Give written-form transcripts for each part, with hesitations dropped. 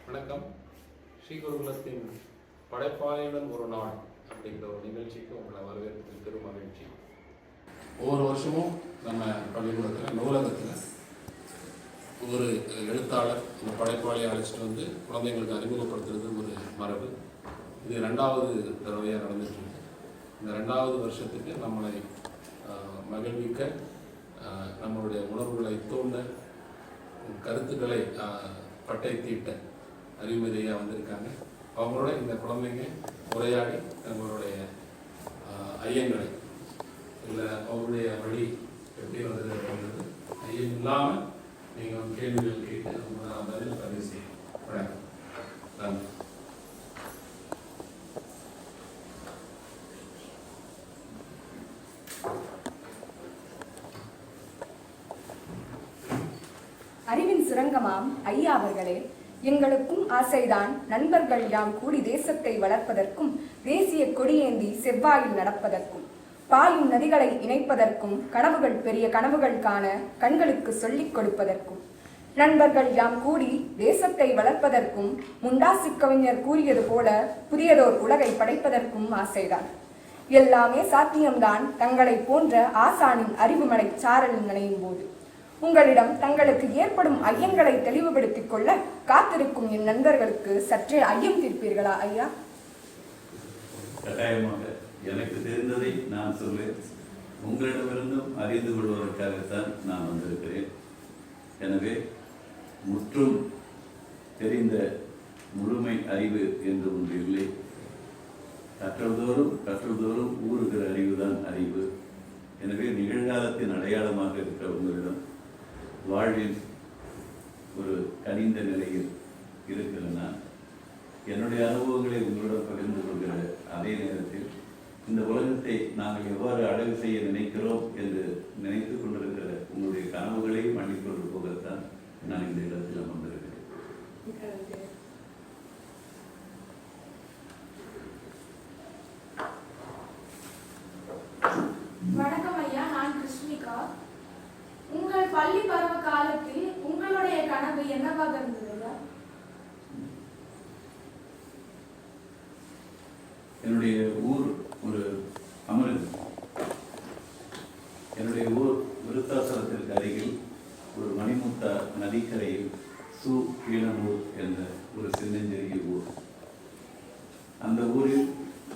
வணக்கம். ஸ்ரீகுருகுலத்தின் படைப்பாளையுடன் ஒரு நாள் அப்படிங்கிற ஒரு நிகழ்ச்சிக்கு உங்களை வரவேற்பதில் பெரும் மகிழ்ச்சி. ஒவ்வொரு வருஷமும் நம்ம பள்ளிக்கூடத்தில் நூலகத்தில் ஒரு எழுத்தாளர் ஒரு படைப்பாளியை அழைச்சிட்டு வந்து குழந்தைங்களுக்கு அறிமுகப்படுத்துறது ஒரு மரபு. இது 2வது தடவையாக நடந்துட்டுருக்கு. இந்த 2வது வருஷத்துக்கு நம்மளை மகிழ்விக்க, நம்மளுடைய உணர்வுகளை தூண்ட, கருத்துக்களை பட்டை தீட்ட அறிவுரையாக வந்திருக்காங்க. அவங்களோட இந்த குழந்தைங்க உரையாடி நம்மளுடைய ஐயங்களை இல்லை அவருடைய வழி எப்படி வந்தது ஐயம் இல்லாமல் நீங்கள் கேள்விகள் கேட்டு அவங்க பதில் பதிவு செய்யணும். வணக்கம். நன்றி. அறிவின் சுரங்கமாம் ஐயா அவர்களே, எங்களுக்கும் ஆசைதான் நண்பர்கள் யாம் கூடி தேசத்தை வளர்ப்பதற்கும், தேசிய கொடியேந்தி செவ்வாயில் நடப்பதற்கும், பாயும் நதிகளை இணைப்பதற்கும், கனவுகள் பெரிய கனவுகள் காண கண்களுக்கு சொல்லிக் கொடுப்பதற்கும், நண்பர்கள் யாம் கூடி தேசத்தை வளர்ப்பதற்கும், முண்டாசு கவிஞர் கூறியது போல புதியதோர் உலகை படைப்பதற்கும் ஆசைதான். எல்லாமே சாத்தியம்தான் தங்களை போன்ற ஆசானின் அறிவுமலை சாரலில் நனையும் போது. உங்களிடம் தங்களுக்கு ஏற்படும் ஐயங்களை தெளிவுபடுத்திக் கொள்ள காத்திருக்கும் என் நண்பர்களுக்கு சற்றே ஐயம் தீர்ப்பீர்களா ஐயா? கட்டாயமாக எனக்கு தெரிந்ததை நான் சொல்வேன். உங்களிடமிருந்தும் அறிந்து கொள்வதற்காகத்தான் நான் வந்திருக்கிறேன். எனவே முற்றும் தெரிந்த முழுமை அறிவு என்று ஒன்று இல்லை. கற்றல்தோறும் ஊறுகிற அறிவுதான் அறிவு. எனவே நிகழ்காலத்தின் அடையாளமாக இருக்கிற உங்களிடம் வாழ்வில் ஒரு கனிந்த நிலையில் இருக்கிறேன்னா, என்னுடைய அனுபவங்களை உங்களிடம் பகிர்ந்து கொள்கிற அதே நேரத்தில் இந்த உலகத்தை நாங்கள் எவ்வாறு அழகு செய்ய நினைக்கிறோம் என்று நினைத்து கொண்டிருக்கிற உங்களுடைய கனவுகளையும் அள்ளிக்கொண்டு போகத்தான் நான் இந்த இடத்தில் அமர்ந்திருக்கிறேன். வணக்கம் ஐயா, நான் கிருஷ்ணிகா. உங்கள் பள்ளி பருவ காலத்தில் உங்களுடைய கனவு என்னவாக இருந்தது? என்னுடைய ஊர் ஒரு அமர்வு. என்னுடைய ஊர் விருத்தாசலத்திற்கு அருகில் ஒரு மணிமுத்தா நதிக்கரையில் கீழனூர் என்ற ஒரு சின்னஞ்சிறிய ஊர். அந்த ஊரில்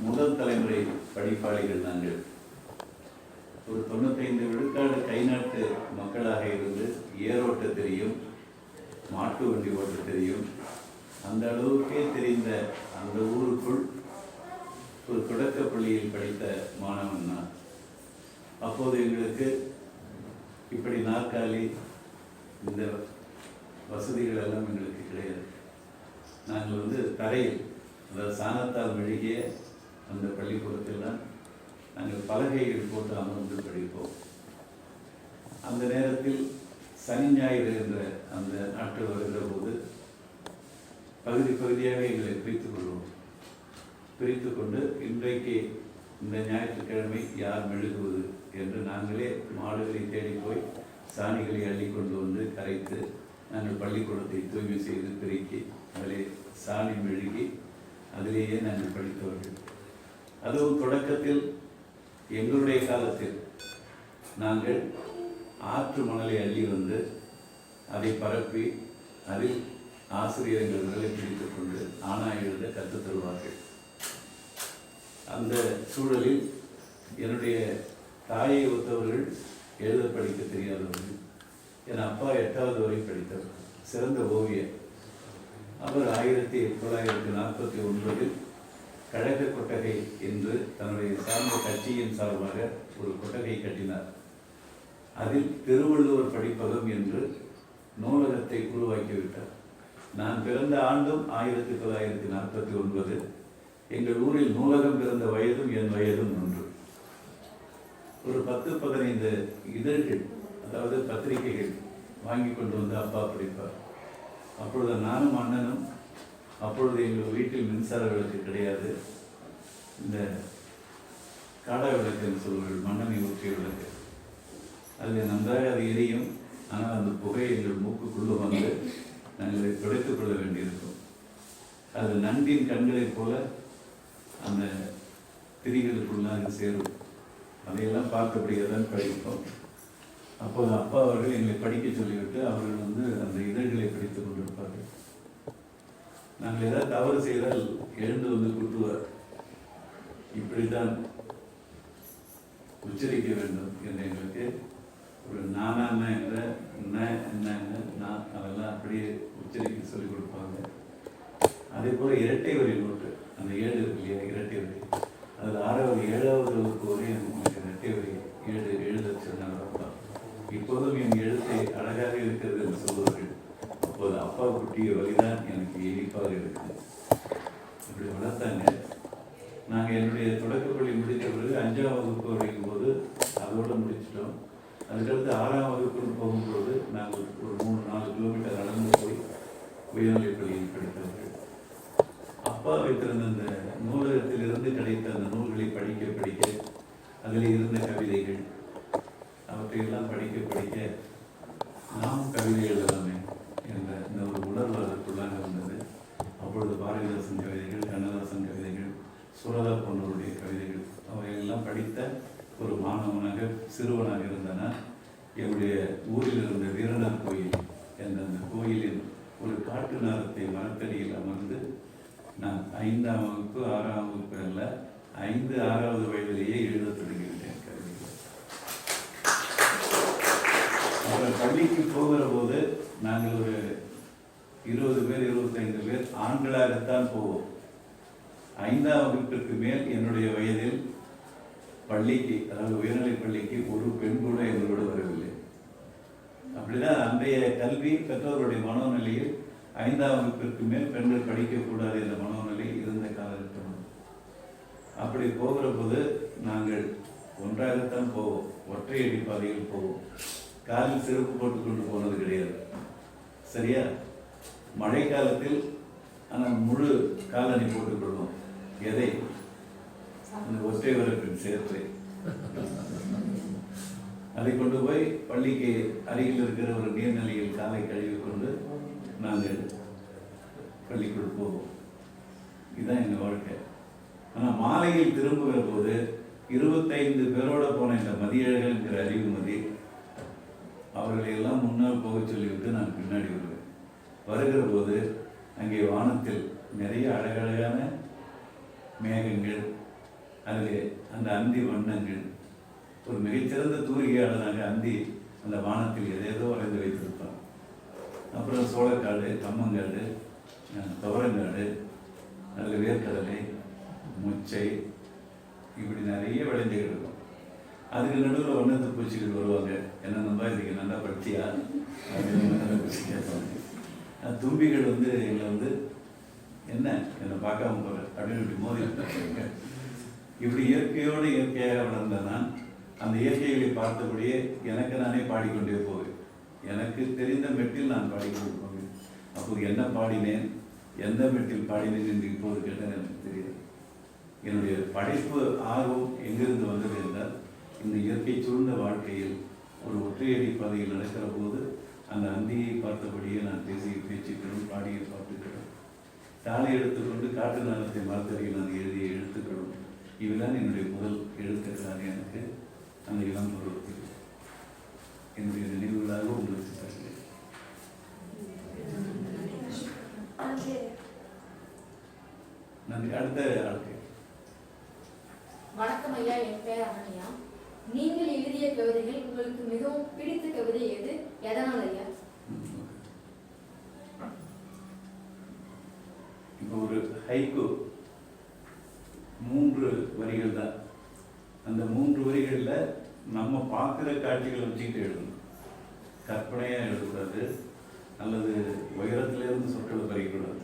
முதல் தலைமுறை படிப்பாளிகள் நாங்கள். ஒரு 95 விழுக்காடு கைநாட்டு மக்களாக இருந்து ஏரோட்ட தெரியும், மாட்டு வண்டி ஓட்ட தெரியும். அந்த அளவுக்கே தெரிந்த அந்த ஊருக்குள் ஒரு தொடக்க பள்ளியில் படித்த மாணவன் நான். அப்போது எங்களுக்கு இப்படி நாற்காலி, இந்த வசதிகள் எல்லாம் எங்களுக்கு கிடையாது. நாங்கள் தரையில், அதாவது சாணத்தால் மெழுகிய அந்த பள்ளிக்கூடத்தில் தான் நாங்கள் பலகைகள் போட்டு அமர்ந்து படிப்போம். அந்த நேரத்தில் சனி ஞாயிறு என்ற அந்த நாட்கள் வருகிற போது பகுதியாக எங்களை பிரித்து கொண்டு இன்றைக்கு இந்த ஞாயிற்றுக்கிழமை யார் மெழுகுவது என்று நாங்களே மாடுகளை தேடி போய் சாணிகளை அள்ளி கொண்டு வந்து கரைத்து நாங்கள் பள்ளிக்கூடத்தை தூய்மை செய்து பெருக்கி அதிலே சாணி மெழுகி அதிலேயே நாங்கள் படித்தவர்கள். அதுவும் தொடக்கத்தில் எங்களுடைய காலத்தில் நாங்கள் ஆற்று மணலை அள்ளி வந்து அதை பரப்பி அதில் ஆசிரியர்கள் விரலை பிடித்துக் கொண்டு ஆனா எழுத கற்றுத் தருவார்கள். அந்த சூழலில் என்னுடைய தாயை ஒத்தவர்கள் எழுத படிக்க தெரியாதவர்கள். என் அப்பா 8வது வரை படித்தவர், சிறந்த ஓவியர். அவர் 1949 கழக கொட்டகை என்று தன்னுடைய சார்ந்த கட்சியின் சார்பாக ஒரு கொட்டகை கட்டினார். அதில் திருவள்ளுவர் படிப்பகம் என்று நூலகத்தை உருவாக்கிவிட்டார். நான் பிறந்த ஆண்டும் 1949. எங்கள் ஊரில் நூலகம் பிறந்த வயதும் என் வயதும் ஒன்று. ஒரு 10-15 இதழ்கள், அதாவது பத்திரிகைகள் வாங்கி கொண்டு வந்து அப்பா படிப்பார். அப்பொழுது நானும் அண்ணனும், அப்பொழுது எங்கள் வீட்டில் மின்சார விளக்கு கிடையாது, இந்த காடா விளக்கு என்று சொல்வார்கள், மண்ணெண்ணெய் ஊற்றிய விளக்கு. அதில் நன்றாக அது எரியும். ஆனால் அந்த புகை எங்கள் மூக்குக்குள்ளே வந்து நாங்கள் துடைத்துக் கொள்ள வேண்டியிருக்கும். அது நண்டின் கண்களைப் போல அந்த திரிகளுக்குள்ளாக சேரும். அதையெல்லாம் பார்த்தபடியே தான் படிப்போம். அப்போது அப்பா அவர்கள் எங்களை படிக்க சொல்லிவிட்டு அவர்கள் அந்த இதழ்களை படித்துக் கொண்டிருப்பார்கள். நாங்கள் ஏதாவது தவறு செய்தால் எழுந்து குட்டுவார். இப்படித்தான் உச்சரிக்க வேண்டும் என்று எங்களுக்கு ஒரு நானான என்ற என்னங்க நான் அதெல்லாம் அப்படியே உச்சரிக்க சொல்லிக் கொடுப்பாங்க. அதே போல இரட்டை வரி நோட்டு, அந்த 7 இருக்கு இல்லையா, இரட்டை வரி, அதில் 6வது 7வது வகுப்பு வரை எனக்கு இரட்டை வரி 7 எழுத சொன்னாங்க. இப்போதும் என் எழுத்தை அழகாக இருக்கிறது என்று சொல்வார்கள். அப்போது அப்பா குட்டிய வழிதான் எனக்கு இனிப்பாக இருக்குது. இப்படி வளர்த்தாங்க. நாங்கள் என்னுடைய தொடக்கப்பள்ளி முடித்த பிறகு 5ஆம் வகுப்பு வரைக்கும் போது அதோடு முடிச்சிட்டோம். அதுக்கடுத்து 6ஆம் வகுப்புன்னு போகும்போது நாங்கள் ஒரு 3-4 கிலோமீட்டர் நடந்து போய் உயர்நிலைப் பள்ளியில் படித்தவர்கள். அப்பா வைத்திருந்த அந்த நூலகத்திலிருந்து கிடைத்த அந்த நூல்களை படிக்க அதில் இருந்த கவிதைகள் அவற்றையெல்லாம் படிக்க நாம் கவிதை எழுதலாமே என்ற இந்த ஒரு உணர்வு அதற்குள்ளாக வந்தது. அப்பொழுது பாரதிதாசன் கவிதைகள், கண்ணதாசன் கவிதைகள், சுரதா போன்றவருடைய கவிதைகள் அவையெல்லாம் படித்த ஒரு மாணவனாக சிறுவனாக இருந்தன. என்னுடைய ஊரில் இருந்த வீரனார் கோயில் என்ற அந்த கோயிலின் ஒரு காட்டு நேரத்தை மரத்தடியில் அமர்ந்து நான் 5ஆம் வகுப்பு 6ஆம் வகுப்பு அல்ல 5-6வது வயதிலேயே எழுத தொடங்கிவிட்டேன் கவிதைகள். அப்புறம் பள்ளிக்கு போகிற போது நாங்கள் ஒரு 20 பேர் 25 பேர் ஆண்களாகத்தான் போவோம். 5ஆம் வகுப்பிற்கு மேல் என்னுடைய வயதில் பள்ளிக்கு, அதாவது உயர்நிலைப் பள்ளிக்கு ஒரு பெண் கூட எங்களோடு வரவில்லை. அப்படிதான் அன்றைய கல்வி பெற்றோருடைய மனோநிலையில் 5ஆம் வகுப்பிற்கு மேல் பெண்கள் படிக்கக்கூடாது என்ற மனோநிலை இருந்த காலகட்டம். அப்படி போகிற போது நாங்கள் ஒன்றாகத்தான் போவோம், ஒற்றையடி பாதையில் போவோம். காலில் செருப்பு போட்டுக்கொண்டு போனது கிடையாது. சரியா? மழை காலத்தில் ஆனால் முழு காலணி போட்டுக்கொள்வோம். எதை? அந்த ஒற்றை வரப்பின் சேற்றை. அதை கொண்டு போய் பள்ளிக்கு அருகில் இருக்கிற ஒரு நீர்நிலையில் காலை கழுவி கொண்டு நாங்கள் பள்ளிக்குள் போவோம். இதுதான் எங்கள் வாழ்க்கை. ஆனால் மாலையில் திரும்புகிற போது 25 பேரோட போன இந்த மதியழகன் என்கிற அறிவுமதி அவர்களை எல்லாம் முன்னால் போக சொல்லிவிட்டு நான் பின்னாடி வருவேன். வருகிற போது அங்கே வானத்தில் நிறைய அழகழகான மேகங்கள், அதில் அந்த அந்தி வண்ணங்கள், ஒரு மிகச்சிறந்த தூரிகையாளனாக அந்தி அந்த வானத்தில் எதேதோ வரைந்து வைத்திருப்பான். அப்புறம் சோளக்காடு, கம்மங்காடு, துவரங்காடு, அதில் வேர்க்கடலை, முச்சை, இப்படி நிறைய விளைஞ்சுகள் இருக்கும். அதுக்கு நடுவில் வண்ணத்து பூச்சிகள் வருவாங்க. என்ன நம்ப இதுக்கு நல்லா படிச்சியா அப்படின்னு பூச்சி கேட்பாங்க. தும்பிகள் எங்களை என்ன என்னை பார்க்காம போகிற அப்படின்னு இப்படி மோதி இப்படி இயற்கையோடு இயற்கையாக வளர்ந்த நான் அந்த இயற்கைகளை பார்த்தபடியே எனக்கு நானே பாடிக்கொண்டே போவேன். எனக்கு தெரிந்த மெட்டில் நான் பாடிக்கொண்டு போவேன். அப்போது என்ன பாடினேன், எந்த மெட்டில் பாடினேன் என்று இப்போது கேட்டால் எனக்கு தெரியாது. என்னுடைய படைப்பு ஆர்வம் எங்கிருந்து வந்தது என்றால், இந்த இயற்கை சூழ்ந்த வாழ்க்கையில் ஒரு ஒற்றையடி பாதையில் நடக்கிற போது அந்த அந்தியை பார்த்தபடியே நான் பேசிய பேச்சுக்களும் பாடிய பாட்டுக்களும், தாளை எடுத்துக்கொண்டு காட்டு நாளத்தை மரத்தடியில் நான் எழுதிய எழுத்துக்களும், இவைதான் என்னுடைய முதல் எழுத்துக்களாக எனக்கு அந்த இளம் பருவத்தில் என்னுடைய நினைவுகளாக உங்களுக்கு தருகிறேன். நன்றி. அடுத்த ஆளுக்கு. வணக்கம் ஐயா, என் பேர் அனன்யா. நீங்கள் எழுதிய கவிதைகள் உங்களுக்கு மிகவும் பிடித்த கவிதை எது, எதனால் ஐயா? இப்போ ஒரு ஹைக்கு 3 வரிகள் தான். அந்த 3 வரிகளில் நம்ம பார்க்குற காட்சிகளை வச்சுக்கிட்டு எழுதணும். கற்பனையாக எழுதக்கூடாது, அல்லது உயரத்துலேருந்து சொற்களை பறிக்கக்கூடாது.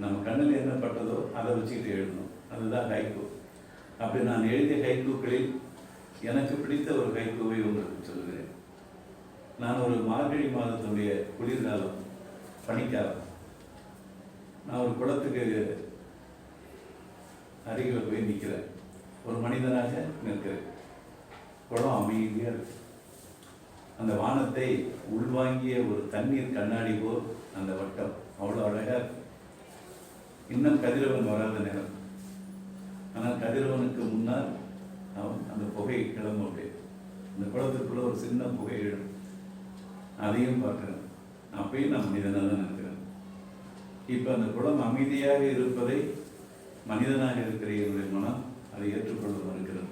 நம்ம கண்ணில் என்ன பட்டதோ அதை வச்சுக்கிட்டு எழுதணும். அதுதான் ஹைக்கு. அப்படி நான் எழுதிய ஹைக்கூக்களில் எனக்கு பிடித்த ஒரு ஹைக்கூவை உங்களுக்கு சொல்கிறேன். நான் ஒரு மார்கழி மாதத்துடைய குளிர்காலம், பனிக்காலம், நான் ஒரு குளத்துக்கு அருகில் போய் நிற்கிறேன். ஒரு மனிதனாக நிற்கிறேன். குளம் அமைதியாக இருக்கு. அந்த வானத்தை உள்வாங்கிய ஒரு தண்ணீர் கண்ணாடி போல் அந்த வட்டம் அவ்வளோ அழகாக. இன்னும் கதிரவன் வராத நேரம். ஆனால் கதிரவனுக்கு முன்னால் அவன் அந்த புகை கிளம்பு. அந்த குளத்துக்குள்ள ஒரு சின்ன புகை எழும். அதையும் பார்க்கிறேன். அப்பயும் நான் மனிதனாக தான் இருக்கிறேன். இப்போ அந்த குளம் அமைதியாக இருப்பதை மனிதனாக இருக்கிற என்னுடைய மனம் அதை ஏற்றுக்கொள்ள மறுக்கிறது.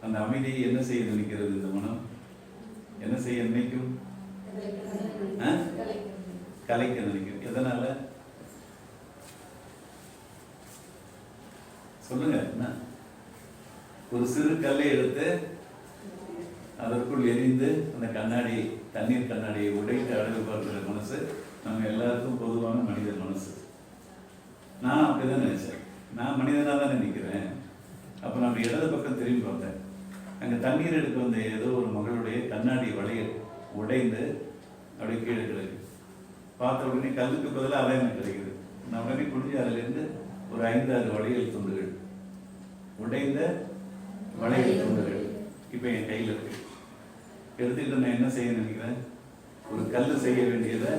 அந்த அமைதியை என்ன செய்ய நினைக்கிறது? இந்த மனம் என்ன செய்ய நினைக்கும்? கலைக்க நினைக்கும். எதனால சொல்லுங்க. என்ன? ஒரு சிறு கல்லை எடுத்து அதற்குள் எரிந்து அந்த கண்ணாடி, தண்ணீர் கண்ணாடியை உடைத்து அழகு பார்க்கிற மனசு நம்ம எல்லாருக்கும் பொதுவான மனித மனசு. நான் அப்படிதான் நினைச்சேன். நான் மனிதனாக தான் நினைக்கிறேன். அப்போ நம்ம இடது பக்கம் திரும்பி பார்த்தேன். அங்கே தண்ணீர் எடுக்க வந்த ஏதோ ஒரு மகளுடைய கண்ணாடி வளையல் உடைந்து அப்படியே கீழே கிடக்கு. பார்த்த உடனே கல்லுக்கு பதிலாக அதான் எனக்கு கிடைக்குது. நான் உடனே குடிஞ்சு அதிலிருந்து ஒரு 5-6 வளையல் துண்டுகள், உடைந்த வளையல் துண்டுகள் இப்போ என் கையில் இருக்கு. எடுத்துக்கிட்டு நான் என்ன செய்ய நினைக்கிறேன்? ஒரு கல் செய்ய வேண்டியதை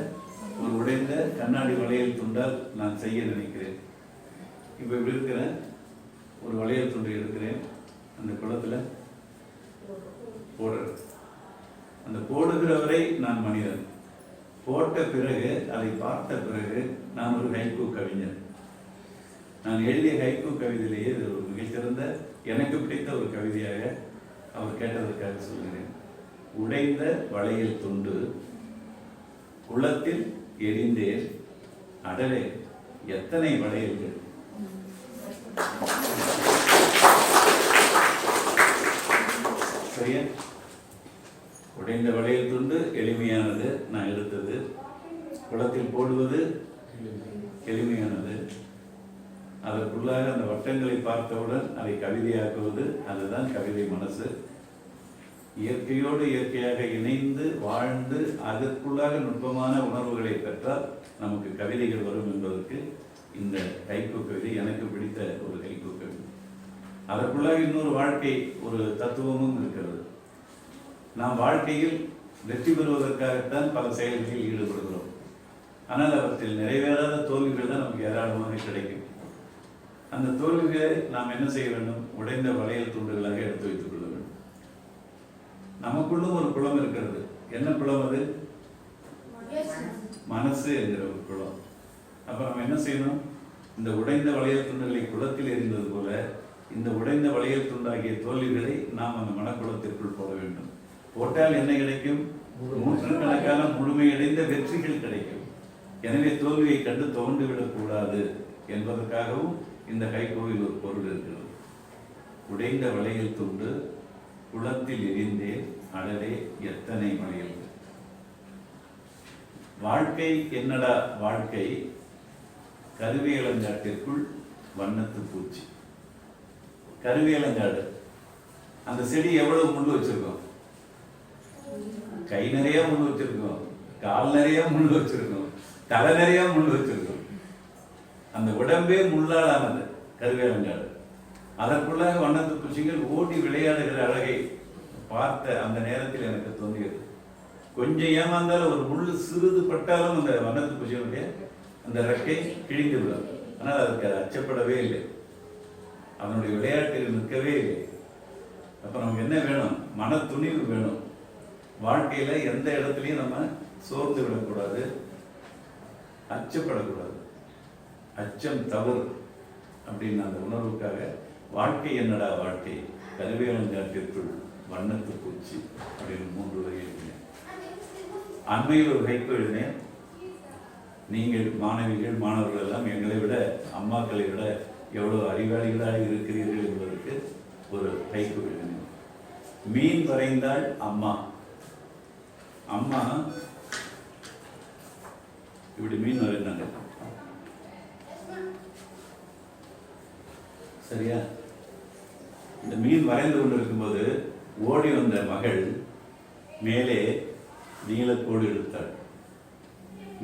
ஒரு உடைந்த கண்ணாடி வளையல் துண்டால் நான் செய்ய நினைக்கிறேன். இப்போ இப்படி இருக்கிறேன். ஒரு வளையல் துண்டை எடுக்கிறேன், அந்த குளத்தில் போடுறேன். அந்த போடுகிறவரை நான் மனிதன். போட்ட பிறகு, அதை பார்த்த பிறகு நான் ஒரு ஹைக்கூ கவிஞர். நான் எழுதிய ஹைக்கூ கவிதையிலேயே இது ஒரு மிகச்சிறந்த, எனக்கு பிடித்த ஒரு கவிதையாக அவர் கேட்டதற்காக சொல்கிறேன். உடைந்த வளையல் துண்டு குளத்தில் எரிந்தேன், அடலே எத்தனை வளையல்கள். சரியா? உடைந்த வளையல் துண்டு எளிமையானது, நான் எடுத்தது. குளத்தில் போடுவது எளிமையானது. அதற்குள்ளாக அந்த வட்டங்களை பார்த்தவுடன் அதை கவிதையாக்குவது, அதுதான் கவிதை மனசு. இயற்கையோடு இயற்கையாக இணைந்து வாழ்ந்து அதற்குள்ளாக நுட்பமான உணர்வுகளை பெற்றால் நமக்கு கவிதைகள் வரும் என்பதற்கு இந்த ஹைக்கூ கவிதை எனக்கு பிடித்த ஒரு ஹைக்கூ கவிதை. அதற்குள்ளாக இன்னொரு வாழ்க்கை, ஒரு தத்துவமும் இருக்கிறது. நாம் வாழ்க்கையில் வெற்றி பெறுவதற்காகத்தான் பல செயல்களில் ஈடுபடுகிறோம். ஆனால் அவற்றில் நிறைவேறாத தோல்விகள் தான் நமக்கு ஏராளமாக கிடைக்கும். அந்த தோல்விகளை நாம் என்ன செய்ய வேண்டும்? உடைந்த வளையல் துண்டுகளாக எடுத்து வைத்துக் கொள்ள வேண்டும். நமக்குள்ளும் ஒரு குளம் இருக்கிறது. என்ன குளம் அது? மனசு என்கிற ஒரு குளம். அப்ப நம்ம என்ன செய்யணும்? இந்த உடைந்த வளையல் துண்டுகளை குளத்தில் எறிந்தது போல இந்த உடைந்த வளையல் துண்டாகிய தோல்விகளை நாம் அந்த மனக்குளத்திற்குள் போட வேண்டும். போட்டால் என்ன கிடைக்கும்? நூற்றுக்கணக்கான முழுமையடைந்த வெற்றிகள் கிடைக்கும். எனவே தோல்வியை கண்டு துவண்டு விடக்கூடாது என்பதற்காகவும் இந்த ஹைக்கூவில் ஒரு பொருள் இருக்கிறது. உடைந்த வளையல் துண்டு குளத்தில் எரிந்தே, அடலே எத்தனை வளையல்கள். வாழ்க்கை என்னடா வாழ்க்கை? கருவேலங்காட்டிற்குள் வண்ணத்து பூச்சி. கருவேலங்காடு, அந்த செடி எவ்வளவு முள் வச்சிருக்கோம்? கை நிறைய முள் வச்சிருக்கோம், கால் நிறைய முள் வச்சிருக்கோம், தலை நிறைய முள் வச்சிருக்கோம். அந்த உடம்பே முள்ளால் ஆனது கருவேலங்காடு. அதற்குள்ளாக வண்ணத்து பூச்சிகள் ஓடி விளையாடுகிற அழகை பார்த்த அந்த நேரத்தில் எனக்கு தோன்றியது, கொஞ்சம் ஏமாந்தாலும் ஒரு முள் சிறிது பட்டாலும் அந்த வண்ணத்து பூச்சிகளுடைய அந்த ரெக்கை கிழிந்து விடும். ஆனால் அதற்கு அச்சப்படவே இல்லை, அதனுடைய விளையாட்டில் நிற்கவே இல்லை. அப்போ நமக்கு என்ன வேணும்? மன துணிவு வேணும். வாழ்க்கையில எந்த இடத்துலையும் நம்ம சோர்ந்து விடக்கூடாது, அச்சப்படக்கூடாது. அச்சம் தவறு அப்படின்னு அந்த உணர்வுக்காக வாழ்க்கை என்னடா வாழ்க்கை, கருவேலங்காட்டிற்குள் வண்ணத்து பூச்சி அப்படின்னு 3 வரை எழுதினேன். அண்மையில் ஒரு ஹைக்கூ எழுதினேன். நீங்கள் மாணவிகள் மாணவர்கள் எல்லாம் எங்களை விட, அம்மாக்களை விட எவ்வளவு அறிவாளிகளாக இருக்கிறீர்கள் என்பதற்கு ஒரு ஹைக்கூ எழுதினேன். மீன் வரைந்தாள் அம்மா. அம்மா இப்படி மீன் வரைந்தாங்க. சரியா? இந்த மீன் வரைந்து கொண்டிருக்கும்போது ஓடி வந்த மகள் மேலே நீலக்கோடு எடுத்தாள்.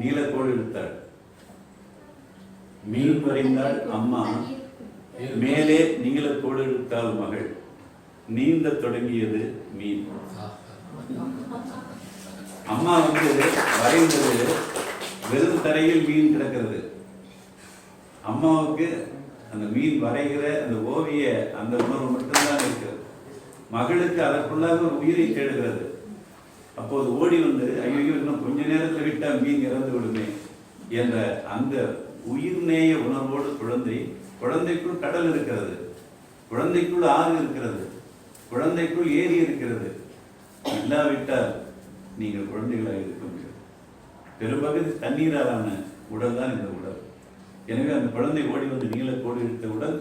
நீலக்கோடு எடுத்தாள். மீன் வரைந்தாள் அம்மா, மேலே நீலக்கோடு எடுத்தாள் மகள். நீந்த தொடங்கியது மீன். அம்மா வரைந்தது வெறும் தரையில் மீன் கிடக்கிறது. அம்மாவுக்கு அந்த மீன் வரைகிற அந்த ஓவிய அந்த உணர்வு மட்டும்தான் இருக்கிறது. மகளுக்கு அதற்குள்ளாக ஒரு உயிரை தேடுகிறது. அப்போது ஓடி வந்து ஐயோ இன்னும் கொஞ்ச நேரத்தில் விட்டா மீன் இறந்து விடுமே என்ற அந்த உயிர்நேய உணர்வோடு குழந்தைக்குள் கடல் இருக்கிறது, குழந்தைக்குள் ஆறு இருக்கிறது, குழந்தைக்குள் ஏரி இருக்கிறது. இல்லாவிட்டால் நீங்கள் குழந்தைகளாக இருக்க முடியும். பெரும்பகுதி தண்ணீராலான உடல் தான் இந்த உடல். எனவே அந்த குழந்தை ஓடி வந்து நீளக்கோடு இழுத்த உடல்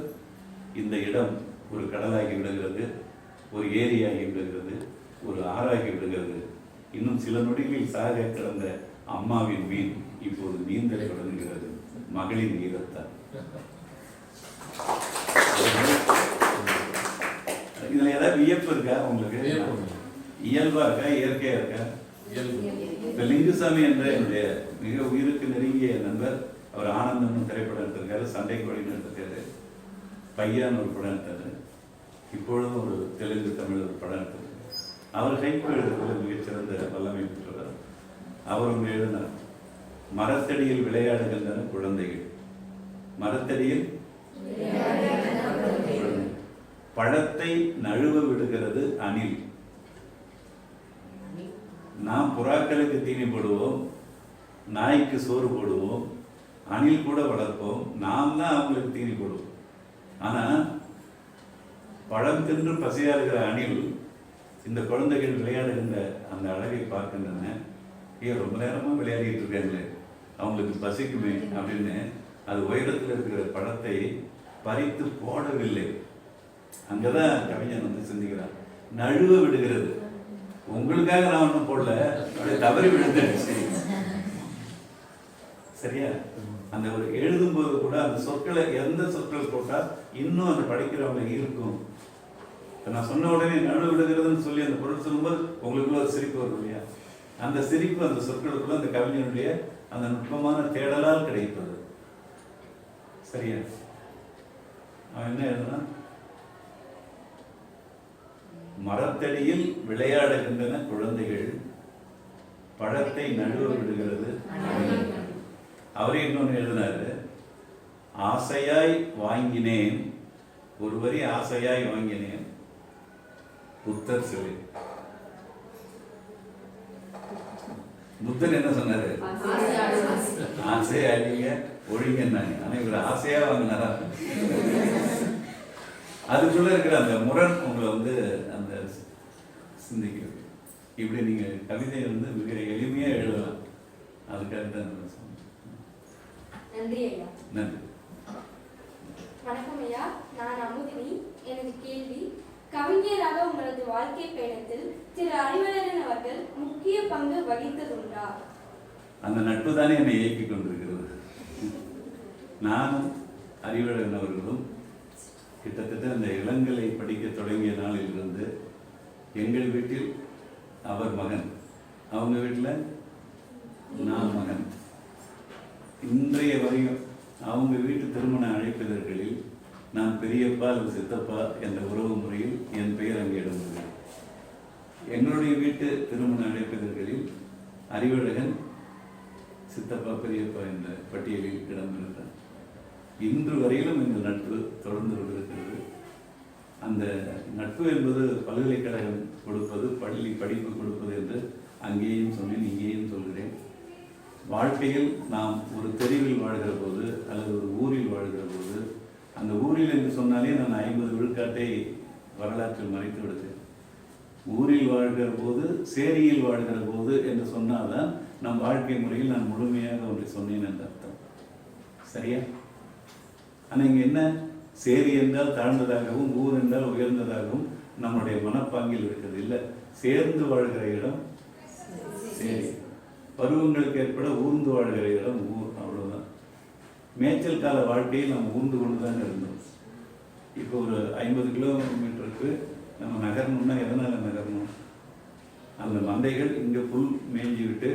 இந்த இடம் ஒரு கடலாகி விடுகிறது, ஒரு ஏரியாகி விடுகிறது, ஒரு ஆறாகி விடுகிறது. இன்னும் சில நொடிகளில் சாக கிடந்த அம்மாவின் மீன் இப்போது நீந்தலை தொடங்குகிறது மகளின் ஈரத்தால். இதுல ஏதாவது வியப்பு இருக்கா உங்களுக்கு? இயல்பா இருக்கா, இயற்கையா இருக்கா? இப்ப லிங்குசாமி என்ற என்னுடைய மிக உயிருக்கு நெருங்கிய நண்பர், அவர் ஆனந்தம் திரைப்படம் எடுத்திருக்காரு, சண்டை கோழின்னு எடுத்திருக்காரு, பையான்னு ஒரு படம் எடுத்தாரு, இப்பொழுதும் ஒரு தெலுங்கு தமிழ் ஒரு படம் எடுத்திருக்காரு. அவர் கைப்பு எழுதுறதுல மிகச்சிறந்த வல்லமை பெற்றவர். அவர் ஒன்று எழுதினார், மரத்தடியில் விளையாடுகின்றன குழந்தைகள், மரத்தடியில் பழத்தை நழுவ விடுகிறது அணில். நாம் புறாக்களுக்கு தீனி போடுவோம், நாய்க்கு சோறு போடுவோம், அணில் கூட வளர்ப்போம், நாம் தான் அவங்களுக்கு தீனி போடுவோம். ஆனா பழம் தின்று பசியா இருக்கிற அணில் இந்த குழந்தைகள் விளையாடுகின்ற அந்த அழகை பார்க்கின்றன. ஏன் ரொம்ப நேரமா விளையாடிட்டு இருக்காங்களே, அவங்களுக்கு பசிக்குமே அப்படின்னு அது உயரத்தில் இருக்கிற பழத்தை பறித்து போடவில்லை. அங்கதான் கவிஞன் வந்து சிந்திக்கிறான், நழுவ விடுகிறது. உங்களுக்காக நான் ஒன்றும் போடல, தவறி விழுந்துடுச்சு. சரியா? அந்த ஒரு எழுதும்போது கூட அந்த சொற்களை எந்த சொற்கள் போட்டா இன்னும் அந்த படிக்கிறவங்க இருக்கும். நான் சொன்ன உடனே நழுவ விடுகிறதுன்னு சொல்லி அந்த பொருள் சொல்லும்போது உங்களுக்குள்ள ஒரு சிரிப்பு வரும் இல்லையா? அந்த சிரிப்பு அந்த சொற்களுக்குள்ள அந்த கவிஞனுடைய அந்த நுட்பமான தேடலால் கிடைப்பது. சரியா? அவன் என்ன எழுதுனா, மரத்தடியில் விளையாடுகின்றன குழந்தைகள், பழத்தை நழுவ விடுகிறது. அவரே இன்னொன்று எழுதினாரு, ஆசையாய் வாங்கினேன், ஒரு வரி ஆசையாய் வாங்கினேன் புத்தர் சிலை. புத்தர் என்ன சொன்னாரு? ஆசையா நீங்க ஒழிங்கன்னாங்க. ஆனா இவர் ஆசையா வாங்கினாரா? அதுக்குள்ள இருக்கிற அந்த முரண் உங்களை வந்து அந்த சிந்திக்கிறது. இப்படி நீங்க கவிதை வந்து மிக எளிமையா எழுதலாம். அதுக்காக தான் நன்றி ஐயா. நன்றி. வணக்கம் ஐயா, நான் அமுதினி. எனது கேள்வி, கவிஞராக உங்களது வாழ்க்கை பயணத்தில் திரு அறிவழகன் அவர்கள் முக்கிய பங்கு வகித்ததுண்டா? அந்த நட்பு தானே என்னை இயக்கிக் கொண்டிருக்கிறது. நானும் அறிவழகன் அவர்களும் கிட்டத்தட்ட அந்த இளங்கலை படிக்க தொடங்கிய நாளிலிருந்து எங்கள் வீட்டில் அவர் மகன், அவங்க வீட்டில் நான் மகன், இன்றைய வரையும் அவங்க வீட்டு திருமண அழைப்பிதழ்களில் நான் பெரியப்பா அல்லது சித்தப்பா என்ற உறவு முறையில் என் பெயர் அங்கே இடம்பெறுகிறது. எங்களுடைய வீட்டு திருமண அழைப்பிதழ்களில் அறிவழகன் சித்தப்பா பெரியப்பா என்ற பட்டியலில் இடம்பெறுகிறார். இன்று வரையிலும் இந்த நட்பு தொடர்ந்து கொண்டிருக்கிறது. அந்த நட்பு என்பது பல்கலைக்கழகம் கொடுப்பது, பள்ளி படிப்பு கொடுப்பது என்று அங்கேயும் சொன்னேன், இங்கேயும் சொல்கிறேன். வாழ்க்கையில் நாம் ஒரு தெருவில் வாழ்கிற போது அல்லது ஒரு ஊரில் வாழ்கிற போது, அந்த ஊரில் என்று சொன்னாலே நான் 50 விழுக்காட்டை வரலாற்றில் மறைத்து விடுகிறேன். ஊரில் வாழ்கிற போது, சேரியில் வாழ்கிற போது என்று சொன்னால்தான் நம் வாழ்க்கை முறையில் நான் முழுமையாக ஒன்றை சொன்னேன் என்ற அர்த்தம். சரியா? ஆனால் இங்கே என்ன, சேரி என்றால் தாழ்ந்ததாகவும் ஊர் என்றால் உயர்ந்ததாகவும் நம்முடைய மனப்பாங்கில் இருக்கிறது இல்லை. சேர்ந்து வாழ்கிற இடம் சேரி, பருவங்களுக்கு ஏற்பட ஊர்ந்து வாழ்கிற இடம் ஊர், அவ்வளோதான். மேய்ச்சல் கால வாழ்க்கையில் நம்ம ஊர்ந்து கொண்டு தான் இருந்தோம். இப்போ ஒரு 50 கிலோமீட்டருக்கு நம்ம நகரணும்னா எதனால் நகரணும்? அந்த மந்தைகள் இங்கே புல் மேய்ஞ்சி விட்டு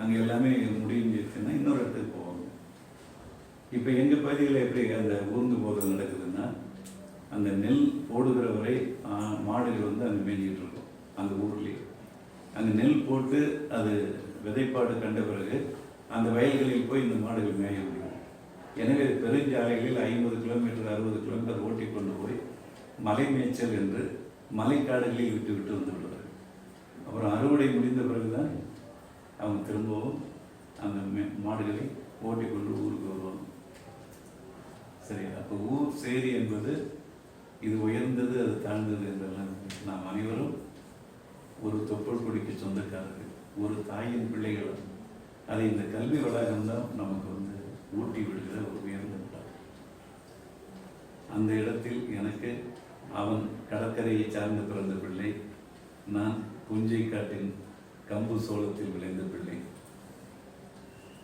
அங்கே எல்லாமே முடிஞ்சிருச்சுன்னா இன்னொரு இடத்துக்கு போவாங்க. இப்போ எங்கள் பகுதியில் எப்படி அந்த ஊர்ந்து போகிறது நடக்குதுன்னா, அந்த நெல் போடுகிற வரை மாடுகள் வந்து அங்கே மேய்ஞ்சிட்டு இருக்கும். அந்த ஊர்லேயே அங்கே நெல் போட்டு அது விதைப்பாடு கண்ட பிறகு அந்த வயல்களில் போய் இந்த மாடுகள் மேய முடியும். எனவே பெருஞ்சாலைகளில் 50 கிலோமீட்டர் 60 கிலோமீட்டர் ஓட்டி கொண்டு போய் மலை மேய்ச்சல் என்று மலைக்காடுகளில் விட்டு விட்டு வந்து விடுவார்கள். அப்புறம் அறுவடை முடிந்த பிறகுதான் அவங்க திரும்பவும் அந்த மாடுகளை ஓட்டி கொண்டு ஊருக்கு வருவாங்க. சரி, அப்போ ஊர் சேரி என்பது இது உயர்ந்தது அது தாழ்ந்தது என்றெல்லாம் நாம் அனைவரும் ஒரு தொப்புள் கொடிக்கு சொந்தக்காரர்கள், ஒரு தாயின் பிள்ளைகள். அதை இந்த கல்வி வளாகம் தான் நமக்கு வந்து ஊட்டி விடுகிற ஒரு உயர்ந்த இடம். அந்த இடத்தில் எனக்கு அவன் கடற்கரையை சார்ந்து பிறந்த பிள்ளை, நான் புஞ்சை காட்டின் கம்பு சோளத்தில் விளைந்த பிள்ளை.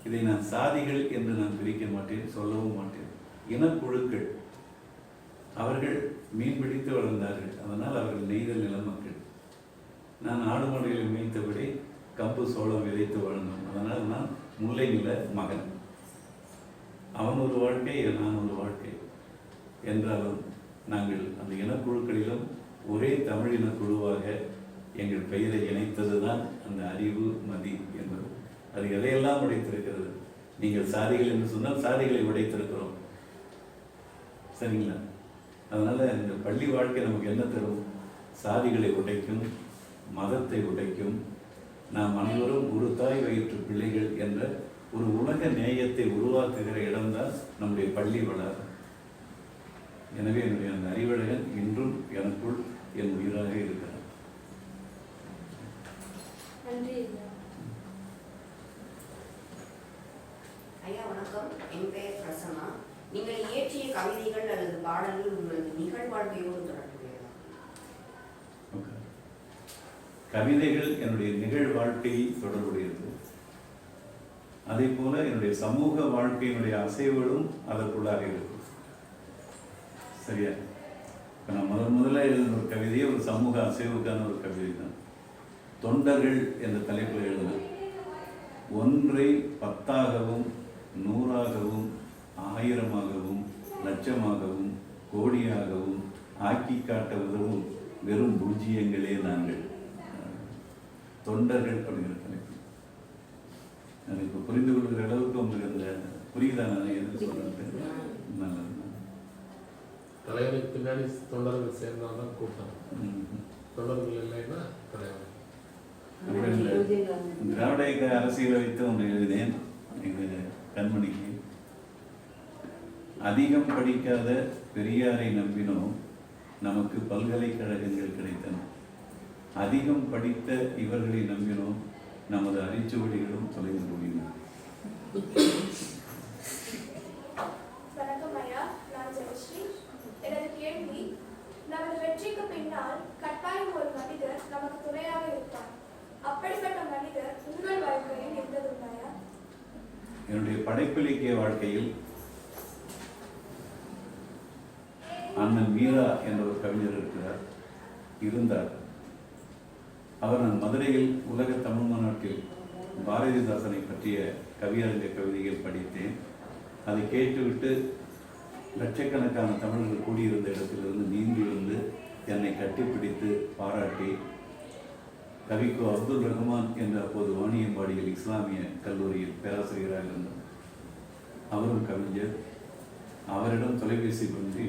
இதை நான் சாதிகள் என்று நான் பிரிக்க மாட்டேன், சொல்லவும் மாட்டேன். இனக்குழுக்கள். அவர்கள் மீன் பிடித்து வளர்ந்தார்கள், அதனால் அவர்கள் நெய்தல் நில மக்கள். நான் ஆடு மாடுகளை மேய்த்தபடி கம்பு சோளம் விதைத்து வாழ்ந்தோம், அதனால் நான் முல்லை நில மகன். அவன் ஒரு வாழ்க்கை, நான் ஒரு வாழ்க்கை என்றாலும் நாங்கள் அந்த இனக்குழுக்களிலும் ஒரே தமிழ் இனக்குழுவாக எங்கள் பெயரை இணைத்தது தான் அந்த அறிவு மதி என்பது. அது எதையெல்லாம் உடைத்திருக்கிறது. நீங்கள் சாதிகள் என்று சொன்னால் சாதிகளை உடைத்திருக்கிறோம், சரிங்களா? அதனால இந்த பள்ளி வாழ்க்கை நமக்கு என்ன தரும்? சாதிகளை உடைக்கும், மதத்தை உடைக்கும். நாம் அனைவரும் ஒரு தாய் வயிற்று பிள்ளைகள் என்ற ஒரு உலக நேயத்தை உருவாக்குகிற இடம்தான் நம்முடைய பள்ளி வளாகம். எனவே என்னுடைய அந்த அறிவழகன் இன்றும் எனக்குள் என் உயிராக இருக்கிறார். நன்றி ஐயா. வணக்கம். என் பெயர் பிரசன்னா. நீங்கள் இயற்றிய கவிதைகள் அல்லது பாடல்கள் உங்களது நிகழ்வாழ்க்கையோடு தொடர்புடையதா? கவிதைகள் என்னுடைய நிகழ் வாழ்க்கையை தொடர்புடையது. அதே போல என்னுடைய சமூக வாழ்க்கையினுடைய அசைவுகளும் அதற்குள்ளாக இருக்கும். சரியா? இப்போ நான் முதல்ல எழுதின ஒரு கவிதையே ஒரு சமூக அசைவுக்கான ஒரு கவிதை தான். தொண்டர்கள் என்ற தலைப்பில் எழுதினேன். ஒன்றை 10ஆகவும் 100ஆகவும் 1000ஆகவும் லட்சமாகவும் கோடியாகவும் ஆக்கி காட்ட உதவும் வெறும் பூஜ்ஜியங்களே நாங்கள். தொண்டர்கள் அப்படிங்கிற தலைப்பு அது இப்போ புரிந்து கொள்கிற அளவுக்கு உங்களுக்கு அந்த புரியுதா? நான் எதுக்கு சொல்றது? நல்லது. தலைவரை பின்னாடி தொண்டர்கள் சேர்ந்தால்தான் கூட்டம், தொண்டர்கள் இல்லைன்னா தலைவர். திராவிட இயக்க அரசியலை வைத்து ஒன்று எழுதினேன் எங்கள் கண்மணிக்கு. அதிகம் படிக்காத பெரியாரை நம்பினோம், நமக்கு பல்கலைக்கழகங்கள் கிடைத்தன. அதிகம் படித்த இவர்களை நம்பினோம், நமது அரிச்சுவடிகளும் தொலைந்து போயின. வணக்கம் ஐயா, நான் ஜெயஸ்ரீ. எனது கேள்வி, நமது வெற்றிக்கு பின்னால் கட்டாயம் ஒரு மனிதர் நமக்கு துணையாக இருப்பார். அப்படிப்பட்ட மனிதர் உங்கள் வாழ்க்கையில் இருந்ததுண்டாயா? என்னுடைய படைப்பிலக்கிய வாழ்க்கையில் அண்ணன் மீரா என்ற ஒரு கவிஞர் இருந்தார். அவர் நான் மதுரையில் உலக தமிழ் மாநாட்டில் பாரதிதாசனை பற்றிய கவியரங்க கவிதைகள் படித்தேன். அதை கேட்டுவிட்டு லட்சக்கணக்கான தமிழர்கள் கூடியிருந்த இடத்திலிருந்து நீந்தி வந்து என்னை கட்டிப்பிடித்து பாராட்டி, கவிக்கோ அப்துல் ரஹ்மான் என்ற அப்போது வாணியம்பாடியில் இஸ்லாமிய கல்லூரியில் பேராசிரியராக இருந்தார். அவரும் கவிஞர். அவரிடம் தொலைபேசி பண்ணி,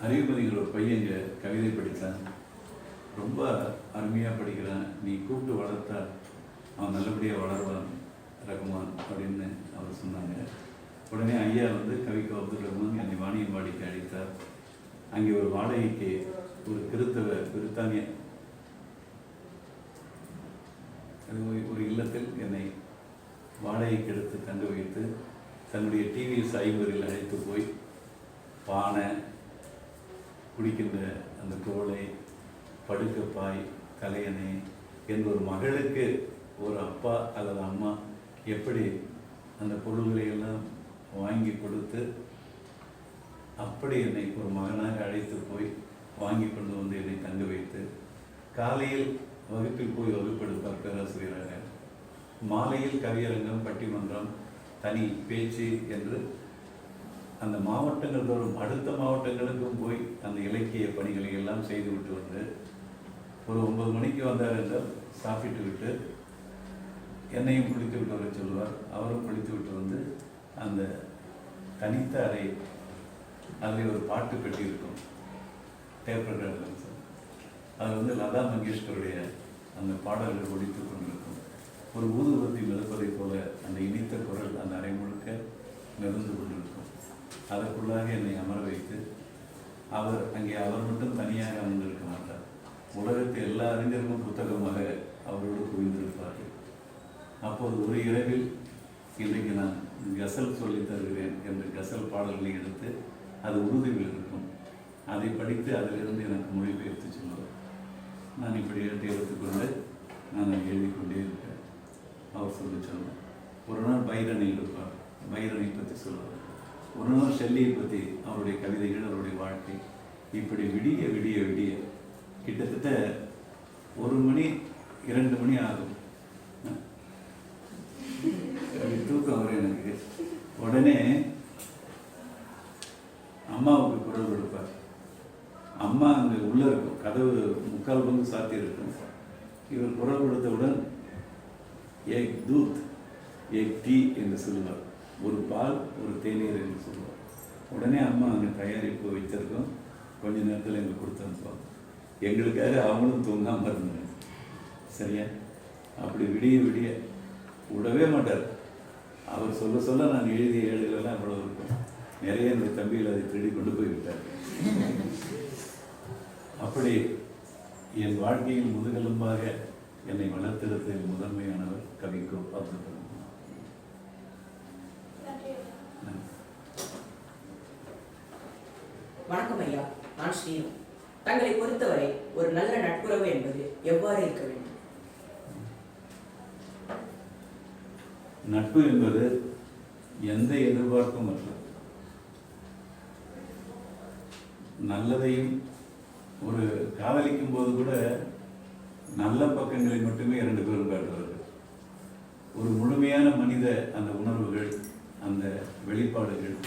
அறிவுமதிகளோட பையன் கவிதை படித்தான், ரொம்ப அருமையாக படிக்கிறான், நீ கூப்பிட்டு வளர்த்தா அவன் நல்லபடியாக வளருவான் ரகுமான் அப்படின்னு அவர் சொன்னாங்க. உடனே ஐயா வந்து கவிக்கோ அப்துல் ரஹ்மான் என்னை வாணியம்பாடிக்கு அழைத்தார். அங்கே ஒரு வாடகைக்கு ஒரு கிறித்தவ பிரித்தானிய ஒரு இல்லத்தில் என்னை வாடகைக்கு எடுத்து தங்க வைத்து தன்னுடைய டிவிஎஸ் 50 அழைத்து போய் பானை, குடிக்கின்ற அந்த கோலை, படுக்கப்பாய், தலையணை என்ற ஒரு மகளுக்கு ஒரு அப்பா அல்லது அம்மா எப்படி அந்த பொருள்களை எல்லாம் வாங்கி கொடுத்து அப்படி என்னை ஒரு மகனாக அழைத்து போய் வாங்கி கொண்டு வந்து என்னை தங்க வைத்து, காலையில் வகுப்பில் போய் வகுப்பெடுப்பார் பேராசிரியராக, மாலையில் கவியரங்கம், பட்டிமன்றம், தனி பேச்சு என்று அந்த மாவட்டங்கள் தோறும் அடுத்த மாவட்டங்களுக்கும் போய் அந்த இலக்கிய பணிகளை எல்லாம் செய்துவிட்டு வந்து ஒரு 9 மணிக்கு வந்தார் என்றால் சாப்பிட்டு விட்டு என்னையும் குளித்து விட்டு வர சொல்லுவார். அவரும் குளித்து விட்டு வந்து அந்த தனித்த அறை, அதில் ஒரு பாட்டு பெட்டி இருக்கும், டேப் ரெக்கார்டர். அது வந்து லதா மங்கேஷ்கருடைய அந்த பாடல்கள் ஒலித்து கொண்டிருக்கும். ஒரு ஊதுபத்தி மிதப்பதை போல அந்த இனித்த குரல் அந்த அறை முழுக்க மிதந்து கொண்டிருக்கும். அதற்குள்ளாக என்னை அமர வைத்து அவர் மட்டும் தனியாக அமர்ந்திருக்க மாட்டார். உலகத்தை எல்லா அறிஞர்களும் புத்தகமாக அவரோடு குவிந்திருப்பார்கள். அப்போது ஒரு இரவில் இன்றைக்கு நான் கசல் சொல்லி தருகிறேன் என்று கசல் பாடல்களை எடுத்து அது உறுதியில் இருக்கும். அதை படித்து அதிலிருந்து எனக்கு மொழிபெயர்த்து சொல்லுவார். நான் இப்படி எடுத்துக்கொண்டு நான் எழுதி கொண்டே இருப்பேன். அவர் சொல்லுவார். ஒரு நாள் பைரனை எடுப்பார், பைரனை பற்றி சொல்லுவார். ஒரு நாள் ஷெல்லியை பற்றி, அவருடைய கவிதைகள், அவருடைய வாழ்க்கை. இப்படி விடிய விடிய விடிய கிட்டத்தட்ட 1 மணி 2 மணி ஆகும். தூக்கம் வரும் எனக்கு. உடனே அம்மாவுக்கு குரல் கொடுப்பார். அம்மா அங்கே உள்ளே இருக்கும், கதவு 3/4 பங்கு சாத்தி இருக்கும். இவர் குரல் கொடுத்தவுடன் ஏக் தூத் ஏக் டீ என்று சொல்லுவார். ஒரு பால் ஒரு தேநீர் என்று சொல்லுவார். உடனே அம்மா அங்கே தயாரிப்பு வைத்திருக்கோம், கொஞ்ச நேரத்தில் எங்களுக்கு கொடுத்து அனுப்புவாங்க. எங்களுக்காக அவங்களும் தூங்காமல் இருந்தாங்க. சரியா? அப்படி விடிய விடிய விடவே மாட்டார். அவர் சொல்ல சொல்ல நான் எழுதிய ஏடுகளெல்லாம் அவ்வளோ இருக்கும். நிறைய என்னுடைய தம்பிகள் அதை தேடி கொண்டு போய்விட்டார். அப்படி என் வாழ்க்கையில் முதுகெலும்பாக என்னை வளர்த்தெடுத்ததில் முதன்மையானவர் கவிக்கோ அப்துல் கலாம். வணக்கம் ஐயா, நான் ஸ்ரீராம். தங்களை பொறுத்தவரை ஒரு நல்ல நட்புறவு என்பது எவ்வாறு இருக்க வேண்டும்? நட்பு என்பது எந்த எதிர்பார்ப்பும் அல்ல. நல்லதையும், ஒரு காதலிக்கும் போது கூட நல்ல பக்கங்களை மட்டுமே 2 பேரும் காட்டுவார்கள். ஒரு முழுமையான மனித அந்த உணர்வுகள், அந்த வெளிப்பாடுகள்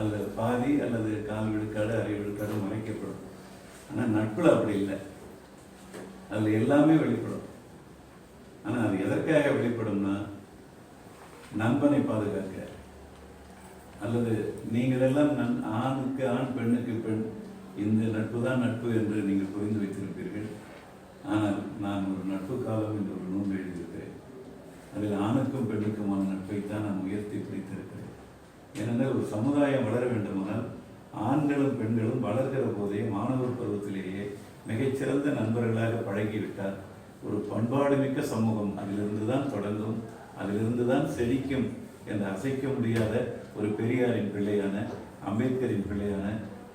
அதில் பாதி அல்லது 4 விழுக்காடு 1/2 விழுக்காடு மறைக்கப்படும். ஆனால் நட்பில் அப்படி இல்லை, அதில் எல்லாமே வெளிப்படும். ஆனால் அது எதற்காக வெளிப்படும்னா, நண்பனை பாதுகாக்க, அல்லது நீங்கள் எல்லாம் ஆணுக்கு ஆண் பெண்ணுக்கு பெண், இந்த நட்பு தான் நட்பு என்று நீங்கள் புரிந்து வைத்திருப்பீர்கள். ஆனால் நான் ஒரு நட்பு காலம் என்று ஒரு நூல் எழுதியிருக்கிறேன். அதில் ஆணுக்கும் பெண்ணுக்குமான நட்பைத்தான் நான் உயர்த்தி பிடித்திருக்கிறேன். ஏனென்றால் ஒரு சமுதாயம் வளர வேண்டுமானால் ஆண்களும் பெண்களும் வளர்கிற போதே, மாணவர் பருவத்திலேயே மிகச்சிறந்த நண்பர்களாக பழகிவிட்டால் ஒரு பண்பாடு மிக்க சமூகம் அதிலிருந்து தான் தொடங்கும், அதிலிருந்து தான் செழிக்கும் என்ற அசைக்க முடியாத ஒரு பெரியாரின் பிள்ளையான, அம்பேத்கரின் பிள்ளையான,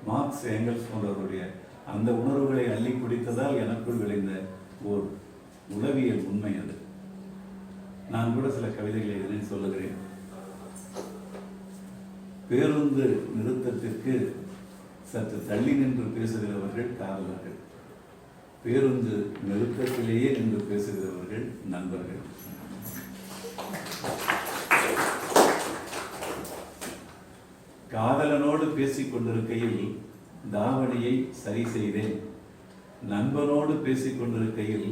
மார்க்ஸ் ஏங்கல்ஸ் போன்றவருடைய அந்த உணர்வுகளை அள்ளி குடித்ததால் எனக்குள் விளைந்த ஓர் உளவியல் உண்மை அது. நான் கூட சில கவிதைகளை எதிரே சொல்லுகிறேன். பேருந்து நிறுத்தத்திற்கு சற்று தள்ளி நின்று பேசுகிறவர்கள் காதலர்கள், பேருந்து நிறுத்தத்திலேயே நின்று பேசுகிறவர்கள் நண்பர்கள். காதலனோடு பேசிக் கொண்டிருக்கையில் தாவணியை சரி செய்தேன், நண்பனோடு பேசிக் கொண்டிருக்கையில்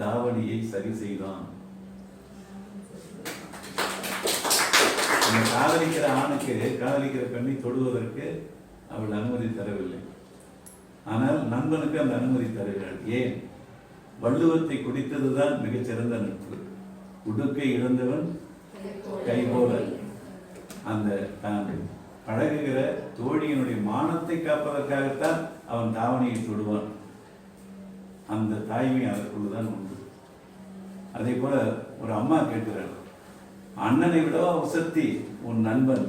தாவணியை சரி செய்தான். காதலிக்கிற ஆணுக்கு காதலிக்கிற பெண்ணை தொடுவதற்கு அவள் அனுமதி தரவில்லை. ஆனால் நண்பனுக்கு அந்த அனுமதி தருகிறாள். ஏன்? வள்ளுவத்தை குடித்ததுதான் மிகச்சிறந்த நட்பு. உடுக்கை இழந்தவன் கை போல. அந்த தான் பழகுகிற தோழியினுடைய மானத்தை காப்பதற்காகத்தான் அவன் தாவணியை தொடுவான். அந்த தாய்மை அதற்குள்ளதான் உண்டு. அதே போல ஒரு அம்மா கேட்கிறாள், அண்ணனை விடவா உசத்தி உன் நண்பன்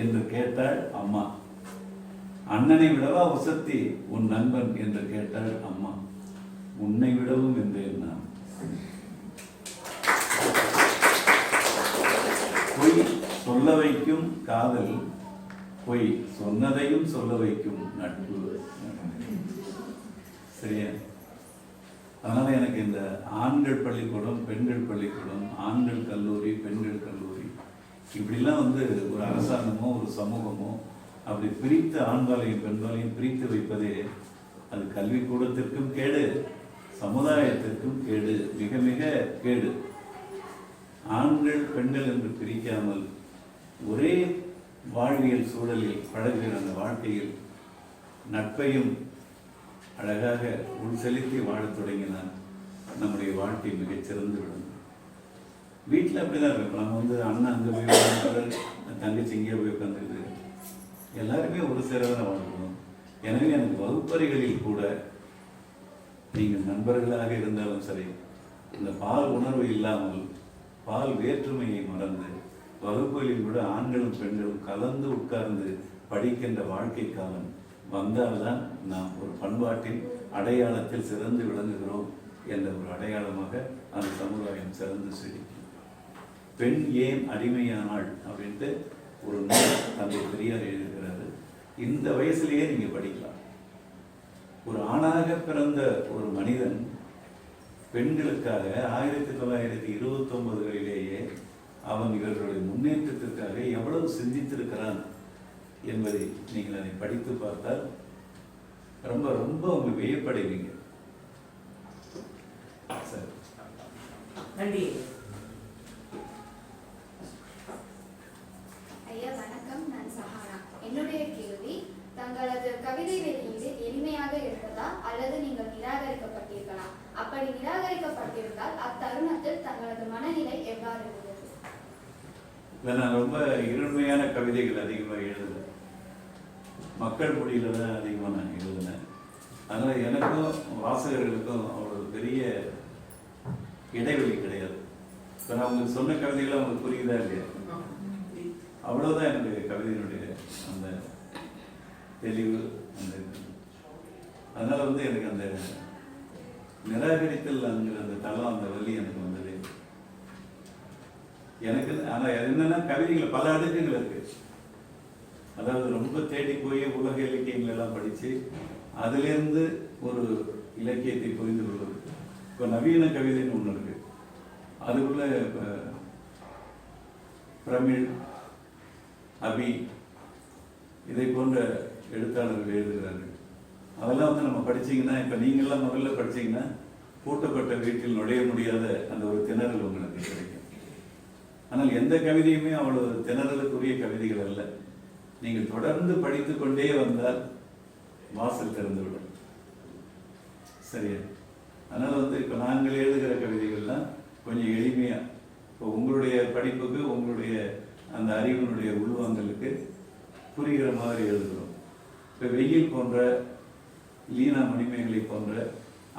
என்று கேட்டாள் அம்மா. அண்ணனை விடவா உசத்தி உன் நண்பன் என்று கேட்டாள் அம்மா. உன்னை விடவும் என்றேன் நான். பொய் சொல்ல வைக்கும் காதல், பொய் சொன்னதையும் சொல்ல வைக்கும் நட்பு. சரியா? அதனால எனக்கு இந்த ஆண்கள் பள்ளிக்கூடம், பெண்கள் பள்ளிக்கூடம், ஆண்கள் கல்லூரி, பெண்கள் கல்லூரி, இப்படிலாம் ஒரு அரசாங்கமோ ஒரு சமூகமோ அப்படி பிரித்து ஆண்பாலையும் பெண்பாலையும் பிரித்து வைப்பதே அது கல்விக்கூடத்திற்கும் கேடு, சமுதாயத்திற்கும் கேடு, மிக மிக கேடு. ஆண்கள் பெண்கள் என்று பிரிக்காமல் ஒரே வாழ்வியல் சூழலில் பழகுகிற அந்த வாழ்க்கையில் நட்பையும் அழகாக உள் செலுத்தி வாழத் தொடங்கினால் நம்முடைய வாழ்க்கை மிகச்சிறந்து விடும். வீட்டில் அப்படிதான் இருக்கும். நம்ம வந்து அண்ணன் அங்கே போய் உட்காந்து, தங்கச்சி இங்கே போய் உட்காந்துருக்கு, எல்லாருமே ஒரு சேரதான் வாழ்க்கணும். எனவே எனக்கு வகுப்பறைகளில் கூட நீங்கள் நண்பர்களாக இருந்தாலும் சரி, இந்த பால் உணர்வு இல்லாமல் பால் வேற்றுமையை மறந்து வகுப்புகளில் கூட ஆண்களும் பெண்களும் கலந்து உட்கார்ந்து படிக்கின்ற வாழ்க்கை காலம் வந்தால்தான் நாம் ஒரு பண்பாட்டின் அடையாளத்தில் சிறந்து விளங்குகிறோம் என்ற ஒரு அடையாளமாக அந்த சமுதாயம் சிறந்து செழிக்கும். பெண் ஏன் அடிமையானாள் அப்படின்ட்டு ஒரு நூல் தந்தை பெரியார் எழுதுகிறாரு. இந்த வயசுலேயே நீங்க படிக்கலாம். ஒரு ஆணாக பிறந்த ஒரு மனிதன் பெண்களுக்காக 1929களிலேயே அவன் இவர்களுடைய முன்னேற்றத்திற்காக எவ்வளவு சிந்தித்திருக்கிறான் என்பதை நீங்கள் அதை படித்து பார்த்தால் ரொம்ப ரொம்ப அவங்க வியப்படைவீங்க. சரி, நன்றி. ஐயா வணக்கம், நான் சஹானா. என்னுடைய கேள்வி, தங்களது கவிதை வெளியீடு எளிமையாக இருந்ததா அல்லது நீங்கள் நிராகரிக்கப்பட்டீர்களா? அப்படி நிராகரிக்கப்பட்டிருந்தால் அத்தருணத்தில் தங்களது மனநிலை எவ்வாறு இருந்தது? நான் ரொம்ப இருமையான கவிதைகள் அதிகமாக எழுதலை, மக்கள் மொழியில தான் அதிகமாக நான் எழுதினேன். அதனால் எனக்கும் வாசகர்களுக்கும் அவ்வளோ பெரிய இடைவெளி கிடையாது. இப்போ நான் உங்களுக்கு சொன்ன கவிதைகள் அவங்களுக்கு புரியுதா இல்லையா? அவ்வளோதான் எனக்கு கவிதையினுடைய அந்த தெளிவு. அந்த அதனால் வந்து எனக்கு அந்த நிராகரித்தல் அந்த தளம், அந்த வலி எனக்கு வந்தது எனக்கு. ஆனால் என்னன்னா கவிதைகள் பல அடுக்குகள் இருக்கு. அதாவது ரொம்ப தேடி போய் உலக இலக்கியங்கள் எல்லாம் படித்து அதிலிருந்து ஒரு இலக்கியத்தை புரிந்து கொள்வது. இப்போ நவீன கவிதைன்னு ஒன்று இருக்கு, அதுக்குள்ள பிரமிழ், அபி இதை போன்ற எழுத்தாளர்கள் எழுதுகிறார்கள். அதெல்லாம் வந்து நம்ம படிச்சீங்கன்னா, இப்போ நீங்கள்லாம் முதல்ல படிச்சீங்கன்னா பூட்டப்பட்ட வீட்டில் நுழைய முடியாத அந்த ஒரு திணறல் உங்களுக்கு கிடைக்கும். ஆனால் எந்த கவிதையுமே அவ்வளவு திணறலுக்குரிய கவிதைகள் அல்ல. நீங்கள் தொடர்ந்து படித்து கொண்டே வந்தால் வாசல் திறந்துவிடும். சரியா? அதனால் வந்து இப்போ நாங்கள் எழுதுகிற கவிதைகள்லாம் கொஞ்சம் எளிமையாக, இப்போ உங்களுடைய படிப்புக்கு, உங்களுடைய அந்த அறிவினுடைய உள்வாங்கலுக்கு புரிகிற மாதிரி எழுதுகிறோம். இப்போ வெயில் போன்ற, லீனா மணிமேகலை போன்ற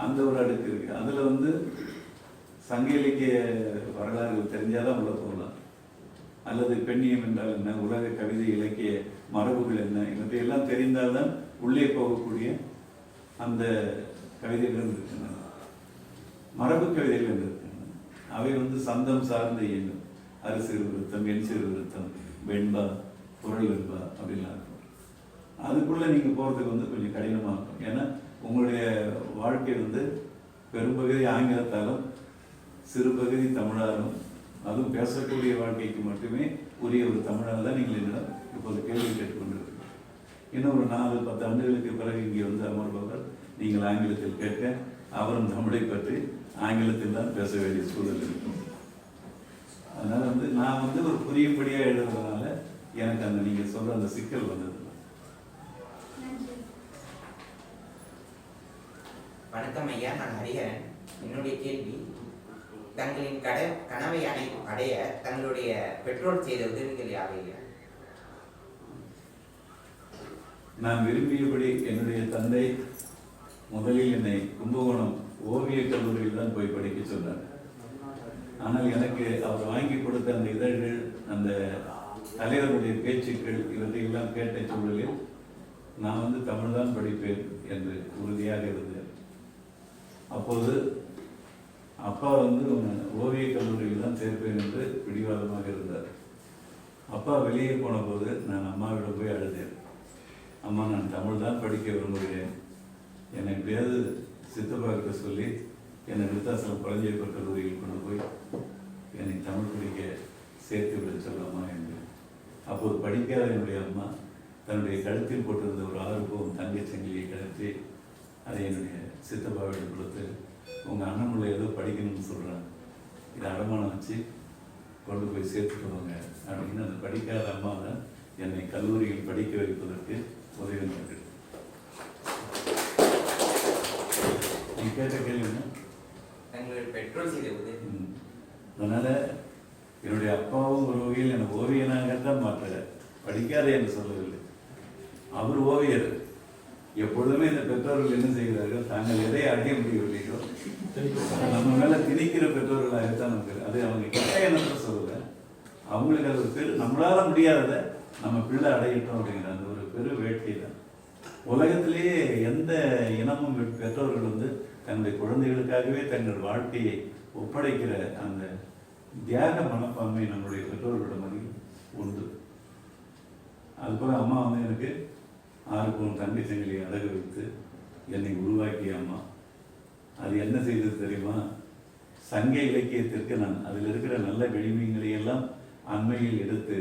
அந்த ஒரு அடுக்கு இருக்குது. அதில் வந்து சங்க இலக்கிய வரலாறுகள் தெரிஞ்சாதான் உள்ள போகலாம். அல்லது பெண்ணியம் என்றால் என்ன, உலக கவிதை இலக்கிய மரபுகள் என்ன, இவற்றையெல்லாம் தெரிந்தால்தான் உள்ளே போகக்கூடிய அந்த கவிதைகள் இருக்கின்றன. மரபு கவிதைகள் இருக்கின்றன. அவை வந்து சந்தம் சார்ந்து இயங்கும். அரிசிறு விருத்தம், என் சிறு விருத்தம், வெண்பா, குரல் வெண்பா அப்படின்லாம் இருக்கும். அதுக்குள்ளே நீங்கள் போகிறதுக்கு வந்து கொஞ்சம் கடினமாக இருக்கும். ஏன்னா உங்களுடைய வாழ்க்கை வந்து பெரும்பகுதி ஆங்கிலத்தாலும் சிறு பகுதி தமிழாலும், அதுவும் பேசக்கூடிய வாழ்க்கைக்கு மட்டுமே உரிய ஒரு தமிழால் தான் நீங்கள் என்னிடம் இப்போது கேள்வி கேட்டுக்கொண்டிருக்கீங்க. இன்னும் ஒரு 4-10 ஆண்டுகளுக்கு பிறகு இங்கே வந்து அமர்பவர் நீங்கள் ஆங்கிலத்தில் கேட்க, அவரும் தமிழை பற்றி ஆங்கிலத்தில் தான் பேச வேண்டிய சூழல் இருக்கும். அதனால் வந்து நான் வந்து ஒரு புரியும்படியாக எழுதுறதுனால எனக்கு அந்த நீங்கள் சொல்கிற அந்த சிக்கல் வந்தது. வணக்கம் ஐயா, நான் ஹரிஹரன். என்னுடைய கேள்வி, தங்களின் கனவை அடைய தங்களுடைய பெற்றோர் செய்த உதவிகள் யாவை? நான் விரும்பியபடி என்னுடைய தந்தை முதலில் என்னை கும்பகோணம் ஓவியக் கல்லூரியில் தான் போய் படிக்க சொன்னார். ஆனால் எனக்கு அவர் வாங்கி கொடுத்த அந்த இதழ்கள், அந்த தலைவருடைய பேச்சுக்கள், இவற்றையெல்லாம் கேட்ட சூழலில் நான் வந்து தமிழ் தான் படிப்பேன் என்று உறுதியாக இருந்தேன். அப்போது அப்பா வந்து ஓவியக் கல்லூரியில் தான் சேர்ப்பேன் என்று பிடிவாதமாக இருந்தார். அப்பா வெளியே போன போது நான் அம்மாவிடம் போய் அழுதேன். அம்மா, நான் தமிழ் தான் படிக்க விரும்புகிறேன், என்னை எப்படியாவது சித்தப்பாக்கிட்ட சொல்லி என்னை விருத்தாசலம் குழந்தையப்பர் கல்லூரியில் கொண்டு போய் என்னை தமிழ் படிக்க சேர்த்து விட சொல்லம்மா என்று. அப்போது படிக்காத என்னுடைய அம்மா தன்னுடைய கழுத்தில் போட்டிருந்த ஒரு 6 பவுன் தங்கச் சங்கிலியை கழற்றி அதை என்னுடைய சித்தப்பாவிடம் கொடுத்து, உங்கள் அண்ணன் ஏதோ படிக்கணும்னு சொல்கிறான், இதை அடமானம் வச்சு கொண்டு போய் சேர்த்துக்கணுங்க அப்படின்னு அந்த படிக்காத அம்மா தான் என்னை கல்லூரியில் படிக்க வைப்பதற்கு உதவி பண்ணது. நீ கேட்ட கேள்வி என்ன? தங்களுடைய பெற்றோர் செய்த உதவி. அதனால என்னுடைய அப்பாவும் ஒரு வகையில் எனக்கு ஓவியனாகத்தான் மாற்ற படிக்காத என்று சொல்லவில்லை. அவர் ஓவியர். எப்பொழுதுமே இந்த பெற்றோர்கள் என்ன செய்கிறார்கள், தாங்கள் எதை அடைய முடியவில்லையோ நம்ம மேல திணிக்கிற பெற்றோர்களாகத்தான் நமக்கு. அது அவங்க கட்டாயத்தை சொல்லல, அவங்களுக்கு அது ஒரு பெரு, நம்மளால முடியாததை நம்ம பிள்ளை அடையட்டும் அப்படிங்கிற அந்த ஒரு பெரு வேட்கை தான். உலகத்திலேயே எந்த இனமும் பெற்றோர்கள் வந்து தங்களுடைய குழந்தைகளுக்காகவே தங்கள் வாழ்க்கையை ஒப்படைக்கிற அந்த தியாக மனப்பான்மை நம்மளுடைய பெற்றோர்களிடம் உண்டு. அதுபோல அம்மா வந்து எனக்கு 6 பவுன் தங்கை சங்கிலியை அடகு வைத்து என்னை உருவாக்கிய அம்மா. அது என்ன செய்தது தெரியுமா? சங்க இலக்கியத்திற்கு நான் அதில் இருக்கிற நல்ல விளிம்புகளை எல்லாம் அண்மையில் எடுத்து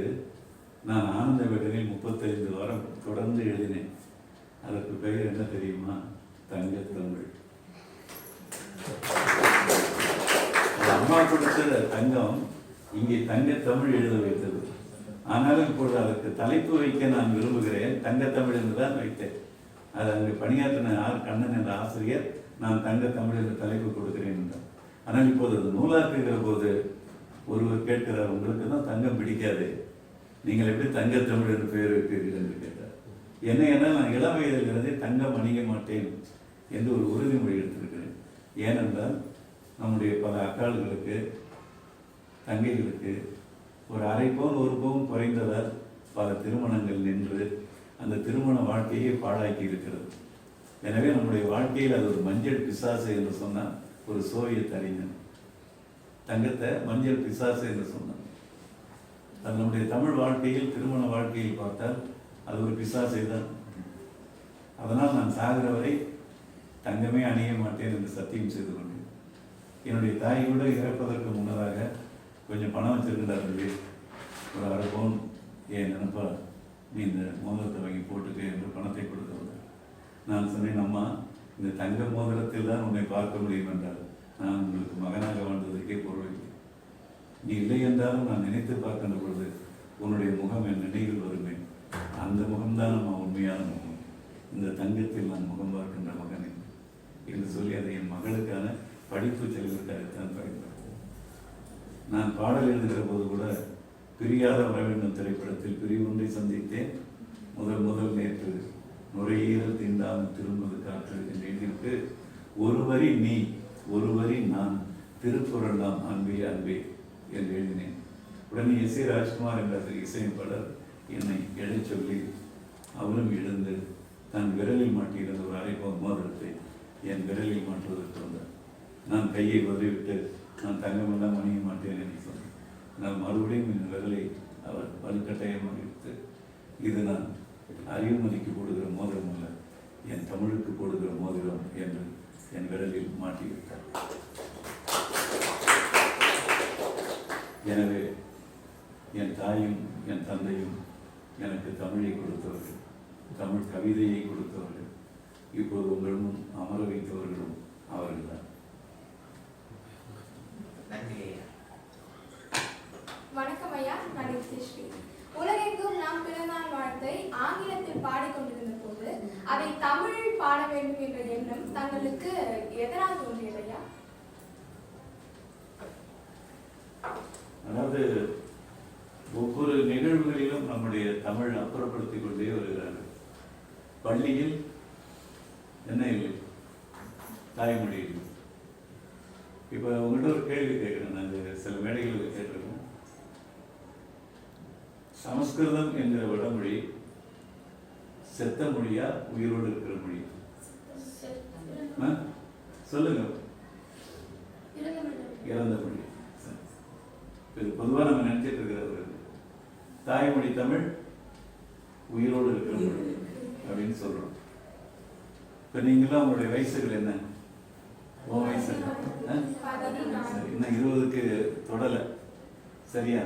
நான் ஆனந்த விகடனில் 35 வாரம் தொடர்ந்து எழுதினேன். அதற்கு பெயர் என்ன தெரியுமா? தங்கத்தமிழ். அம்மா கொடுத்த தங்கம் இங்கே தங்கத்தமிழ் எழுத வைத்தது. ஆனாலும் இப்பொழுது அதற்கு தலைப்பு வைக்க நான் விரும்புகிறேன். தங்கத்தமிழ் என்று தான் வைத்தேன். அது அங்கே பணியாற்றின கண்ணன் என்ற ஆசிரியர் நான் தங்கத்தமிழ் என்ற தலைப்பு கொடுக்கிறேன் என்றார். ஆனால் இப்போது அது நூலாக்குகிற போது ஒருவர் கேட்கிறார், உங்களுக்கு தான் தங்கம் பிடிக்காது, நீங்கள் எப்படி தங்கத்தமிழ் என்று பெயர் வைப்பீர்கள் என்று கேட்டார். என்ன என்னால் நான் இளம் வயதிலிருந்தே தங்கம் அணிய மாட்டேன் என்று ஒரு உறுதிமொழி எடுத்திருக்கிறேன். ஏனென்றால் நம்முடைய பல அக்காள்களுக்கு தங்கைகளுக்கு ஒரு 1/2 பவுன் 1 பவுன் குறைந்ததால் பல திருமணங்கள் நின்று அந்த திருமண வாழ்க்கையை பாழாக்கி இருக்கிறது. எனவே நம்முடைய வாழ்க்கையில் அது ஒரு மஞ்சள் பிசாசு என்று சொன்னால் ஒரு சோவியத் அறிஞன் தங்கத்தை மஞ்சள் பிசாசு என்று சொன்னான். அது நம்முடைய தமிழ் வாழ்க்கையில் திருமண வாழ்க்கையில் பார்த்தால் அது ஒரு பிசாசை தான். அதனால் நான் சாகிற வரை தங்கமே அணிய மாட்டேன் என்று சத்தியம் செய்து கொண்டேன். என்னுடைய தாய் கூட இறப்பதற்கு முன்னதாக கொஞ்சம் பணம் வச்சிருக்கிறார்கள், ஒரு 1/2 பவுன் ஏன் நினைப்பா நீ இந்த மோதிரத்தை வாங்கி போட்டுக்க என்று பணத்தை கொடுத்தவங்க. நான் சொன்னேன், அம்மா இந்த தங்க மோதிரத்தில் தான் உன்னை பார்க்க முடியும் என்றால் நான் உங்களுக்கு மகனாக வாழ்ந்ததற்கே பொருள். நீ இல்லை என்றாலும் நான் நினைத்து பார்க்கின்ற பொழுது உன்னுடைய முகம் என் நினைவில் வருமே, அந்த முகம்தான் நம்ம உண்மையான முகம், இந்த தங்கத்தில் நான் முகம் பார்க்கின்ற மகனை என்று சொல்லி அதை என் மகளுக்கான படிப்பு செலவிற்காகத்தான் பயன்படுத்தும். நான் பாடல் எழுதுகிற போது கூட பிரியாத வர வேண்டும் திரைப்படத்தில் பிரிவொன்றை சந்தித்தேன் முதல் நேற்று நுரையீரல் தீண்டாமல் திரும்புவது காற்று என்று எழுதிவிட்டு ஒரு வரி நீ ஒரு வரி நான் திருக்குறளாம் அன்பே அன்பே என்று எழுதினேன். உடனே எஸ்.ஏ. ராஜ்குமார் என்ற இசையமைப்பாளர் என்னை எழச் சொல்லி அவரும் எழுந்து தன் விரலில் மாட்டியிருந்த ஒரு 1/2 பவுன் மோதிரத்தை என் விரலில் மாற்றுவதற்கு வந்தார். நான் கையை உதவிவிட்டு நான் தங்கமெல்லாம் அணிய மாட்டேன் என்று சொன்னேன். நான் மறுபடியும் என் விரலை அவர் வலுக்கட்டாயமாக எடுத்து இது நான் அறிவுமதிக்கு போடுகிற மோதிரம் அல்ல, என் தமிழுக்கு போடுகிற மோதிரம் என்று என் விரலில் மாட்டிவிட்டார். எனவே என் தாயும் என் தந்தையும் எனக்கு தமிழை கொடுத்தவர்கள், தமிழ் கவிதையை கொடுத்தவர்கள், இப்போது உங்களும் அமர வைத்தவர்களும் அவர்கள்தான். வணக்கம் ஐயா, நான் நித்யஸ்ரீ. உலகெங்கும் நாம் பிறந்தாள் வாழ்த்தை ஆங்கிலத்தில் பாடிக்கொண்டிருந்த போது அதை தமிழில் பாட வேண்டும் என்ற எண்ணம் தங்களுக்கு எதனால் தோன்றியது ஐயா? அதாவது ஒவ்வொரு நிகழ்வுகளிலும் நம்முடைய தமிழ் அப்புறப்படுத்திக் கொண்டே வருகிறார்கள். பள்ளியில் என்ன இல்லை, தாய்மொழி இல்லை. இப்போ உங்கள்கிட்ட ஒரு கேள்வி கேட்குறேன், நாங்கள் சில மேடைகளில் கேட்டிருக்கோம். சமஸ்கிருதம் என்கிற வடமொழி செத்த மொழியா உயிரோடு இருக்கிற மொழி? சொல்லுங்க. இறந்த மொழி. இது பொதுவாக நம்ம நினைச்சிட்டு இருக்கிற தாய்மொழி தமிழ் உயிரோடு இருக்கிற மொழி அப்படின்னு சொல்றோம். இப்போ நீங்களாம் உங்களுடைய வயசுகள் என்ன? உன் வயசு இன்னும் 20க்கு தொடலை, சரியா?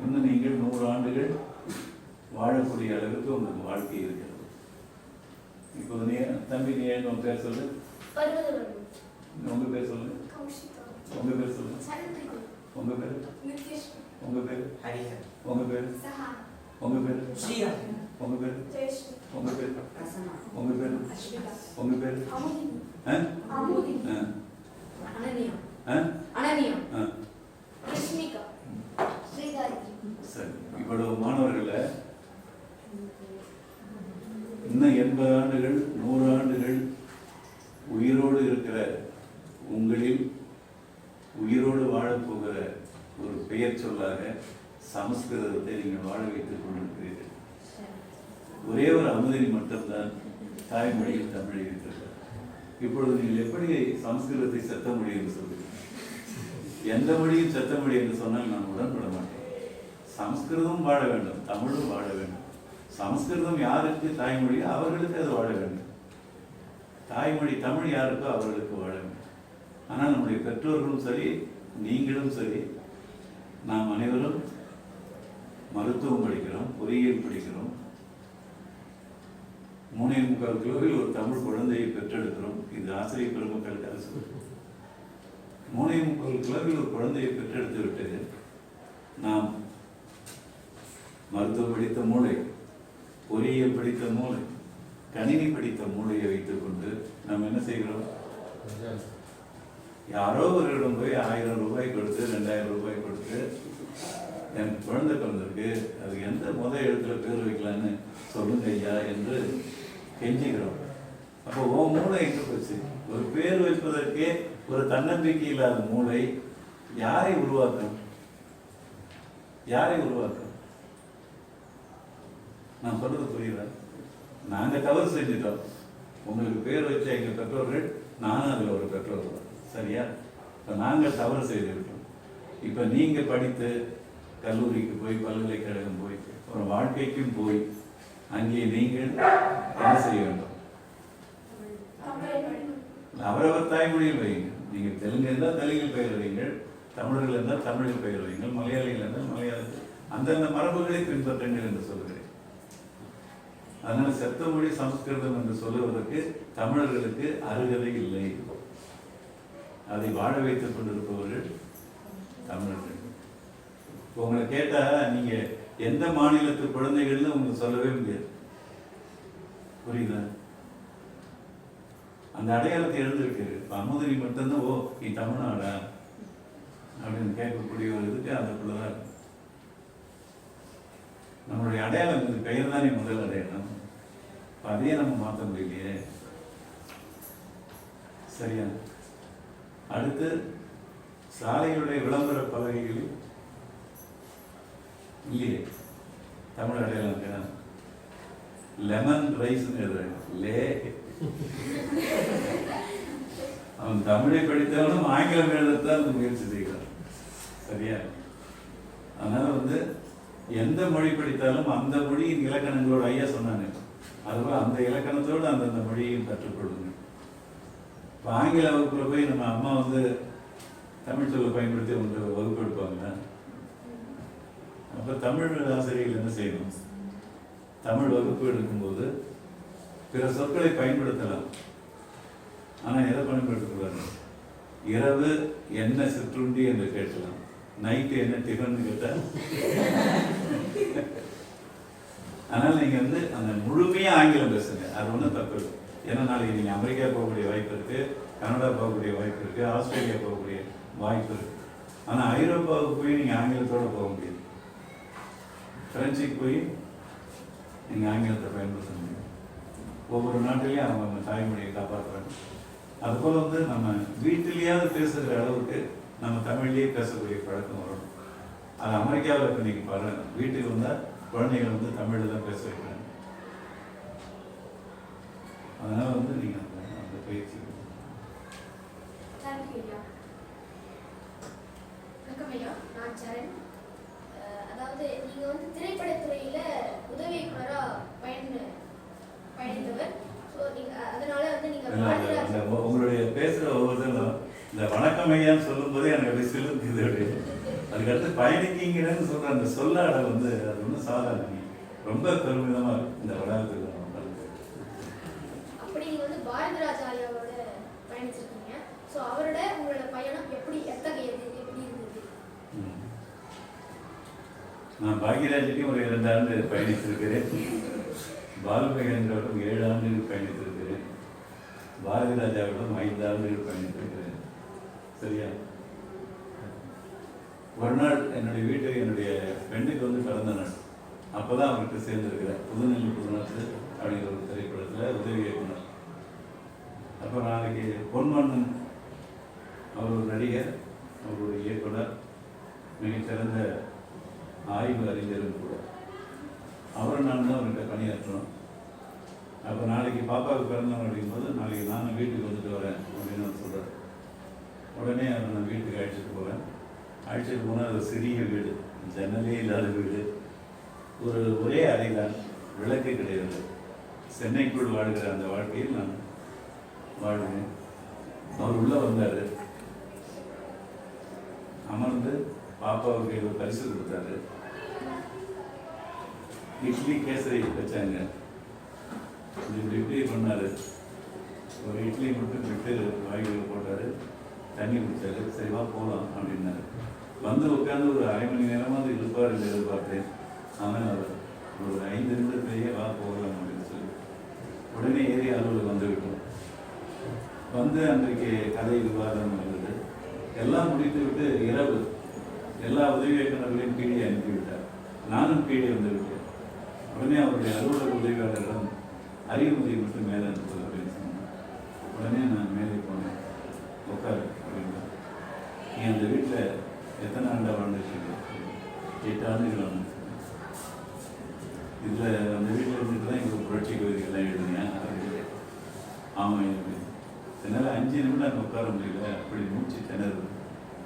இன்னும் நீங்கள் 100 ஆண்டுகள் வாழக்கூடிய அளவுக்கு உங்களுக்கு வாழ்க்கை இருக்கிறது. இப்போது நீ தம்பி, நீ உன் பேர் சொல்லு. உங்க பேர் சொல்லுங்க. உங்க பேர் சொல்லுங்க. உங்க பேரு? நித்யஸ்ரீ. உங்க பேரு? ஹரிஹரன். உங்க பேரு? சஹானா. உங்க பேரு? ஸ்ரீராம். உங்க பேரு? ஜெயஸ்ரீ. உங்க பேரு? பிரசன்னா. உங்க பேரு? அஸ்விதா. உங்க பேரு? அமுதினி. அமுதினி. அனன்யா. அனன்யா. கிருஷ்ணிகா. ஸ்ரீகாயத்ரி. சரி, இவ்வளவு மாணவர்களை இன்னும் 80 ஆண்டுகள் 100 ஆண்டுகள் உயிரோடு இருக்கிற உங்களில் உயிரோடு வாழப்போகிற ஒரு பெயர் சொல்லாக சமஸ்கிருதத்தை நீங்கள் வாழ வைத்துக் கொண்டிருக்கிறீர்கள். ஒரே ஒரு அமுதினி மட்டும்தான் தாய்மொழியில் தமிழை வைத்திருக்கிறார். இப்பொழுது நீங்கள் எப்படி சமஸ்கிருதத்தை செத்த மொழி என்று சொல்கிறீர்கள்? எந்த மொழியும் செத்த மொழி என்று சொன்னால் நான் உடன்பட மாட்டேன். சமஸ்கிருதம் வாழ வேண்டும், தமிழும் வாழ வேண்டும். சமஸ்கிருதம் யாருக்கு தாய்மொழியோ அவர்களுக்கு அது வாழ வேண்டும். தாய்மொழி தமிழ் யாருக்கோ அவர்களுக்கு வாழ வேண்டும். ஆனால் நம்முடைய பெற்றோர்களும் சரி, நீங்களும் சரி, நாம் அனைவரும் மருத்துவம் படிக்கிறோம், பொறியியல் படிக்கிறோம். 3.25 கிலோவில் ஒரு தமிழ் குழந்தையை பெற்றெடுக்கிறோம். இது ஆசிரியர் பெருமக்களுக்கு அரசு 3.25 கிலோவில் ஒரு குழந்தையை பெற்றெடுத்து விட்டு நாம் மருத்துவம் படித்த மூளை, பொறியியல் படித்த மூளை, கணினி படித்த மூளையை வைத்துக் கொண்டு நாம் என்ன செய்கிறோம்? யாரோ ஒருவரிடம் போய் 1000 ரூபாய் கொடுத்து 2000 ரூபாய் கொடுத்து எனக்கு குழந்தை பிறந்திருக்கு, அது எந்த எழுத்துல பேர் வைக்கலான்னு சொல்லுங்க ஐயா என்று கெஞ்சுகிறோம். அப்போ உன் மூளை எங்க போச்சு? ஒரு பேர் வைப்பதற்கே ஒரு தன்னம்பிக்கை இல்லாத மூளை யாரை உருவாக்கும்? யாரை உருவாக்கும்? நான் சொல்றது புரியுதா? நாங்க தவறு செஞ்சுட்டோம். உங்களுக்கு பேர் வச்ச எங்க பெற்றோர்கள், நானும் அதுல ஒரு பெற்றோர் தான். சரியா? இப்ப நாங்கள் தவறு செய்திருக்கோம். இப்ப நீங்க படித்து கல்லூரிக்கு போய், பல்கலைக்கழகம் போய், ஒரு வாழ்க்கைக்கும் போய், அங்கே நீங்கள் என்ன செய்ய வேண்டும்? அவரவர் தாய்மொழியில் வையுங்கள். நீங்க தெலுங்கு இருந்தால் தெலுங்கில் பெயர் வையுங்கள், தமிழர்கள் இருந்தால் தமிழில் பெயர் வையுங்கள், மலையாளிகள் இருந்தால் மலையாளத்தில் அந்தந்த மரபுகளை பின்பற்றுங்கள் என்று சொல்கிறேன். அதனால செத்த மொழி சமஸ்கிருதம் என்று சொல்லுவதற்கு தமிழர்களுக்கு அருகதை இல்லை. அதை வாழ வைத்துக் கொண்டிருப்பவர்கள் தமிழர்கள். உங்களை கேட்டா நீங்க எந்த மாநிலத்து குழந்தைகள்னு உங்களுக்கு சொல்லவே முடியாது. புரியுதா? அந்த அடையாளத்தை எழுந்திருக்கு. அமுதினி மட்டும்தான் ஓ நீ தமிழ்நாடா அப்படின்னு கேட்கக்கூடிய ஒரு இதுக்கு அந்த பிள்ளைதான் இருக்கு. நம்மளுடைய அடையாளம் இந்த பெயர் தானே முதல் அடையாளம். அதையே நம்ம மாற்ற முடியலையே. சரியா? அடுத்து சாலைகளுடைய விளம்பர பலகைகளில் இல்லையே தமிழ் அடையாளம் இருக்கா? லெமன் ரைஸ் லே. அவன் தமிழை படித்தவனும் ஆங்கிலம் எழுதத்தான் முயற்சி செய்கிறான். சரியா? அதனால எந்த மொழி படித்தாலும் அந்த மொழியின் இலக்கணங்களோட ஐயா சொன்னாங்க, அதுபோல அந்த இலக்கணத்தோடு அந்தந்த மொழியையும் கற்றுக்கொள்ளுங்க. இப்போ ஆங்கில வகுப்புல போய் நம்ம அம்மா தமிழ் சொல்ல பயன்படுத்தி உங்களுக்கு வகுப்பு எடுப்பாங்க. அப்போ தமிழ் ஆசிரியர்கள் என்ன செய்யணும்? தமிழ் வகுப்பு எடுக்கும்போது பிற சொற்களை பயன்படுத்தலாம், ஆனால் எதை பயன்படுத்தக்கூடாது? இரவு என்ன சிற்றுண்டி என்று கேட்கலாம், நைட்டு என்ன டிஃபன் கேட்டால். அதனால நீங்க அந்த முழுமையா ஆங்கிலம் பேசுங்க, அது ஒன்றும் தப்பு இல்லை. ஏன்னா நாளைக்கு நீங்க அமெரிக்கா போகக்கூடிய வாய்ப்பு இருக்கு, கனடா போகக்கூடிய வாய்ப்பு இருக்கு, ஆஸ்திரேலியா போகக்கூடிய வாய்ப்பு இருக்கு. ஆனா ஐரோப்பாவுக்கு போய் நீங்க ஆங்கிலத்தோட போக முடியாது. பிரெஞ்சுக்கு போய் நீங்க ஆங்கிலத்தை பயன்படுத்த முடியும். ஒவ்வொரு நாட்டிலையும் அவங்க தாய்மொழியை காப்பாற்றுறாங்க. அதுபோல நம்ம வீட்டிலேயாவது பேசுகிற அளவுக்கு நம்ம தமிழ்லேயே பேசக்கூடிய பழக்கம் வரும். அது அமெரிக்காவில் இப்போ நீங்க பாருங்க, வீட்டுக்கு வந்தால் குழந்தைகள் தமிழில் தான் பேச வைக்கிறாங்க. அதனால நீங்க அந்த பயிற்சி. வணக்கம் ஐயா, நான் சரண். அதாவது நீங்க திரைப்படத்துறையில உதவி இயக்குனரா பயணித்தவர். ஸோ நீங்க அதனால நீங்க உங்களுடைய பேசுற ஒவ்வொருத்தரும் இந்த வணக்கம் ஐயான்னு சொல்லும் போதே எனக்கு அப்படி சிலுக்குது. அதுக்கடுத்து பயணிக்கீங்கன்னு சொல்ற அந்த சொல்லாட அது ஒன்றும் சாதாரண, ரொம்ப பெருமிதமா இருக்கு இந்த வளாகத்துக்கு. அப்படி நீங்க பாரதிராஜா ஐயாவோட பயணிச்சிருக்கீங்க. ஸோ அவரோட உங்களோட பயணம் எப்படி, எத்தகையது, எப்படி இருந்தது? நான் பாக்யராஜிட்டையும் ஒரு 2 ஆண்டு பயணித்திருக்கிறேன். பாலுமகேந்திராவிடம் 7 ஆண்டுகள் பயணித்திருக்கிறேன். பாரதி ராஜாவிடம் 5 ஆண்டுகள் பயணித்திருக்கிறேன். சரியா? ஒரு நாள் என்னுடைய வீட்டுக்கு என்னுடைய ஃப்ரெண்டுக்கு வந்து பிறந்த நாள். அப்போ தான் அவர்கிட்ட சேர்ந்துருக்கிறேன். புதுநெல்லி புதுநாத்து அப்படிங்கிற ஒரு திரைப்படத்தில் உதவி இயக்குனர். அப்போ நாளைக்கு பொன்வண்ணன் அவர் ஒரு நடிகர், அவர் ஒரு இயக்குனர், மிகச்சிறந்த ஆய்வு அறிஞரும் கூட. அவரை நான் தான் அவர்கிட்ட பணியாற்றணும். அப்போ நாளைக்கு பாப்பாவுக்கு பிறந்தவங்க அப்படிங்கும்போது நாளைக்கு நானும் வீட்டுக்கு வந்துட்டு வரேன் அப்படின்னு அவர் சொல்கிறார். உடனே அவரை நான் வீட்டுக்கு அழைச்சிட்டு போகிறேன். அழைச்சிட்டு போனால் அது சிறிய வீடு, ஜன்னலே இல்லாத வீடு, ஒரே அறை தான், விளக்கு கிடையாது. சென்னைக்குள் வாழ்கிற அந்த வாழ்க்கையில் நான் வாழ்கிறேன். அவர் உள்ளே வந்தார், அமர்ந்து பாப்பாவுக்கு ஒரு பரிசு கொடுத்தாரு. இட்லி கேசரி வச்சாங்க. இப்படி பண்ணார். ஒரு இட்லி மட்டும் விட்டு வாய்கள் போட்டார், தண்ணி குடித்தாரு. சரிவா போகலாம் அப்படின்னாரு. வந்து உட்காந்து ஒரு 1/2 மணி நேரமாவது இருப்பார் என்று எதிர்பார்த்தேன். ஆனால் அவர் ஒரு 5 நிமிடத்திலேயே வா போகலாம் அப்படின்னு சொல்லி உடனே ஏறி அலுவலகம் வந்துவிட்டோம். வந்து அன்றைக்கு கதை விவாதம் இருந்தது. எல்லாம் முடித்து விட்டு இரவு எல்லா உதவி இயக்குநர்களையும் கீழே அனுப்பிவிட்டார். நானும் கீழே வந்து விட்டேன். உடனே அவருடைய அலுவலக உதவியாளரிடம் அறிவுறுதி மட்டும் மேலே அனுப்புவது அப்படின்னு சொன்னார். உடனே நான் மேலே போனேன். உட்காரு அப்படின்னா, நீ அந்த வீட்டில் எத்தனை ஆண்டா வாழ்ந்துருக்கீங்க? 8 ஆண்டுகள் வாழ்ந்துருக்கேன். இதில் அந்த வீட்டில் இருந்துட்டு தான் எங்களுக்கு புரட்சி கவிதைகள்லாம் எழுதுனியா அப்படின்னு. ஆமாம் எழுது. என்னால் 5 நிமிடம் அங்கே உட்கார முடியல, அப்படி மூச்சு திணறுது.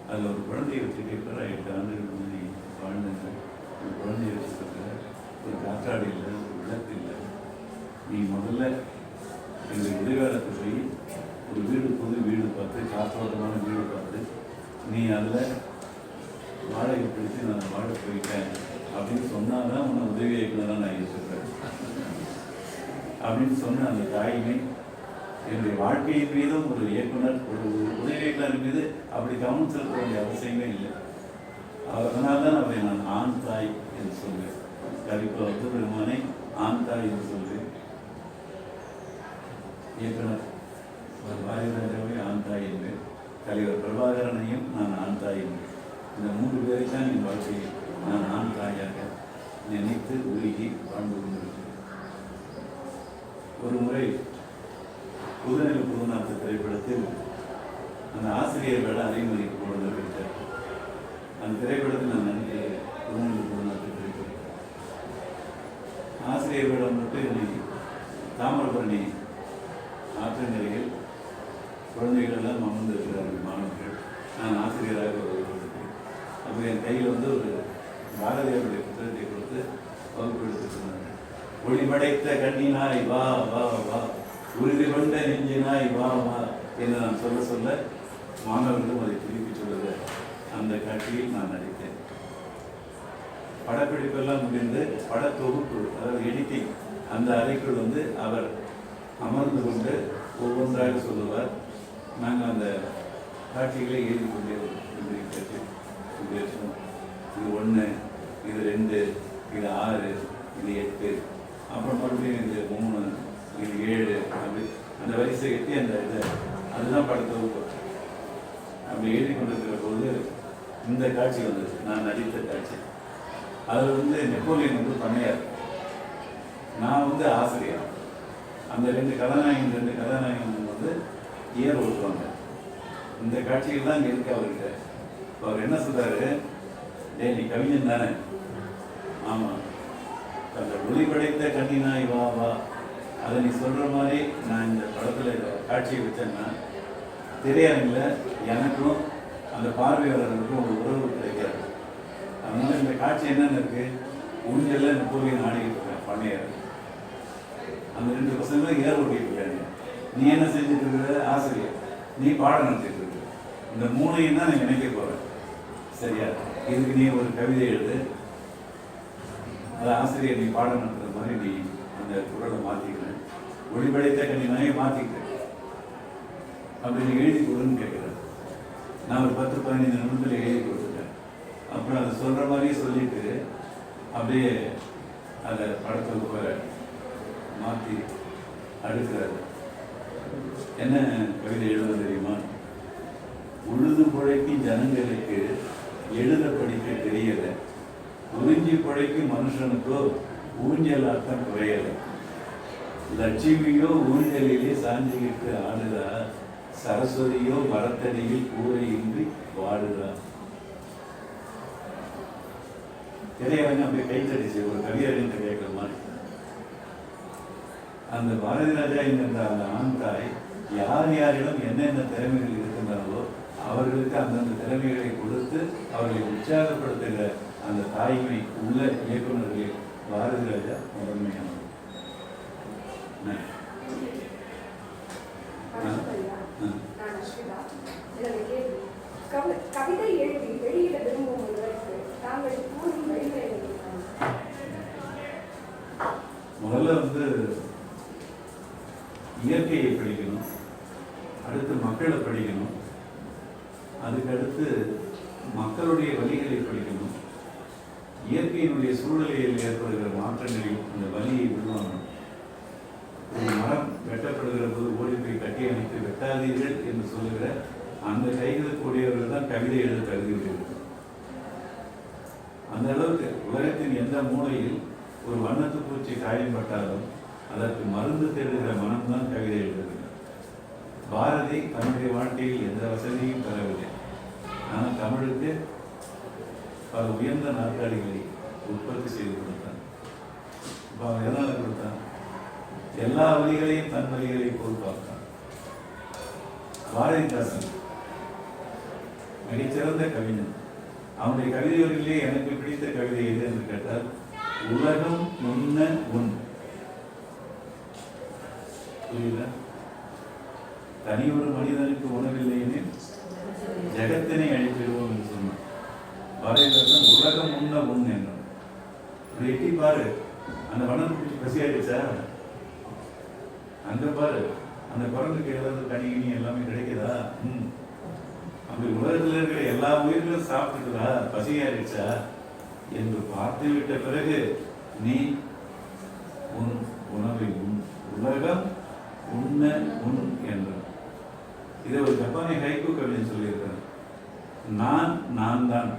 அதில் ஒரு குழந்தையை வச்சுட்டு இப்போ 8 ஆண்டுகள் வந்து நீ வாழ்ந்துங்க. ஒரு குழந்தைய வச்சுருக்க, ஒரு காற்றாடி இல்லை, ஒரு விளக்கு இல்லை. நீ முதல்ல எங்கள் உதவியாளருக்கு போய் ஒரு வீடு, புது வீடு பார்த்து, காற்றோட்டமான வீடு பார்த்து, நீ அதில் வாடகை பிடிச்சி நான் வாழ போயிட்டேன் அப்படின்னு சொன்னால் தான் உன்னை உதவி இயக்குனராக நான் ஏற்றுக்கிறேன் அப்படின்னு சொன்ன அந்த தாய்மை என்னுடைய வாழ்க்கையின் மீதும் ஒரு இயக்குனர், ஒரு உதவி இயக்குனர் மீது அப்படி கவனம் செலுத்த வேண்டிய அவசியமே இல்லை. அதனால தான் அவரை நான் ஆண் தாய் என்று சொல்வேன். கவிப்ப பெருமானை ஆண் தாய் என்று சொல்வேன். இயக்குனர் பாரதி ராஜாவை ஆண் தாய் என்பேன். தலைவர் பிரபாகரனையும் நான் ஆண் தாய் என்பேன். இந்த 3 பேரை தான் என் வாழ்க்கையை நான் ஆண் தாயாக நினைத்து உருகி வாழ்ந்து கொண்டிருக்கிறேன். ஒரு முறை புதுநெல்லி புதுநாத்து திரைப்படத்தில் அந்த ஆசிரியர் வேலை அறிமுறை கொண்டு வைத்தார். அந்த திரைப்படத்தில் நான் நினைக்கிறேன், புதுநெல்லி புதுநாத்து திரைப்படம் ஆசிரியர் வேடம் மட்டும் இன்னைக்கு தாமிரபரணி ஆற்று நிலையில் குழந்தைகள் எல்லாம் அமர்ந்து இருக்கிறார்கள், மாணவர்கள். நான் ஆசிரியராக வருகிறேன். அப்போ என் கையில் வந்து ஒரு பாரதியாருடைய புத்தகத்தை கொடுத்து வகுப்பு எடுத்து சொன்னாங்க. ஒளிபடைத்த கண்ணினாய் வா வா வா, உறுதி கொண்ட நெஞ்சினாய் வா வா என்று நான் சொல்ல சொல்ல மாணவர்களும் அதை திருப்பி சொல்லுது. அந்த காட்சியில் நான் நடித்தேன். படப்பிடிப்பெல்லாம் முடிந்து படத்தொகுப்பு, அதாவது எடிட்டிங், அந்த அறைக்குள் வந்து அவர் அமர்ந்து கொண்டு ஒவ்வொன்றாக சொல்லுவார். நாங்கள் அந்த காட்சிகளை எழுதி கொண்டே காட்சி, இது 1, இது 2, இது 6, இது 8, அப்புறம் மறுபடியும் இது 3, இது 7, அப்படி அந்த வரிசை கட்டி அந்த இது அதுதான் படத்தொகுப்பு. அப்படி எழுதி கொண்டிருக்கிற போது இந்த காட்சி வந்தது, நான் நடித்த காட்சி. அதில் வந்து நெப்போலியன் வந்து பண்ணையார், நான் வந்து ஆசிரியர். அந்த 2 கதாநாயகன் வந்து ஏர் ஓட்டுவாங்க. இந்த காட்சிகள் தான் இங்கே இருக்கு அவர்கிட்ட. அவர் என்ன சொல்றாரு, நீ கவிஞன் தானே? ஆமாம். அந்த ஒளிபடைத்த கண்ணினாய் வா வா, அதை நீ சொல்கிற மாதிரி நான் இந்த படத்தில் காட்சியை வச்சேன்னா திரையரங்கில் எனக்கும் அந்த பார்வையாளர்களுக்கும் ஒரு உறவு கிடைக்காது. அதனால இந்த காட்சி என்னென்ன இருக்கு, ஊஞ்சலில் நெப்போலியன் ஆடிக்கிட்டு இருக்கேன் பண்ணையார். அந்த 2 பசங்களும் ஏர் ஓட்டிட்டு இருக்காங்க. நீ என்ன செஞ்சுட்டு இருக்கிற? ஆசிரியர். நீ பாடம் நடத்திட்டு இருக்க. இந்த 3ஐயும் தான் நான் நினைக்க போகிறேன். சரியா? இதுக்கு நீ ஒரு கவிதை எழுது. அது ஆசிரியர் நீ பாடம் நடத்துற மாதிரி நீ அந்த குரலை மாற்றிக்கிறேன். ஒளிபடைத்த கண்ணினாயே மாற்றிக்கிறேன். அப்படி நீ எழுதி கொடுன்னு கேட்குறேன். நான் ஒரு 10-15 நிமிடத்தில் எழுதி கொடுத்துட்டேன். அப்புறம் அதை சொல்கிற மாதிரியே சொல்லிட்டு அப்படியே அதை படத்தை மாற்றி அடுக்கிறாரு. என்ன கவிதை எழுத தெரியுமா? உழுது பிழைக்கும் ஜனங்களுக்கு எழுத படிக்க தெரியல, உறிஞ்சி பிழைக்கும் மனுஷனுக்கோ ஊஞ்சல் அர்த்தம் குறையல, லட்சுமியோ ஊஞ்சலிலே சாஞ்சிக்கிட்டு ஆடுதா, சரஸ்வதியோ மரத்தடியில் கூரையின்றி வாடுதா. திரையரங்க அப்படி கைத்தடிச்சு ஒரு கவியறிஞர் கேட்கிற மாதிரி. அந்த பாரதி ராஜா என்கின்ற அந்த ஆண் தாய் யார் யாரிடம் என்னென்ன திறமைகள் இருக்கின்றனவோ அவர்களுக்கு அந்தந்த திறமைகளை கொடுத்து அவர்களை உற்சாகப்படுத்துகிற அந்த தாய்மை உள்ள இயக்குநர்களில் பாரதி ராஜா முதன்மையானவர். நான் அஸ்விதா. எனது கேள்வி, கவிதை எழுதி வெளியிட விரும்பும் ஒருவருக்கு தாங்கள் கூறும் வழிமுறைகள். முதல்ல இயற்கையை படிக்கணும், அடுத்து மக்களை படிக்கணும், அதுக்கடுத்து மக்களுடைய வழிகளை படிக்கணும், இயற்கையினுடைய சூழலில் ஏற்படுகிற மாற்றங்களையும் அந்த வழியை உருவாக்கணும். ஒரு மரம் வெட்டப்படுகிற போது ஓடி போய் கட்டி அணைத்து வெட்டாதீர்கள் என்று சொல்லுகிற அந்த கைகளுக்குடையவர்கள் தான் கவிதை எழுத கருதுகிறீர்கள். அந்த அளவுக்கு உலகத்தின் எந்த மூலையில் ஒரு வண்ணத்து பூச்சி காயம்பட்டாலும் அதற்கு மருந்து தேடுகிற மனம்தான் கவிதை எழுதுகிறார். பாரதி தன்னுடைய வாழ்க்கையில் எந்த வசதியும் பெறவில்லை. ஆனால் தமிழுக்கு பல உயர்ந்த நாற்காலிகளை உற்பத்தி செய்து கொடுத்தான். இப்போ அவன் எதனால் கொடுத்தான்? எல்லா வழிகளையும் தன் வழிகளையும் போல் பார்த்தான். பாரதிதாசன் மிகச்சிறந்த கவிஞன். அவனுடைய கவிதைகளிலே எனக்கு பிடித்த கவிதை எது என்று கேட்டால், உலகம் உண்ண உண். புரியுதா? தனி ஒரு மனிதனுக்கு உணவில்லைன்னு ஜெகத்தினை அழிப்பிடுவோம் என்று சொன்னான் பாரதிதாசன். உலகம் உண்ண உண் என்றான். இப்படி எட்டி பாரு, அந்த வண்ணம் பிடிச்சி பசியாயிடுச்சா? அங்க பாரு, அந்த குரங்குக்கு ஏதாவது கனிகினி எல்லாமே கிடைக்குதா? அப்படி உலகத்தில் இருக்கிற எல்லா உயிர்களும் சாப்பிட்டுதா? பசியாயிடுச்சா என்று பார்த்து விட்ட பிறகு நீ உன் உணவை உண், உலகம் உண்ண உண் என்றான். இதை ஒரு ஜப்பானிய ஹைக்கூ கவிஞன் சொல்லியிருக்கிறார். நான் தான்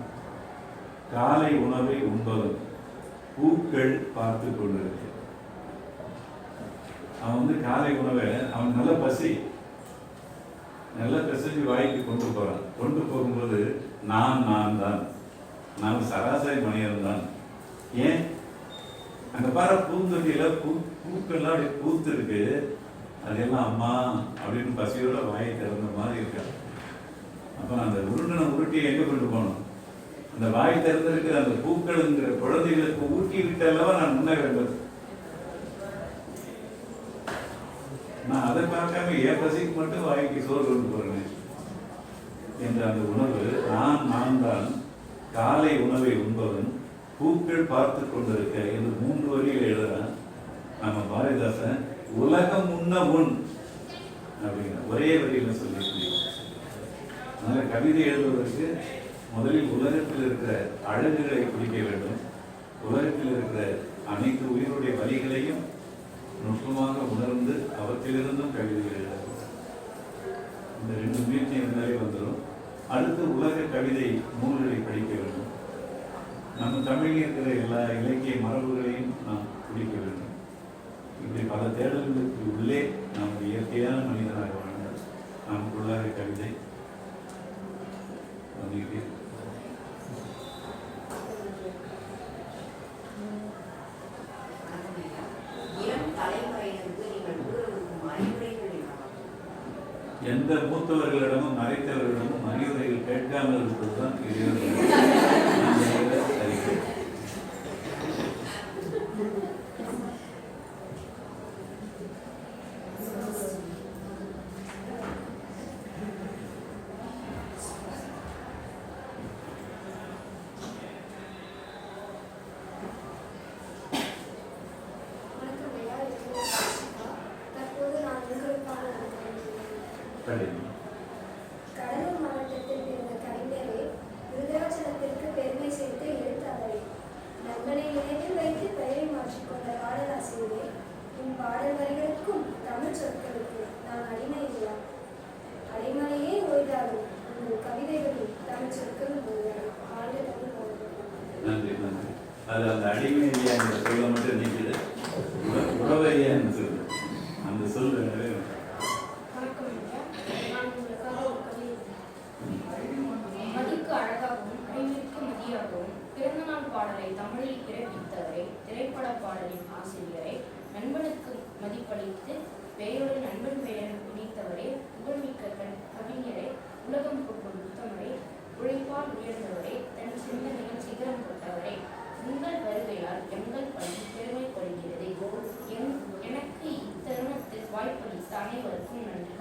காலை உணவை உண்பவன், பூக்கள் பார்த்து கொண்டிருக்க. அவன் காலை உணவை அவன் நல்ல பசி, நல்ல பிசைஞ்சு வாய்க்கு கொண்டு போறான். கொண்டு போகும்போது நான் தான், நான் சராசரி மனிதன் தான். ஏன்? அங்க பாரு, பூந்தொட்டியில பூக்கள்லாம் அப்படி பூத்து இருக்கு, அதெல்லாம் அம்மா அப்படின்னு பசியோட வாயை திறந்த மாதிரி இருக்க. அப்ப அந்த உருட்டியை எங்க கொண்டு போகணும்? அந்த வாய் திறந்திருக்கு அந்த பூக்கள்ங்கிற குழந்தைகளுக்கு ஊட்டி விட்டல்லவா நான் முன்னே வேண்டும். நான் அதை பார்க்காம என் பசிக்கு மட்டும் வாய்க்கு சோறு கொண்டு போறேன் என்ற அந்த உணவு நான் தான் காலை உணவை உண்பவன், பூக்கள் பார்த்து கொண்டிருக்க என்று 3 வரியில் எழுதுறான் நம்ம பாரதிதாசன். உலகம் உண்ண உண் அப்படிங்கிற ஒரே வரியில சொல்லி. அதனால கவிதை எழுதுவதற்கு முதலில் உலகத்தில் இருக்கிற அழகுகளை பிடிக்க வேண்டும். உலகத்தில் இருக்கிற அனைத்து உயிருடைய வரிகளையும் நுட்பமாக உணர்ந்து அவற்றிலிருந்தும் கவிதைகள் எழுத. இந்த 2 முயற்சி இருந்தாலே வந்துடும். அடுத்து உலக கவிதை நூல்களை படிக்க வேண்டும். நம்ம தமிழில் இருக்கிற எல்லா இலக்கிய மரபுகளையும் நாம் பிடிக்க வேண்டும். இப்படி பல தேடல்களுக்கு உள்ளே நாம் இயற்கையான மனிதனாக வாழ்ந்தால் நமக்குள்ளாக கவிதை வந்துகிட்டே. எந்த மூத்தவர்களிடமும் மறைத்தவர்களிடமும் அறிவுரைகள் கேட்காமல் இருப்பதுதான் அறிக்கை. கடலூர் மாவட்டத்தில் பிறந்த கவிஞரே விருதாச்சலத்திற்கு பெருமை சேர்த்த எழுத்தாளரே, நினைவில் வைத்து பெயரை மாற்றிக்கொண்ட பாடலாசிரியரே, என் பாடல் வரிகளுக்கும் தமிழ் சொற்களுக்கு நான் அடிமை இல்லா. அடைமலையே ஓய்தாலும் உங்கள் கவிதைகளும் தமிழ் சொற்களும் ஓய்தாலும் ஆழ்ந்த தமிழ் ஓய்தாலும். நன்றி நன்றி. அது அந்த அடிமை இல்லையாங்கிற சொல்ல மட்டும் நீக்குது, உறவையான்னு சொல்லு, அந்த சொல் வேணவே மதிக்கு அழகாகவும் அறிவிற்கு மதியாகவும் பிறந்தநாள் பாடலை தமிழில் பிறப்பித்தவரை, திரைப்பட பாடலின் ஆசிரியரை, நண்பனுக்கு மதிப்பளித்து பெயரோடு நண்பன் பெயரை பிடித்தவரே, புகழ்மிக்க கவிஞரை, உலகம் போற்றும் புத்தமரை, உழைப்பால் உயர்ந்தவரே, தன் சிந்தனையில் சிகரம் கொண்டவரே, உங்கள் வருகையால் எங்கள் பணி பெருமைப்படுகிறது. எனக்கு இத்தருணத்தில் வாய்ப்பளித்த அனைவருக்கும் நன்றி.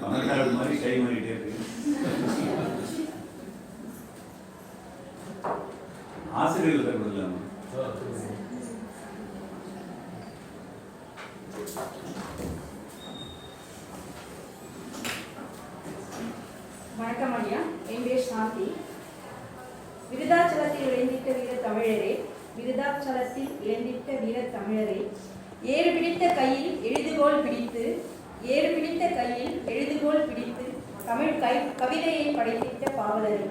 பணக்காரர் மாதிரி கை மாறிட்டே இருக்கு. ஆசிரியர்கள் கொடுக்கலாமா? வணக்கம் ஐயா, என் பேர் சாந்தி. விருதாச்சலத்தில் இழந்திட்ட வீர தமிழரே, விருதாச்சலத்தில் இழந்திட்ட வீர தமிழரே, ஏறு பிடித்த கையில் எழுதுகோல் பிடித்து, ஏறு பிடித்த கையில் எழுதுகோல் பிடித்து தமிழ் கவிதையை படைத்திட்ட பாவலரே,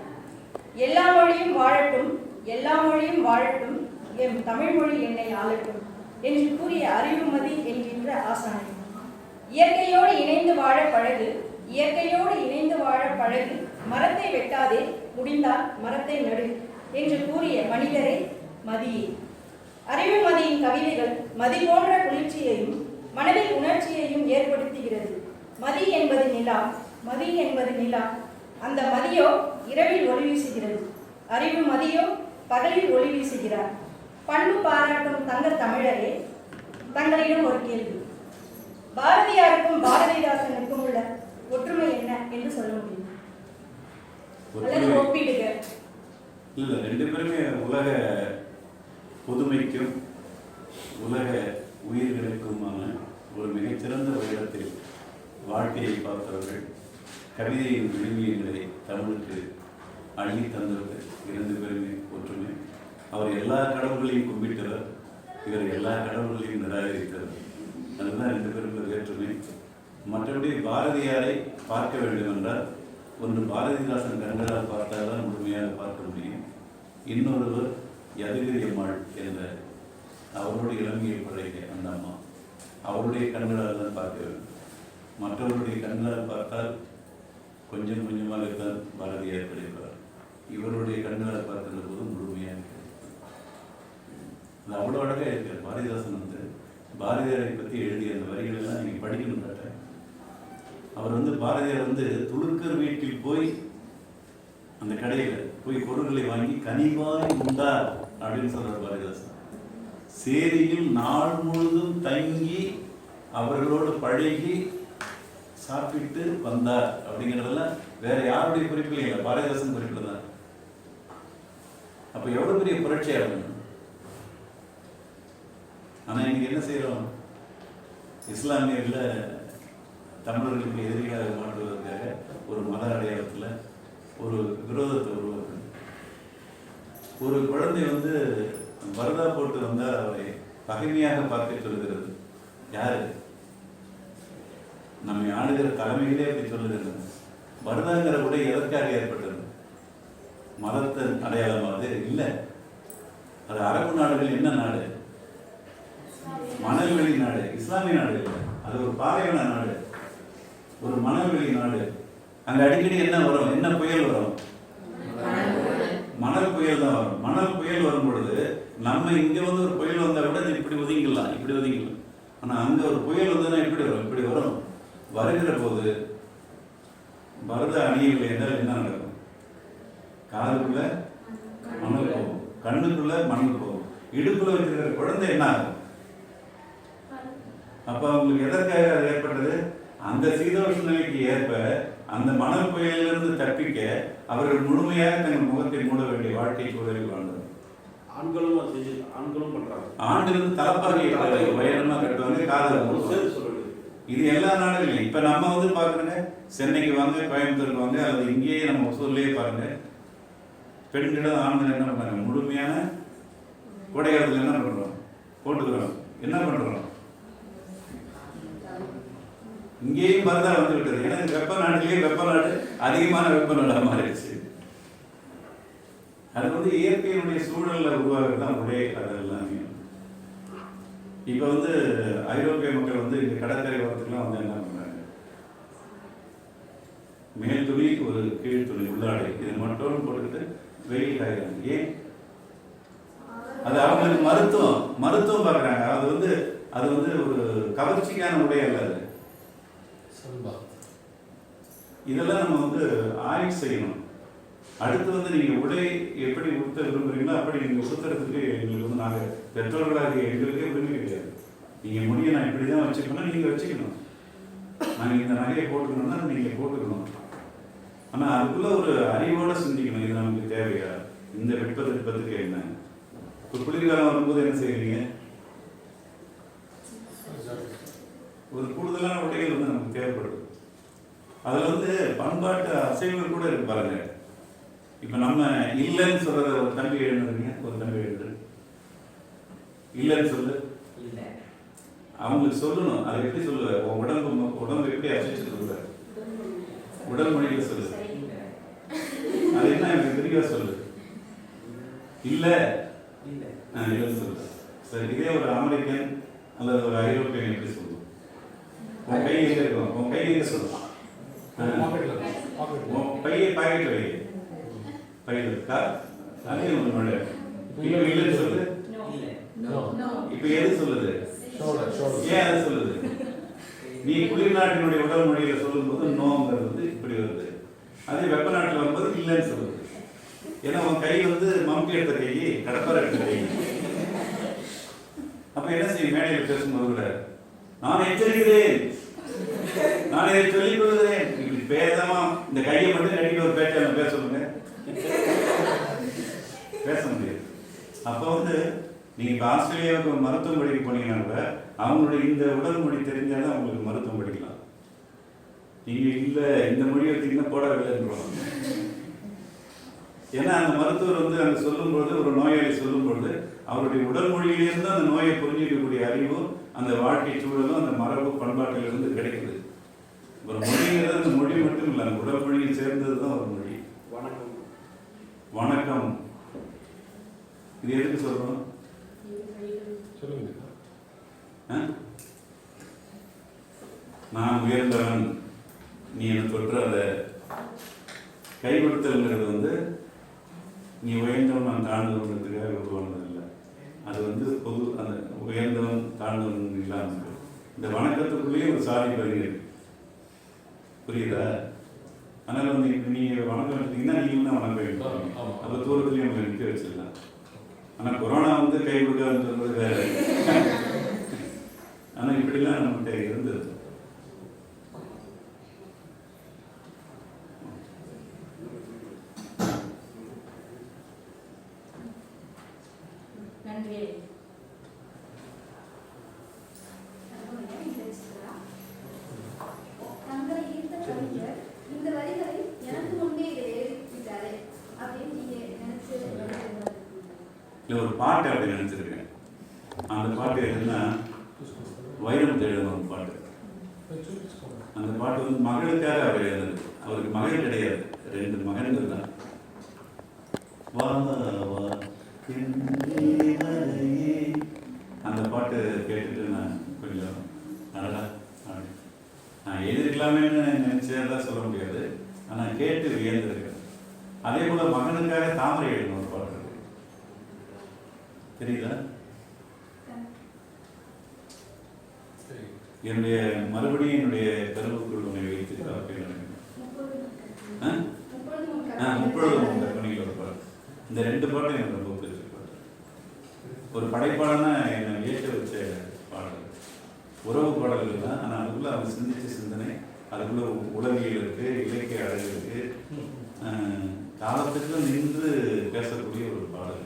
எல்லா மொழியும் வாழட்டும், எல்லா மொழியும் வாழட்டும், எம் தமிழ் மொழி என்னை ஆளட்டும் என்று கூறிய அறிவுமதி என்கின்ற ஆசானே, இயற்கையோடு இணைந்து வாழ பழகு, இயற்கையோடு இணைந்து வாழ பழகு, மரத்தை வெட்டாதே, முடிந்தால் மரத்தை நடு என்று கூறிய மனிதரே மதியே. அறிவுமதியின் கவிதைகள் மதி போன்ற குளிர்ச்சியையும் மனதில் உணர்ச்சியையும் ஏற்படுத்துகிறது. மதி என்பது நிலா, மதி என்பது நிலா, அந்த மதியோ இரவில் ஒளி வீசுகிறது, அறிவு மதியோ பகலில் ஒளி வீசுகிறார். பண்பு பாராட்டும் தங்க தமிழரே, தங்களிடம் ஒரு கேள்வி. பாரதியாருக்கும் பாரதிதாசனுக்கும் உள்ள ஒற்றுமை என்ன என்று சொல்ல முடியும் அல்லது ஒப்பிடுக? இல்லை, ரெண்டு பேருமே உலக புதுமைக்கும் உலக உயிர்களுக்குமான ஒரு மிகச்சிறந்த இடத்தில் வாழ்க்கையை பார்த்தவர்கள். கவிதையின் விழுமியங்களை தமிழுக்கு அள்ளி தந்தவர்கள். இரண்டு பேருமே ஒற்றுமை. அவர் எல்லா கடவுள்களையும் கும்பிட்டவர், இவர் எல்லா கடவுள்களையும் நிராகரித்தவர். அதுதான் ரெண்டு பேருக்குள்ள வேற்றுமை. மற்றபடி பாரதியாரை பார்க்க வேண்டும் என்றால் ஒன்று பாரதிதாசன் கண்களால் பார்த்தால் தான் முழுமையாக பார்க்க முடியும். இன்னொருவர் யதுகிரி அம்மாள் என்ற அவருடைய இளமையில் பழகிய அந்த அம்மா, அவருடைய கண்களால் தான் பார்க்க வேண்டும். மற்றவருடைய கண்களால் பார்த்தால் கொஞ்சம் கொஞ்சமாகத்தான் பாரதியார் கிடைப்பார். இவருடைய கண்களால் பார்க்கின்ற போது முழுமையாக இருக்கிறது. அது அவ்வளோ அழகாக இருக்கிறார். பாரதிதாசன் பாரதியாரை பற்றி எழுதிய அந்த வரிகளெல்லாம் நீங்கள் படிக்கணும் கேட்டேன். அவர் பாரதியார் துளுக்கர் வீட்டில் போய் அந்த கடையில் போய் பொருட்களை வாங்கி கனிவாய் உண்டார் அப்படின்னு சொல்றார் பாரதிதாசன். சேரியில் நாள் முழுதும் தங்கி அவர்களோடு பழகி சாப்பிட்டு வந்தார் அப்படிங்கிறதெல்லாம் வேற யாருடைய குறிப்பில் இல்லை, பாரதிதாசன் குறிப்பில் தான். அப்ப எவ்வளவு பெரிய புரட்சியாளர். ஆனா இன்னைக்கு என்ன செய்யறோம்? இஸ்லாமியர்கள தமிழர்களுக்கு எதிரியாக மாற்றுவதற்காக ஒரு மத அடையாளத்துல ஒரு விரோதத்தை உருவாக்கணும். ஒரு குழந்தை பரதா போட்டு வந்தா அவரை பகைமையாக பார்க்க சொல்லுகிறது. யாரு? நம்மை ஆளுகிற தலைமையிலே அப்படி சொல்லுகிறது. பரதாங்கிற உடை எதற்காக ஏற்பட்டது? மதத்தின் அடையாளமாவது இல்லை. அது அரபு நாடுகள் என்ன நாடு? மணல்வெளி நாடு. இஸ்லாமிய நாடு இல்லை, அது ஒரு பாலைவன நாடு, ஒரு மணல்வெளி நாடு. அங்க அடிக்கடி என்ன வரும்? என்ன புயல் வரும்? மணல் புயல் தான் வரும். மணல் புயல் வரும் பொழுது நம்ம இங்க ஒரு புயல் வந்தா கூட இப்படி ஒதுங்கிடலாம், இப்படி ஒதுங்கிடலாம். ஆனா அங்க ஒரு புயல் வந்ததுன்னா எப்படி வரும்? இப்படி வரும். வருகிற போது பரத அணியவில்லை என்றால் என்ன நடக்கும்? காதுக்குள்ள மணல் போகும், கண்ணுக்குள்ள மணல் போகும், இடுப்புல வச்சிருக்கிற குழந்தை என்ன ஆகும்? அப்ப அவங்களுக்கு எதற்காக அது ஏற்பட்டது? அந்த சீதோஷ நிலைக்கு ஏற்ப அந்த மணல் புயலிலிருந்து தப்பிக்க அவர்கள் முழுமையாக தங்கள் முகத்தை மூட வேண்டிய வாழ்க்கை சூழலில் வாழ்ந்தது. ஆண்களும் அதை செஞ்சு ஆண்களும் பண்றாங்க. ஆண்கள் தலப்பாகை உயரமா கட்டுவாங்க, காதல் சொல்லுது. இது எல்லா நாடுகளையும். இப்ப நம்ம வந்து பாக்குறேங்க, சென்னைக்கு வாங்க, கோயம்புத்தூருக்கு வாங்க, அல்லது இங்கேயே நம்ம ஒசூர்லயே பாருங்க, பெண்களும் ஆண்கள் என்ன பண்றாங்க, முழுமையான கோடைகாலத்தில் என்ன பண்றோம், போட்டுக்கிறோம். என்ன பண்றோம், இங்கேயும் மருந்தா வந்து விட்டது. ஏன்னா வெப்ப நாட்டிலேயே வெப்ப நாடு அதிகமான வெப்ப நாடாக மாறிடுச்சு. அது வந்து இயற்கையினுடைய சூழல்ல உருவாகிறது உடை. அது எல்லாமே இப்ப வந்து ஐரோப்பிய மக்கள் வந்து இங்க கடற்கரை ஓரத்துக்குலாம் வந்து என்ன பண்றாங்க, மேல் துணி ஒரு கீழ் துணி உள்ளாடை இது மட்டும் போட்டுக்கிட்டு வெயில் காய்கிறாங்க. ஏன்? அது அவங்களுக்கு மருத்துவம் பார்க்குறாங்க. அது வந்து ஒரு கவர்ச்சிக்கான உடை அல்ல. அது இதெல்லாம் நம்ம வந்து ஆய்வு செய்யணும். அடுத்து வந்து நீங்க உடை எப்படி உடுத்த விரும்புறீங்களோ அப்படி நீங்க உடுத்துறதுக்கு எங்களுக்கு வந்து நாங்கள் பெற்றோர்களாக எங்களுக்கே உரிமை கிடையாது. நீங்க முடிய நான் இப்படிதான் வச்சுக்கணும், நீங்க வச்சுக்கணும். நாங்கள் இந்த நகையை போட்டுக்கணும்னா நீங்க போட்டுக்கணும். ஆனா அதுக்குள்ள ஒரு அறிவோட சிந்திக்கணும். இது நமக்கு தேவையா, இந்த வெப்பத்துக்கு என்ன. ஒரு குளிர்காலம் வரும்போது என்ன செய்வீங்க, ஒரு கூடுதலான உடைகள் வந்து நமக்கு தேவைப்படுது. அதுல வந்து பண்பாட்டு அசைவுகள் கூட இருக்கு பாருங்க. இப்ப நம்ம இல்லைன்னு சொல்றத ஒரு தம்பி எழுதுறீங்க, ஒரு தம்பி எழுது இல்லைன்னு சொல்லு, அவங்களுக்கு சொல்லணும். அதை எப்படி சொல்லுவ, உடம்பு எப்படி அசைச்சு சொல்லுவ, உடல் மொழியில சொல்லு. அது என்ன எனக்கு தெரியவா சொல்லு, இல்ல இல்லைன்னு சொல்லு. சரி, இதே ஒரு அமெரிக்கன் அல்லது ஒரு ஐரோப்பியன் எப்படி சொல்லுவோம், உன் கை எங்க இருக்கும், உன் கை எங்க சொல்லுவான், பையை பாக்கெட் வை, பையில இருக்கா, அதே ஒரு மழை. இப்ப இல்லைன்னு சொல்லு, இப்ப எது சொல்லுது, ஏன் அது சொல்லுது? நீ குளிர் நாட்டினுடைய உடல் மொழியில சொல்லும் போது நோங்கிறது வந்து இப்படி வருது. அதே வெப்ப நாட்டில் வரும்போது இல்லைன்னு சொல்லுது. ஏன்னா உன் கை வந்து மம்கி எடுத்த கை, கடப்பாறை எடுத்த கை. அப்ப என்ன செய்யும், மேடையில் பேசும்போது கூட நான் எச்சரிக்கிறேன், நான் இதை சொல்லிக் கொள்கிறேன், இப்படி பேசாம இந்த கையை மட்டும் கட்டிட்டு ஒரு பேச்சை பேச சொல்லுங்க, பேச முடியாது. அப்ப வந்து நீங்க இப்ப ஆஸ்திரேலியாவுக்கு மருத்துவம் படிக்க போனீங்கன்னா கூட அவங்களுடைய இந்த உடல் மொழி தெரிஞ்சாதான் அவங்களுக்கு மருத்துவம் படிக்கலாம். நீங்க இல்ல இந்த மொழி வச்சீங்கன்னா போட விளையாடுவாங்க. ஏன்னா அந்த மருத்துவர் வந்து அங்க சொல்லும் பொழுது, ஒரு நோயாளி சொல்லும் பொழுது அவருடைய உடல் மொழியிலிருந்து அந்த நோயை புரிஞ்சிக்கக்கூடிய அறிவும் அந்த வாழ்க்கை சூழலும் அந்த மரபு பண்பாட்டிலிருந்து கிடைக்குது. ஒரு மொழிங்கிறது அந்த மொழி மட்டும் இல்லை, அந்த உடல் மொழியில் சேர்ந்ததுதான் ஒரு மொழி. வணக்கம். வணக்கம் இது எதுக்கு சொல்றோம், நான் உயர்ந்தவன் நீ என்ன தொற்றாத. கை கொடுத்தல்ங்கிறது வந்து நீ உயர்ந்தவன் நான் தாழ்ந்தவன்றதுக்காக உருவானது இல்லை. அது வந்து பொது அந்த உயர்ந்தவன் தாழ்ந்தவன் இல்லாமல் இந்த வணக்கத்துக்குள்ளேயே ஒரு சாதி பதிவு இருக்கு. புரியுதா? அதனால வந்து நீங்க வணக்கம் எடுத்தீங்கன்னா நீங்களும் தான் வணக்கம் எடுப்பீங்க. அப்போ தூரத்துலேயும் உங்களை நிற்க வச்சிடலாம். ஆனால் கொரோனா வந்து கை கொடுக்காதுன்னு சொல்றது வேற. ஆனால் இப்படிலாம் நம்மகிட்ட இருந்தது. நன்றி. தங்களை ஈர்த்த கவிஞர் இந்த வரிகளை எனக்கு முன்பே இதை எழுதிவிட்டாரே அப்படின்னு நீங்க நினைச்சு இல்லை, ஒரு பாட்டு அப்படி நினைச்சிருக்கேன். அந்த பாட்டு என்னன்னா வைரமுத்து எழுதின ஒரு பாட்டு. அந்த பாட்டு வந்து மகளுக்காக அவர் எழுதுனது. அவருக்கு மகள் கிடையாது, 2 மகன்கள் தான். வா வா அந்த பாட்டு கேட்டுட்டு நான் கொஞ்சம் நல்லா நான் எழுதிருக்கலாமேன்னு நினைச்சதான் சொல்ல முடியாது. ஆனால் கேட்டு வியந்திருக்கேன். அதே போல மகனுக்காக தாமரை எழுதின ஒரு பாட்டு இருக்கு, தெரியுதா? என்னுடைய மறுபடியும் என்னுடைய கருவுக்குள் உன்னை வைத்து முப்பொழுதும் கற்பனையில் ஒரு பாட்டு. இந்த 2 பாட்டும் எனக்கு ரொம்ப பிடிச்ச பாட்டு. ஒரு படைப்பாளனா என்னை ஏற்ற வச்ச பாடல், உறவு பாடல்கள் தான். ஆனால் அதுக்குள்ள அவங்க சிந்திச்ச சிந்தனை, அதுக்குள்ள உளவியல் இருக்கு, இலக்கிய அழகு இருக்கு, காலத்துக்கு நின்று பேசக்கூடிய ஒரு பாடல்.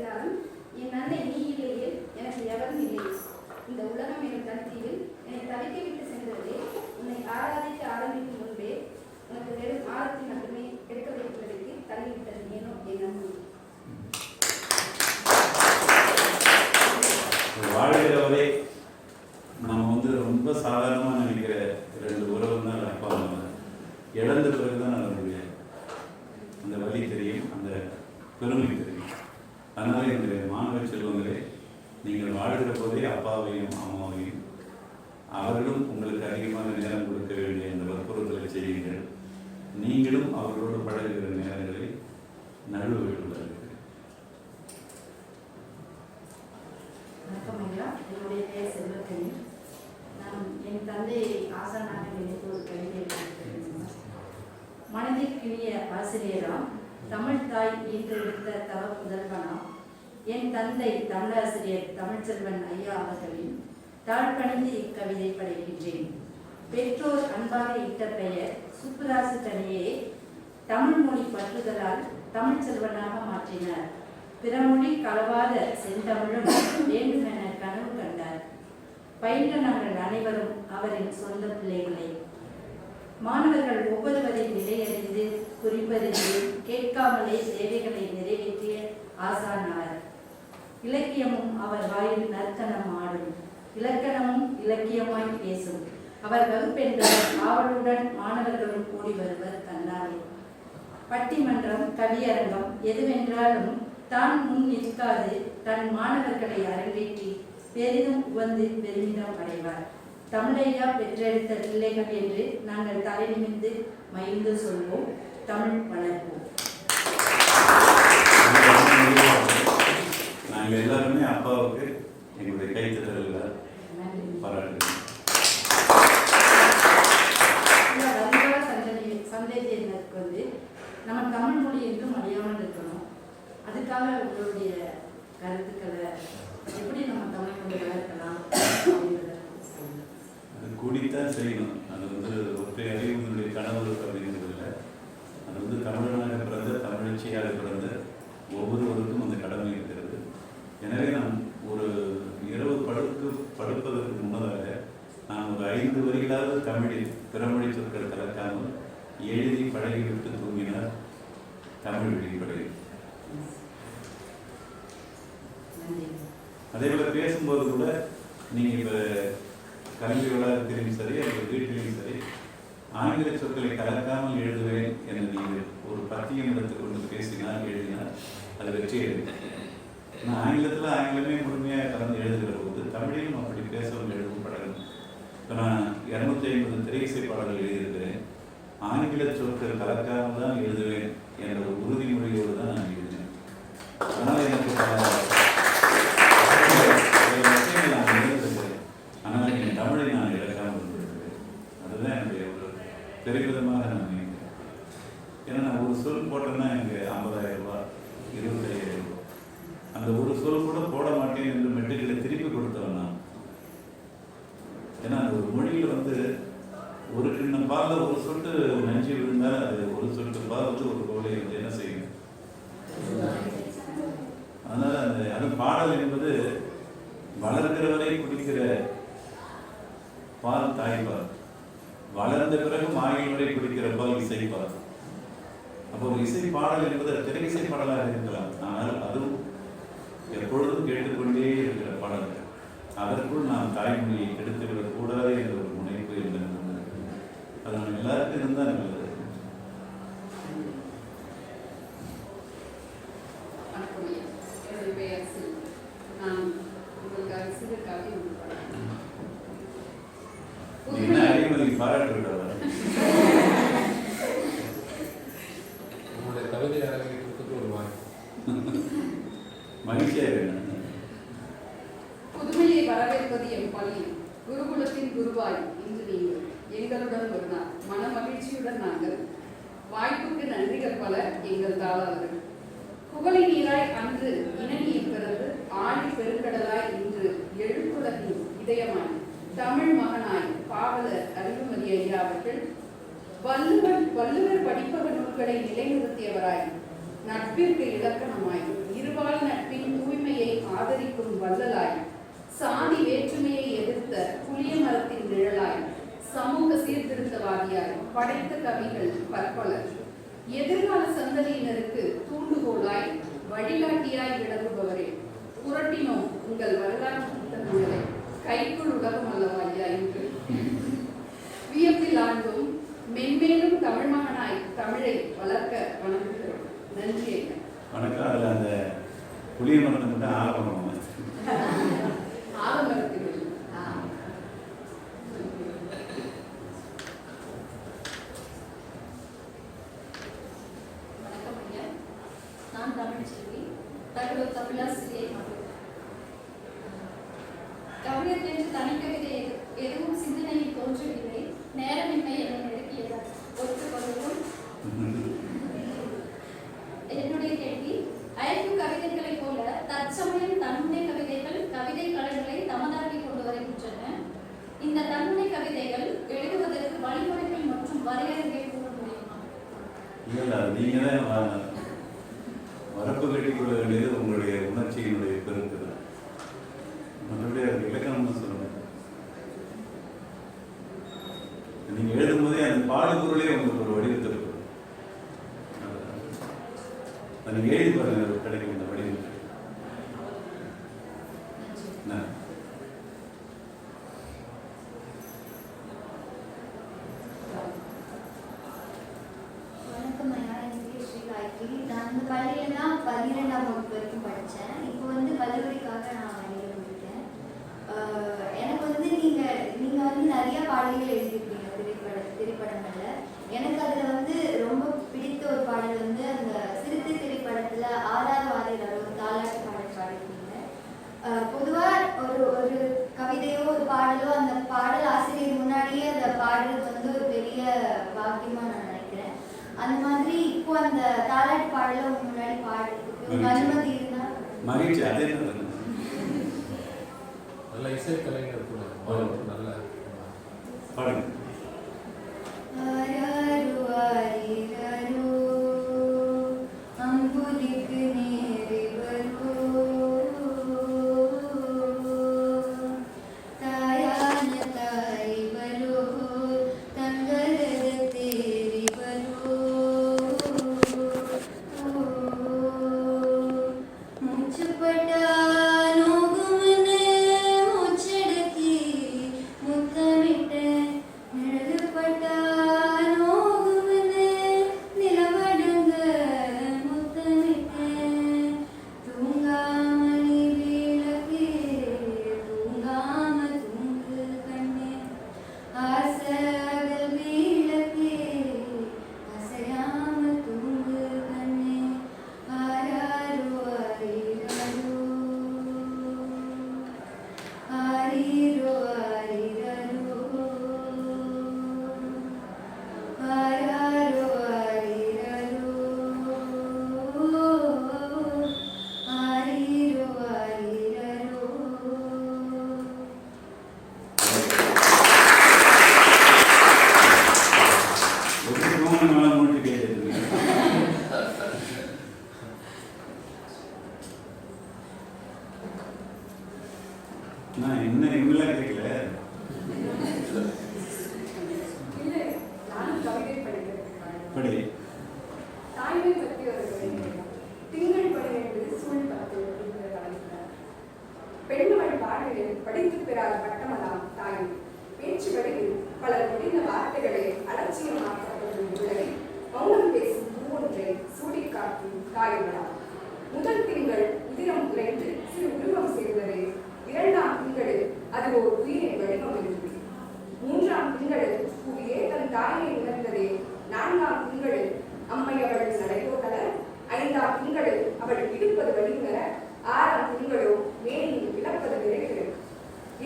என்னாலும் என் அன்னை நீ இல்லையே எனக்கு எவரும் இல்லையே. இந்த உலகம் என் தனித்தீவில் என்னை தவிக்க விட்டு சென்றதே உன்னை ஆராதிக்க ஆரம்பிக்கும் முன்பே உனக்கு வெறும் ஆரத்தி மட்டுமே எடுக்க வைப்பதற்கு தள்ளிவிட்டது ஏனோ என் அன்பு. வாழ்கிறவரை நம்ம ரொம்ப சாதாரணமாக நினைக்கிற 2 உறவு தான் அப்பா அம்மா. இழந்த பிறகுதான் அதனுடைய அந்த வழி தெரியும், அந்த பெருமை தெரியும். அதனால என்னுடைய மாணவ செல்வங்களே, நீங்கள் வாழ்கிற போதே அப்பாவையும் அம்மாவையும் அவர்களும் உங்களுக்கு அதிகமான நேரம் கொடுக்க வேண்டிய இந்த வற்புறுத்தலை செய்யுங்கள். நீங்களும் அவர்களோடு பழகுகிற நேரங்களை நழுவ வணக்கம் ஐயா, என்னுடைய பெயர் செல்வக்கணி. நான் என் தந்தையை ஆசானாக நினைத்து ஒரு கவிதை எழுதியிருக்கிறேன். மனதிற்கினிய ஆசிரியராம், தமிழ் தாய் ஈன்றெடுத்த தவ புதல்வனாம், என் தந்தை தமிழாசிரியர் தமிழ்ச்செல்வன் ஐயா அவர்களின் தாழ்பணிந்து இக்கவிதை படைக்கின்றேன். பெற்றோர் அன்பாக இட்ட பெயர் சுப்புராசு கனியே தமிழ் மொழி பற்றுதலால் தமிழ்ச்செல்வனாக மாற்றினார். பிறமொழி கலவாத செந்தமிழும் வேண்டுமென கனவு கண்டார். பயின்ற நாங்கள் அனைவரும் அவரின் சொந்த பிள்ளைகளே. மாணவர்கள் ஒவ்வொருவரின் நிலையறிந்து குறிப்பறிந்து கேட்காமலே சேவைகளை நிறைவேற்றிய ஆசானார். இலக்கியமும் அவர் வாயில் நற்கணம் ஆடும், இலக்கணமும் இலக்கியமாய் பேசும். அவர் வகுப்பெண்கள் ஆவலுடன் மாணவர்களும் கூடி வருவர் கண்ணாலே. பட்டிமன்றம் கவியரங்கம் எதுவென்றாலும் தான் முன் நிற்காது தன் மாணவர்களை அரங்கேற்றி பெரிதும் உவந்து பெருமிதம் அடைவார். தமிழையா பெற்றெடுத்த பிள்ளைகள் என்று நாங்கள் தலை நிமிர்ந்து மகிழ்ந்து சொல்வோம். தமிழ் வளர்ப்போம். நாங்கள் எல்லாருமே அப்பாவுக்கு எங்களுடைய கைத்தட்டல்களை பாராட்டுகிறோம். வருங்கால சந்ததியினருக்கு நம்ம தமிழ் மொழி என்றும் அறியாமல் இருக்கணும். அதுக்காக உங்களுடைய கருத்துக்களை எப்படி நம்ம தமிழ் மொழி வளர்க்கலாம் அது கூடித்தான் செய்யணும். அது ஒற்றை அறிவுடைய கனவு அப்படிங்கிறதுல அது தமிழனாக பிறந்த தமிழச்சியாக பிறந்த ஒவ்வொருவருக்கும் அந்த கடமை இருக்கிறது. எனவே நான் ஒரு இரவு படுப்பதற்கு முன்னதாக நான் ஒரு 5 வரிகளாவது தமிழில் பிறமொழி சொற்கள் கலக்காமல் எழுதி பழகிவிட்டு தூங்கினார் தமிழ் வெளிப்படையில். அதே போல பேசும்போது கூட நீங்கள் இப்போ கல்வி வளாகத்திலையும் சரி அல்லது வீட்டிலையும் சரி ஆங்கில சொற்களை கலக்காமல் எழுதுவேன் என நீங்கள் ஒரு பத்தியம் எடுத்துக்கொண்டு பேசினால் எழுதினால் அது வெற்றி எழுது. ஆனால் ஆங்கிலத்தில் ஆங்கிலமே முழுமையாக கலந்து எழுதுகிற போது தமிழிலும் அப்படி பேசவும் எழுதும் பழகணும். இப்போ நான் 250 திரையிசை பாடல்கள் எழுதியிருக்கிறேன். ஆங்கில சொற்கள் கலக்காமல் தான் எழுதுவேன் என்ற ஒரு உறுதிமொழியோடு தான் நான் எழுதினேன். அதனால் எனக்கு விஷயங்கள் நான் எழுதுகிறேன். ஆனால் என் தமிழை நான் இழக்காமல் இருந்திருக்கிறேன். அதுதான் என்னுடைய ஒரு பெருமிதமாக நான் நினைக்கிறேன். ஏன்னா நான் ஒரு சொல் போட்டேன்னா எனக்கு 50,000 ரூபாய் 25,000 ரூபாய். அந்த ஒரு சொல் கூட போட மாட்டேன் என்று மெட்டுக்களை திருப்பி கொடுத்தவன் நான். ஏன்னா அந்த ஒரு மொழியில் ஒரு கிண்ணம் பாலில் ஒரு சொட்டு நஞ்சு விழுந்தால் அது ஒரு சொட்டு பால் ஒரு கோலை என்ன செய்யும். அதனால அது பாடல் என்பது வளர்க்கிறவரை குடிக்கிற பால் தாய்ப்பால், வளர்ந்த பிறகு மாயில் வரை குடிக்கிற பால் இசைப்பால். அப்போ ஒரு இசை பாடல் என்பது திரை இசை பாடலாக இருக்கலாம். ஆனால் அதுவும் எப்பொழுதும் கேட்டுக்கொண்டே இருக்கிற பாடல்கள். அதற்குள் நாம் தாய்மொழியை கெடுத்துவிடக் கூடாது என்ற ஒரு முனைப்பு என்பது அது நம்ம எல்லாருக்கும் இருந்தால் நல்லது. என்னுடைய பெயர் சில். நான் உங்களுக்காக சிறு கவிதை பாராட்டு உங்களுடைய கவிதை அரங்கத்துக்கு ஒரு மகிழ்ச்சியாக வேணும். புதுமையை வரவேற்பது என் பள்ளி. குருகுலத்தின் குருவாய் இன்று நீங்கள் எங்களுடன் ஒரு நாள் மன மகிழ்ச்சியுடன் நாங்கள். வாய்ப்புக்கு நன்றிகள் பல எங்கள் தாளாளர்கள். குவளை நீராய் அன்று இனநீர் பிறந்து ஆழி பெருங்கடலாய் இன்று எழுத்துலகின் இதயமாய் தமிழ் மகனாய் பாவலர் அறிவுமதி ஐயா அவர்கள் வள்ளுவர் படிப்பக நூல்களை நிலைநிறுத்தியவராய் நட்பிற்கு இலக்கணமாய் இருபால் நட்பின் வேற்றுமையை எதிர்த்த புளிய மரத்தின் நிழலாய் சமூக சீர்திருத்தவாதியாய் படைத்த கவிகள் பற்பலர். எதிர்கால சந்ததியினருக்கு தூண்டுகோலாய் வழிகாட்டியாய் விளங்குபவரே, புரட்டினோம் உங்கள் வரலாற்று புத்தகங்களை, கைக்குள் உலகம் அல்லவா ஐயா என்று வியப்பில் ஆண்டும் மென்மேலும் தமிழ் மகனாய் தமிழை வளர்க்க வணங்குகிறோம். நன்றி ஐயா. வணக்கம். அதில் அந்த புளிய மரத்தை மட்டும் ஆரம்பம் ஆரம்பத்தில் வணக்கம் ஐயா. நான் தமிழ்ச்செல்வி, தகவல் தமிழாசிரியை மகள். கவிஞர் என்று தனிக்கவிதை எதுவும் சிந்தனையில் தோன்றவில்லை. நேரமின்மை என்னை நெருக்கியது, ஒத்துக்கொள்ளவும். என்னுடைய கேள்வி, அழைக்கும் கவிதைகளைப் போல தற்சமயம் தன்முனை கவிதைகள் கவிதை கலைகளை தமதாக்கி கொண்டு வருகின்றன. இந்த தன்முனை கவிதைகள் எழுதுவதற்கு வழிமுறைகள் மற்றும் வரையறைகளை கூற முடியுமா? இல்லை, நீங்கள் தான் வரப்பு கட்டி கொள்ள வேண்டியது உங்களுடைய உணர்ச்சியினுடைய பெருத்து தான். மற்றபடி அது இலக்கணம்னு சொல்லணும். நீங்கள் எழுதும்போதே அந்த பாடுபொருளே உங்களுக்கு ஒரு வடிவத்தை இருக்கும். அதை நீங்கள் எழுதி பாருங்க, கிடைக்கும் இந்த வடிவம். வணக்கம் ஐயா, என் பேர் ஸ்ரீ காயத்ரி. நான் இந்த பள்ளியில் தான் 12ஆம் வகுப்பு வரைக்கும் படித்தேன். இப்போ வந்து கல்லூரிக்காக நான் வெளியில் வந்துட்டேன். எனக்கு வந்து நீங்கள் வந்து நிறைய பாடல்கள் எழுதியிருக்கீங்க திரைப்படங்களில். எனக்கு அதில் வந்து ரொம்ப பிடித்த ஒரு பாடல் வந்து அந்த சிறுத்தை திரைப்படத்தில் ஆறாவது வாரியில் ஒரு தாலாட்டு பாடல் பாடிருக்கீங்க. பொதுவாக ஒரு கவிதையோ ஒரு பாடலோ அந்த பாடல் ஆசிரியர் முன்னாடியே அந்த பாடல் வந்து ஒரு பெரிய பாக்கியமாக நான் நினைக்கிறேன். அந்த மாதிரி இப்போ அந்த தாலாட்டு பாடலை உங்க முன்னாடி பாடுறதுக்கு அனுமதி இருந்தா மகிழ்ச்சி. அதே நல்ல இசை கலைஞர் கூட நல்ல பாடுங்க. அம்புலிக்கு நேரி வரோ, தாயான தாய் வரோ, தங்களது தேரி வரோ, மூச்சுப்பட்டா நோகுமனே மூச்சடக்கி முத்தமிட்ட நிழலுப்பட்டா நோகுமனே நிலவடுங்க முத்தமிட்ட தூங்காமணி விளக்கே தூங்காம தூங்கு கண்ணே ஆசைகள் விளக்கே அசையாம தூங்கு கண்ணே ஆராரோ ஆரிரோ ஆரிரோ ஆரிரோ ஆராரோ ஆரிரோ ஆரிரோ ஆரிரோ. எப்படி கோமன் மேலே மூழ்கி கேட்டுருக்கீங்க? நான் என்ன எங்கெல்லாம் கேட்கல. இல்லை, நானும் கவிதை படிக்கிறேன். படி. தாய்மை பற்றி ஒரு கவிதை. திங்கள் படை என்பது சூழ் பத்து அப்படிங்கிற கவிதை. பெண்மகள் பாடலில் படித்து பெறாத பட்டமலாம் தாய். பேச்சுகளில் பலர் முடிந்த வார்த்தைகளை அலட்சியமாக்கப்படும் உள்ளதை மௌனம் பேசும் பூவொன்றை சூடிக்காட்டும் தாய்மலாம். முதல் திங்கள் உதிரம் உறைந்து சிறு உருவம் சேர்ந்தது. 2ஆம் திங்களில் அது ஒரு உயிரின் வடிவம் இருந்தது. 3ஆம் திங்களில் புவியே தன் தாயை உணர்ந்ததே. 4ஆம் திங்களில் அம்மை அவள் நடைபோகல. 5ஆம் திங்களில் அவள் இடுப்பது வழிவர. 6ஆம் திங்களோ மேனியில் இழப்பது விரைகிறது.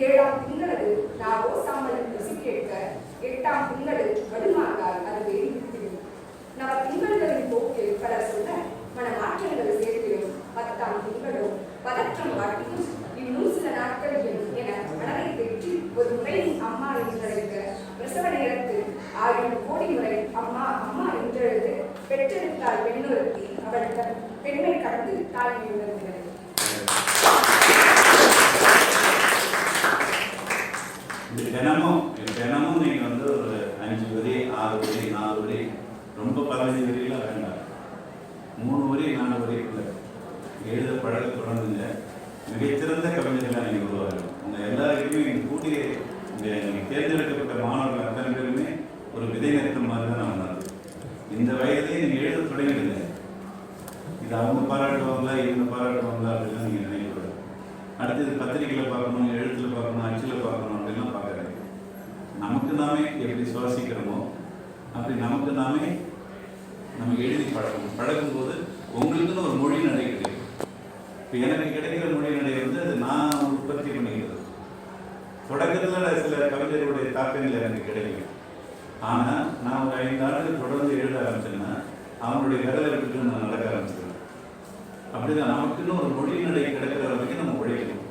7ஆம் திங்களது நாவோ சாம்பலின் ருசி கேட்க. 8ஆம் திங்களில் வடுமாங்கால் அது வேறி விடுகிறது. நவ திங்கள்களின் போக்கில் பலர் சொல்ல மனமாற்றங்கள் சேர்க்கிறோம். 10ஆம் திங்களோ பதற்றம் வாட்டியும் இன்னும் சில நாட்கள் என மனதை பெற்றி ஒரு முறை அம்மா என்றழைக்க. பிரசவ நேரத்தில் 1000 கோடி முறை அம்மா அம்மா என்றெழுது பெற்றெடுத்தால் பெண்ணொருத்தி அவள் பெண்ணை கடந்து தாய்மை உணர்கிறது. மிகச்சிறந்த கவிஞர்களாக நீங்கள் உருவாகணும். உங்கள் எல்லாருக்குமே நீங்கள் கூட்டிய நீங்கள் தேர்ந்தெடுக்கப்பட்ட மாணவர்கள் அத்தனை பேருமே ஒரு விதை நிறுத்தம் மாதிரி தான் நான் உணர்றேன். இந்த வயதிலே நீங்கள் எழுத தொடங்கிடுங்க. இது அவங்க பாராட்டுவாங்களா இவங்க பாராட்டுவாங்களா அப்படிலாம் நீங்கள் நினைக்கக்கூடாது. அடுத்தது பத்திரிகையில் பார்க்கணும், எழுத்தில் பார்க்கணும், அச்சில் பார்க்கணும் அப்படிலாம் பார்க்குறாங்க. நமக்கு நாமே எப்படி சுவாசிக்கிறோமோ அப்படி நமக்கு நாமே நம்ம எழுதி பழகும்போது உங்களுக்குன்னு ஒரு மொழி நடை கிடைக்கும். இப்போ எனக்கு கிடைக்கிற மொழி நடை வந்து அது நான் உற்பத்தி பண்ணிக்கிறது. தொடக்கத்தில் சில கவிஞர்களுடைய தாக்கங்கள் எனக்கு கிடைக்கும். ஆனால் நான் ஒரு 5 ஆண்டுகள் தொடர்ந்து எழுத ஆரம்பிச்சேன்னா அவங்களுடைய விரலை விட்டுட்டு நான் நடக்க ஆரம்பிச்சிடுவேன். அப்படிதான் நமக்குன்னு ஒரு மொழி நடை கிடைக்கிற வரைக்கும் நம்ம உழைக்கணும்.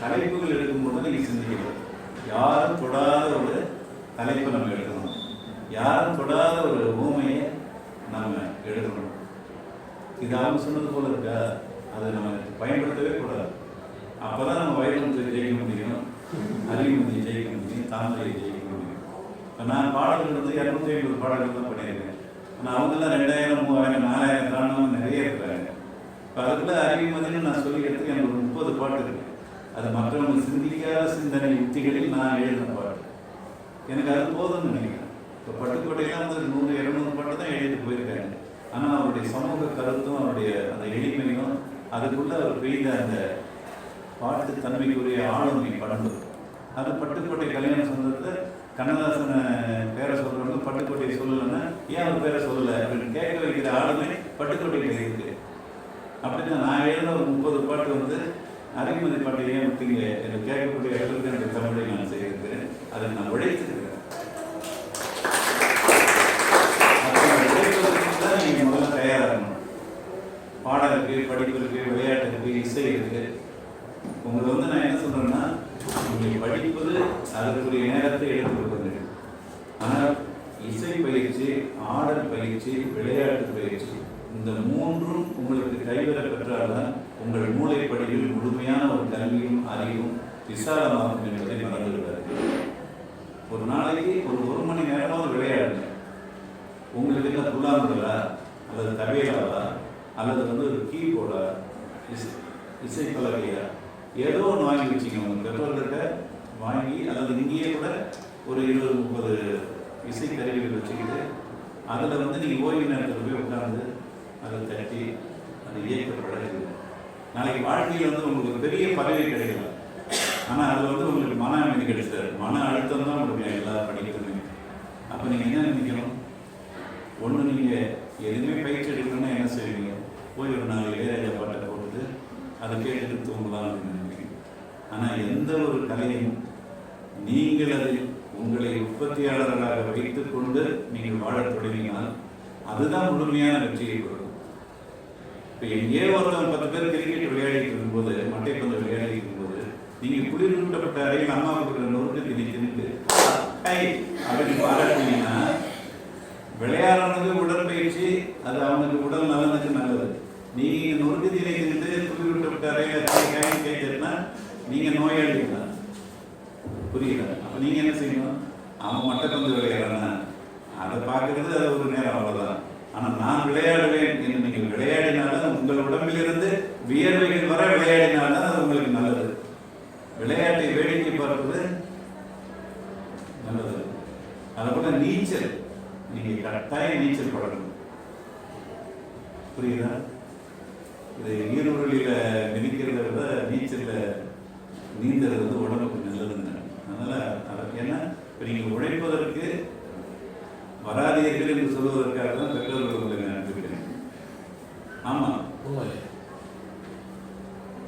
தலைப்புகள் எடுக்கும்போது நீங்கள் சிந்திக்கணும். யாரும் தொடாத ஒரு தலைப்பை நம்ம எடுக்கணும். யாரும் தொடாத ஒரு ஊமையை நம்ம எழுதணும். இது அவங்க சொன்னது போல இருக்கா, அதை நம்ம பயன்படுத்தவே கூடாது. அப்போதான் நம்ம வைரமுத்தை ஜெயிக்க முடியும், அறிவுமதியை ஜெயிக்க முடியும், தாமரையை ஜெயிக்க முடியும். இப்போ நான் பாடல்கள் வந்து 250 பாடல்கள் தான் பண்ணியிருக்கேன். ஆனால் அவங்கெல்லாம் 2000, 3000, 4000 தாண்டவங்க நிறைய இருக்கிறாங்க. இப்போ அதுக்குள்ள அறிவுமதின்னு நான் சொல்லிக்கிறதுக்கு எனக்கு ஒரு 30 பாட்டு இருக்கு. அது மற்றவங்க சிந்திக்காத சிந்தனை யுக்திகளில் நான் எழுதின பாட்டு. எனக்கு அது போதும்னு நினைக்கிறேன். இப்போ பட்டுக்கோட்டையெல்லாம் வந்து 100, 200 பாட்டு தான் எழுதிட்டு போயிருக்காங்க. ஆனால் அவருடைய சமூக கருத்தும் அவருடைய அந்த எளிமையும் அதுக்குள்ள அவர் பெய்த அந்த பாட்டு தன்மைக்குரிய ஆளுமை படம்பு. அது பட்டுக்கோட்டை கல்யாண சொந்தத்தில் கண்ணதாசனை பேரை சொல்கிறவங்க பட்டுக்கோட்டையை சொல்லலைன்னா ஏன் அவர் பேரை சொல்லலை அப்படின்னு கேட்க வைக்கிற ஆளுமை பட்டுக்கோட்டையில் இருக்குது. அப்படின்னா நான் எழுதின ஒரு 30 பாட்டு வந்து அறிவுமதி பாட்டை ஏன் விட்டீங்க எனக்கு கேட்கக்கூடிய இடத்துக்கு எனக்கு தமிழை நான் செய்திருக்கிறேன். அதை நான் உழைத்திருக்கிறேன். உழைப்பதற்கு தான் நீங்கள் முதல்ல தயாராகணும். பாடம் இருக்குது, படிப்பு இருக்குது, விளையாட்டு இருக்குது, இசை இருக்குது. உங்களை வந்து நான் என்ன சொல்கிறேன்னா நீங்கள் படிப்பது அதற்குரிய நேரத்தை எடுத்துக்கொள்வது. ஆனால் இசை பயிற்சி, ஆடல் பயிற்சி, விளையாட்டு பயிற்சி இந்த 3ம் உங்களுக்கு கைவர பெற்றால்தான் உங்கள் மூளைப்படியில் முழுமையான ஒரு கல்வியும் அறிவும் விசாலமாகும் என்பதை மறந்துவிடாது. ஒரு நாளைக்கு ஒரு மணி நேரமாவது விளையாடுங்க. உங்களுக்கு என்ன புல்லாங்குழலா அல்லது தபேலாவா அல்லது வந்து ஒரு கீபோர்டா இசை பலகையா ஏதோ ஒன்று வாங்கி வச்சுங்க. உங்கள் பெற்றோர்கிட்ட வாங்கி அல்லது இங்கேயே கூட ஒரு 20-30 இசை கருவிகள் வச்சுக்கிட்டு அதில் வந்து நீங்கள் ஓய்வு நேரத்தில் போய் உட்கார்ந்து அதை தட்டி அதை இயக்கப்படாது. நாளைக்கு வாழ்க்கையில் வந்து உங்களுக்கு பெரிய பதவி கிடைக்கலாம். ஆனால் அதில் வந்து உங்களுக்கு மன அமைதி கிடைச்சாரு. மன அழுத்தம் தான் உங்களுக்கு எல்லா படிக்கணுமே. அப்போ நீங்கள் என்ன நினைக்கணும்? ஒன்று நீங்கள் எதுவுமே பயிற்சி எடுக்கணும்னா என்ன செய்வீங்க? போய் ஒரு 4 இளையராஜா பாட்டை போட்டு அதை கேட்டுட்டு தூங்கலாம் அப்படின்னு நினைக்கிறீங்க. ஆனால் எந்த ஒரு கலையும் நீங்கள் அதை உங்களை உற்பத்தியாளர்களாக வைத்துக் கொண்டு நீங்கள் வாழத் தொடங்கினால் அதுதான் முழுமையான வெற்றியை கொடுக்கும். இப்போ எங்கேயோ ஒருத்தவங்க 10 பேர் கிரிக்கெட் விளையாடிட்டு இருக்கும்போது, மட்டைப்பந்து விளையாடிட்டு இருக்கும்போது நீங்கள் குளிரூட்டப்பட்ட அறையில் அம்மாவுக்கு நொறுக்கு திணித்து அப்படின்னு பாராட்டினீங்கன்னா விளையாடுறது உடற்பயிற்சி, அது அவனுக்கு உடல் நலனுக்கு நல்லது. நீங்கள் நொறுக்கு திணித்து குளிரூட்டப்பட்ட அறையில் கேட்டுனா நீங்கள் நோயாளிங்களா? புரியல. அப்போ நீங்கள் என்ன செய்யணும்? அவன் மட்டைப்பந்து விளையாடுறானா அதை பார்க்கறது அது ஒரு நேரம், அவ்வளோதான். ஆனால் நான் விளையாடுவேன் என்று நீங்கள் விளையாடினாலும் உங்கள் உடம்பிலிருந்து வியர்வைகள் வர விளையாடினால்தான் அது உங்களுக்கு நல்லது. விளையாட்டை வேடிக்கை பார்ப்பது நல்லது. அதை கூட நீச்சல், நீங்கள் கட்டாயம் நீச்சல் படணும். புரியுதா? இது நீர்வழியில் மிதிக்கிறத விட நீச்சலில் நீந்தது வந்து உடம்புக்கு நல்லதுங்க. அதனால் அதற்கு என்ன, இப்போ நீங்கள் உழைப்பதற்கு வராதீர்கள் என்று சொல்வதற்காக தான் பெற்றோர்கள் உங்களுக்கு அனுப்பிவிட்டேன். ஆமாம்,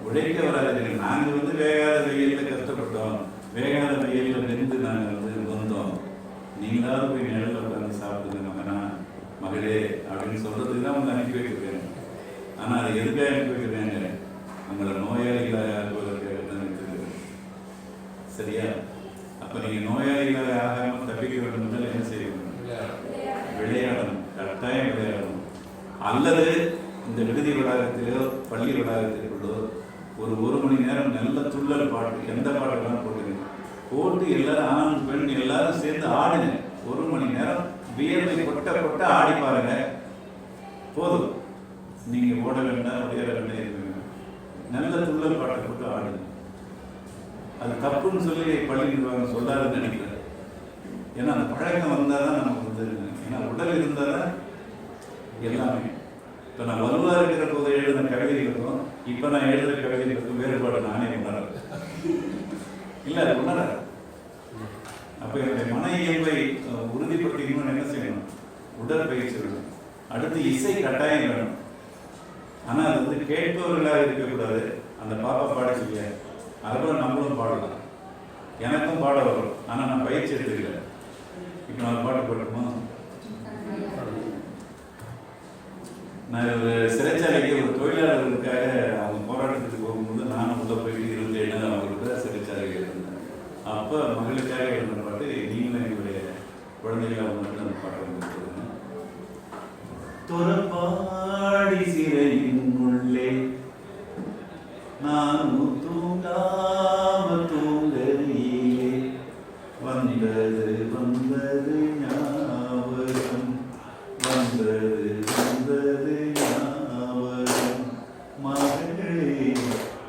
உழைக்க வராதீர்கள். நாங்கள் வந்து வேகாத வெயிலில் கஷ்டப்பட்டோம், வேகாத வெயிலில் நின்று நாங்கள் வந்து வந்தோம். நீங்களாவது போய் நிழலில் உட்காந்து சாப்பிடுங்க மகனா மகளே அப்படின்னு சொல்கிறதுக்கு தான் அவங்க அனுப்பி வைக்கிறேன். ஆனால் அதை எதுக்காக அனுப்பி வைக்கிறேங்க? உங்களை நோயாளிகளாக ஆகுவதற்காக தான் இருக்கிறது. சரியா? அப்போ நீங்கள் நோயாளிகளாக ஆகாமல் தப்பிக்க வேண்டும் என்றால் என்ன செய்யணும்? விளையாடணும், கட்டாயம் விளையாடணும். அல்லது இந்த விடுதி வளாகத்திலோ பள்ளி வளாகத்திலோ ஒரு மணி நேரம் நல்ல துள்ளல் பாட்டு, எந்த பாட்டெல்லாம் போட்டு எல்லாரும் ஆண் பெண் எல்லாரும் சேர்ந்து ஆடுங்க. 1 மணி நேரம் வியர்வை கொட்ட ஆடி பாருங்க. போதும், நீங்க ஓட வேண்டாம், விளையாட வேண்டாம். நல்ல முதல் பாட்டை போட்டு ஆடுங்க. அது தப்புன்னு சொல்லி பள்ளி நிர்வாகம் சொல்லாதுன்னு நினைக்கிறேன். ஏன்னா அந்த பழக்கம் வந்தால் தான் நமக்கு வந்து, ஏன்னா உடல் இருந்தால் தான் எல்லாமே. இப்போ நான் வலுவாக இருக்கிற போது எழுதின கவிதைகளுக்கும் இப்போ நான் எழுதுகிற கவிதைகளுக்கும் வேறுபாடு நானே உணரேன். இல்லை, அது உணரேன். அப்போ என்னுடைய மன இயல்பை உறுதிப்படுத்திக்கணும்னு என்ன செய்யணும்? உடற்பயிற்சி வேணும். அடுத்து இசை கட்டாயம் வேணும். ஆனால் அது வந்து கேட்பவர்களாக இருக்கக்கூடாது. அந்த பாப்பா பாட சொல்லிய அதுபோல் நம்மளும் பாடலாம். எனக்கும் பாட வரும், ஆனால் நான் பயிற்சி எடுத்துக்கல. இப்போ நான் பாட்டு பாடணுமா? நான் ஒரு சிறைச்சாலைக்கு ஒரு தொழிலாளர்களுக்காக அவங்க போராட்டத்துக்கு போகும்போது நானும் உள்ள போயிட்டு 27 அவங்களுக்கு சிறைச்சாலைக்கு இருந்தேன். அப்போ மகளுக்காக எழுந்த பாட்டு நீங்களும் எங்களுடைய குழந்தைகளாக மட்டும் அந்த பாட்டை வந்து துறப்பாடி சிறையின் உள்ளே நானும் தூங்காம தூங்கலிலே வந்தது வந்தது ஞாபகம், வந்தது வந்தது ஞாபகம், மகளே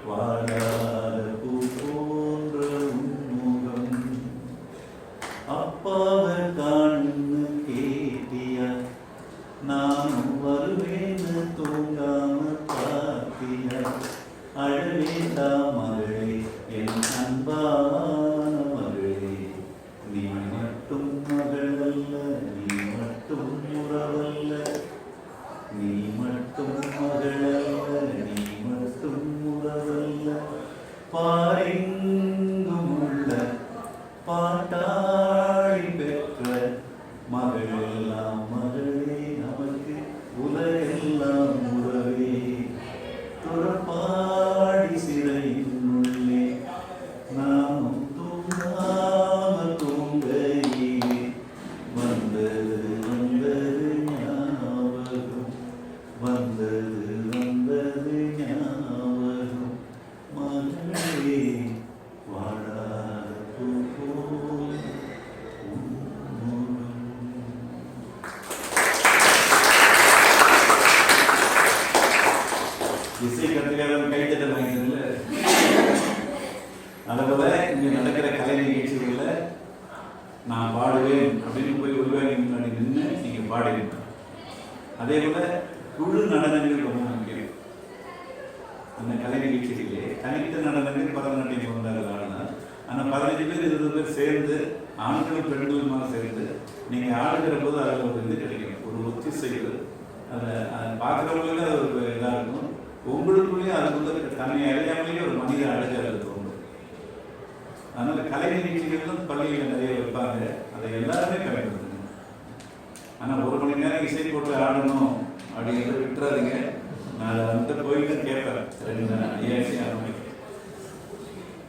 வாடாத பூ போன்ற உன்முகம், அப்பாவை காணுன்னு கேட்டியா, நானும் வருவேன்னு தூங்காம பார்த்தியா, அழவேண்டா மகளே என் அன்பான மகளே, நீ மட்டும் மகளல்ல, நீ மட்டும் உறவல்ல, நீ மட்டும் மகளல்ல, நீ மட்டும் உறவல்ல, பாரெங்கும் உள்ள பாட்டாளி பெற்ற மகளெல்லாம் மகளே, நமக்கு உலகெல்லாம் உறவே, துறப்பாடி சிறையின் உள்ளே நாமும் தூங்காம தூங்கையிலே வந்தது வந்தது ஞாபகம், வந்தது வந்தது ஞாபகம், மகளே வாழாத பூ போல் உன்முகம். இசை கற்றுக்காரன் கைத்தட்டல் வாங்கிட்டதில்ல. அதுபோல இங்கே நடக்கிற கலை நிகழ்ச்சிகளில் நான் பாடுவேன் அப்படின்னு போய் உருவாக்கி முன்னாடி நின்று நீங்கள் பாடுவீங்க. அதே போல குழு நடனங்கள் ரொம்ப முக்கியம். அந்த கலை நிகழ்ச்சிகளிலே தனித்த நடனங்கள் பரதநாட்டியம் கொண்டாடுறது ஆடலாம். ஆனால் 15 பேர் 20 பேர் சேர்ந்து ஆண்களும் பெண்களுமாக சேர்ந்து நீங்கள் ஆடுகிற போது அதில் ஒரு இது கிடைக்கும், ஒரு ஒத்திசைவு. அதை பார்க்குறவங்களுக்கு அது ஒரு இதாக இருக்கும். உங்களுக்குள்ளேயும் அதுக்குள்ள தன்னை அறியாமலேயே ஒரு மனித அழகு அது தோணும். அதனால் கலை நிகழ்ச்சிகளும் பள்ளியில் நிறைய வைப்பாங்க. அதை எல்லாருமே பயன்படுத்தணும். ஆனால் 1 மணி நேரம் இசை போட்டு ஆடணும் அப்படிங்கிறத விட்டுறாதுங்க. நான் அந்த கோயிலுக்கு கேட்பேன் 2 மணிக்கு.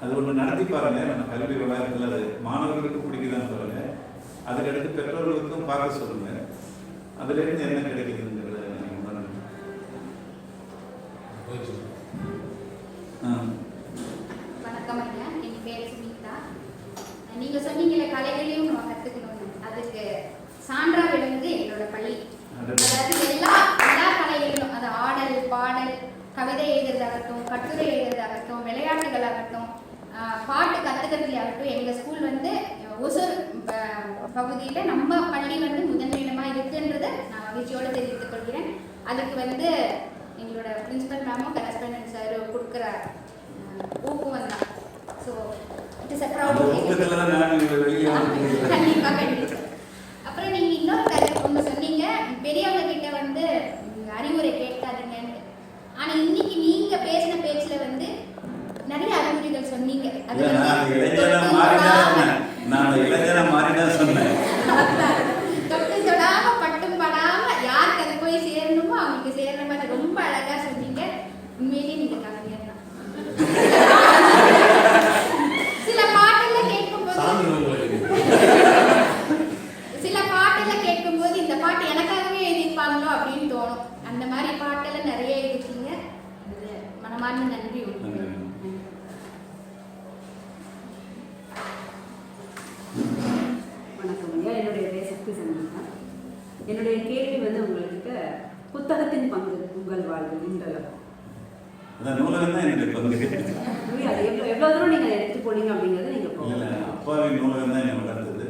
அது ஒன்று நடத்தி பாருங்க. நம்ம கல்வி வளாகத்தில் அது மாணவர்களுக்கும் பிடிக்குதான்னு பாருங்க. அதுக்கடுத்து பெற்றோர்களுக்கும் பார்க்க சொல்லுங்க. அதுலேருந்து என்ன கிடைக்குதுங்கிறத நீங்கள் உணரணும். வணக்கம் ஐயா, என் பேர் சுமிதா. நீங்க சொன்னீங்களே கலைகளையும் நம்ம கத்துக்கணும்னு, அதுக்கு சான்றா விளங்குது எங்களோட பள்ளி. அதாவது எல்லா கலைகளிலும், அது ஆடல், பாடல், கவிதை எழுதுறதாகட்டும், கட்டுரை எழுதுறதாகட்டும், விளையாட்டுகளாகட்டும், பாட்டு கத்துக்கிறதுலையாகட்டும், எங்க ஸ்கூல் வந்து ஒசூர் பகுதியில நம்ம பள்ளி வந்து முதன்மையிடமா இருக்குன்றதை நான் மகிழ்ச்சியோடு தெரிவித்துக் கொள்கிறேன். அதுக்கு வந்து எங்களோட பிரின்சிபல் மேமும் கரஸ்பாண்டன்ட் சார் கொடுக்குற ஊக்குவம் தான். So it is a proud. கண்டிப்பாக கண்டிப்பாக. அப்புறம் நீங்கள் இன்னொரு கருத்து ஒன்று சொன்னீங்க, பெரியவங்க கிட்ட வந்து அறிவுரை கேட்காதீங்கன்னு. ஆனால் இன்னைக்கு நீங்கள் பேசின பேச்சில் வந்து நிறைய அறிவுரைகள் சொன்னீங்க. அது தொட்டு தொடாம பட்டும் படாம யாருக்கு அது போய் சேரணுமோ அவங்களுக்கு சேர்ற மாதிரி ரொம்ப அழகா சொன்னீங்க. உண்மையிலேயே நீங்க கலைஞர் தான். சில பாட்டெல்லாம் கேட்கும்போது இந்த பாட்டு எனக்காகவே எழுதிப்பாங்களோ அப்படின்னு தோணும். அந்த மாதிரி பாட்டெல்லாம் நிறைய எழுதிருக்கீங்க. மனமார்ந்த நன்றி. வணக்கம் ஐயா, என்னுடைய பேர் சக்தி சங்கீதா. என்னுடைய கேள்வி வந்து உங்களுக்கு புத்தகத்தின் பங்கு உங்கள் வாழ்வில் இன்றளவு. அதான் நூலகம் தான் என்னுடைய பங்கு. அது எவ்வளோ தூரம் நீங்கள் எடுத்து போனீங்க அப்படிங்கிறது நீங்கள் இல்லை, அப்பாவின் நூலகம் தான் என்னை வளர்த்தது.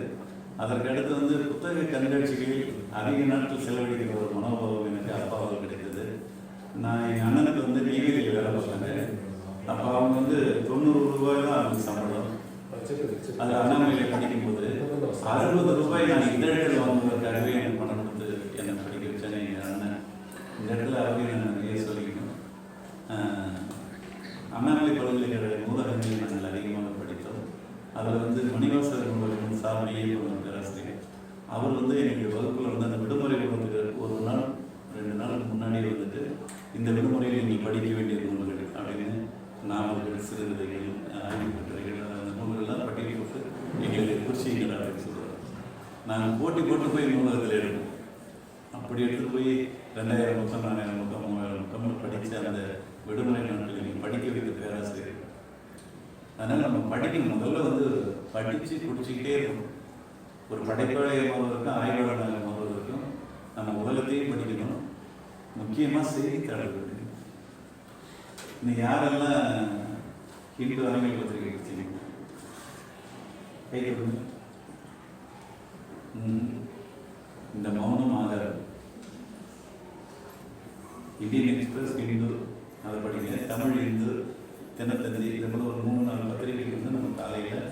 அதற்கு அடுத்து வந்து புத்தக கண்காட்சிகளில் அதிக நாட்கள் செலவழிக்கிற ஒரு மனோபாவம் எனக்கு அப்பாவால் கிடைத்தது. நான் எங்கள் அண்ணனுக்கு வந்து நெய்வேலியில் வேலை பார்த்தாங்க. அப்போ அவங்க வந்து 90 ரூபாய் தான் அவங்க சம்பளம். அது அண்ணாமலையில் படிக்கும்போது 60 ரூபாய் நான் இதழ்கள் வாங்குவதற்காகவே எனக்கு பணம் கொடுத்து என்னை படிக்க வச்சேன் எங்கள் அண்ணன். இந்த இடத்துல அவரையும் நான் நிறைய சொல்லிக்கணும். அண்ணாமலை பல்கலைக்கழக நூலகங்களில் நாங்கள் அதிகமாக படித்தோம். அதில் வந்து மணிவாசகர் நூலகம் சாமியை பேராசிரியர் அவர் வந்து எங்களுடைய வகுப்பில் வந்து அந்த விடுமுறை வந்து ஒரு நாள் 2 நாளுக்கு முன்னாடியே வந்துட்டு இந்த விடுமுறையில் நீங்கள் படிக்க வேண்டிய நூல்கள் அப்படின்னு நாவல்கள், சிறுகதைகள், ஆய்வு கட்டுரைகள், அந்த நூல்கள்லாம் பட்டியல் போட்டு எங்களுக்கு குறிச்சிகள் அப்படின்னு சொல்லுவார். நாங்கள் போட்டி போட்டு போய் நூலகத்தில் எடுப்போம். அப்படி எடுத்துகிட்டு போய் 2000 பக்கம் 4000 பக்கம் 3000 பக்கம் படித்த அந்த விடுமுறை நாட்களில் நீங்கள் படிக்க வைத்த பேராசிரியர். அதனால் நம்ம படிக்கணும். முதல்ல வந்து படித்து குடிச்சிக்கிட்டே இருக்கணும். ஒரு படைப்பாளையமாவதற்கும் ஆய்வாளராகவும் நம்ம உலகத்தையும் படிக்கணும். முக்கியமாக செய்தித்தாள்கள் படிக்கணும். இன்னைக்கு யாரெல்லாம் ஹிந்து ஆங்கில பத்திரிகை வச்சுருக்கீங்க? கை கொடுங்க. இந்த மௌனம் ஆதாரம். இந்தியன் எக்ஸ்பிரஸ், ஹிந்து அதை படிங்க. தமிழ் இந்து, தினத்தந்தி, இது போல ஒரு 3-4 பத்திரிகைகள் வந்து நம்ம காலையில்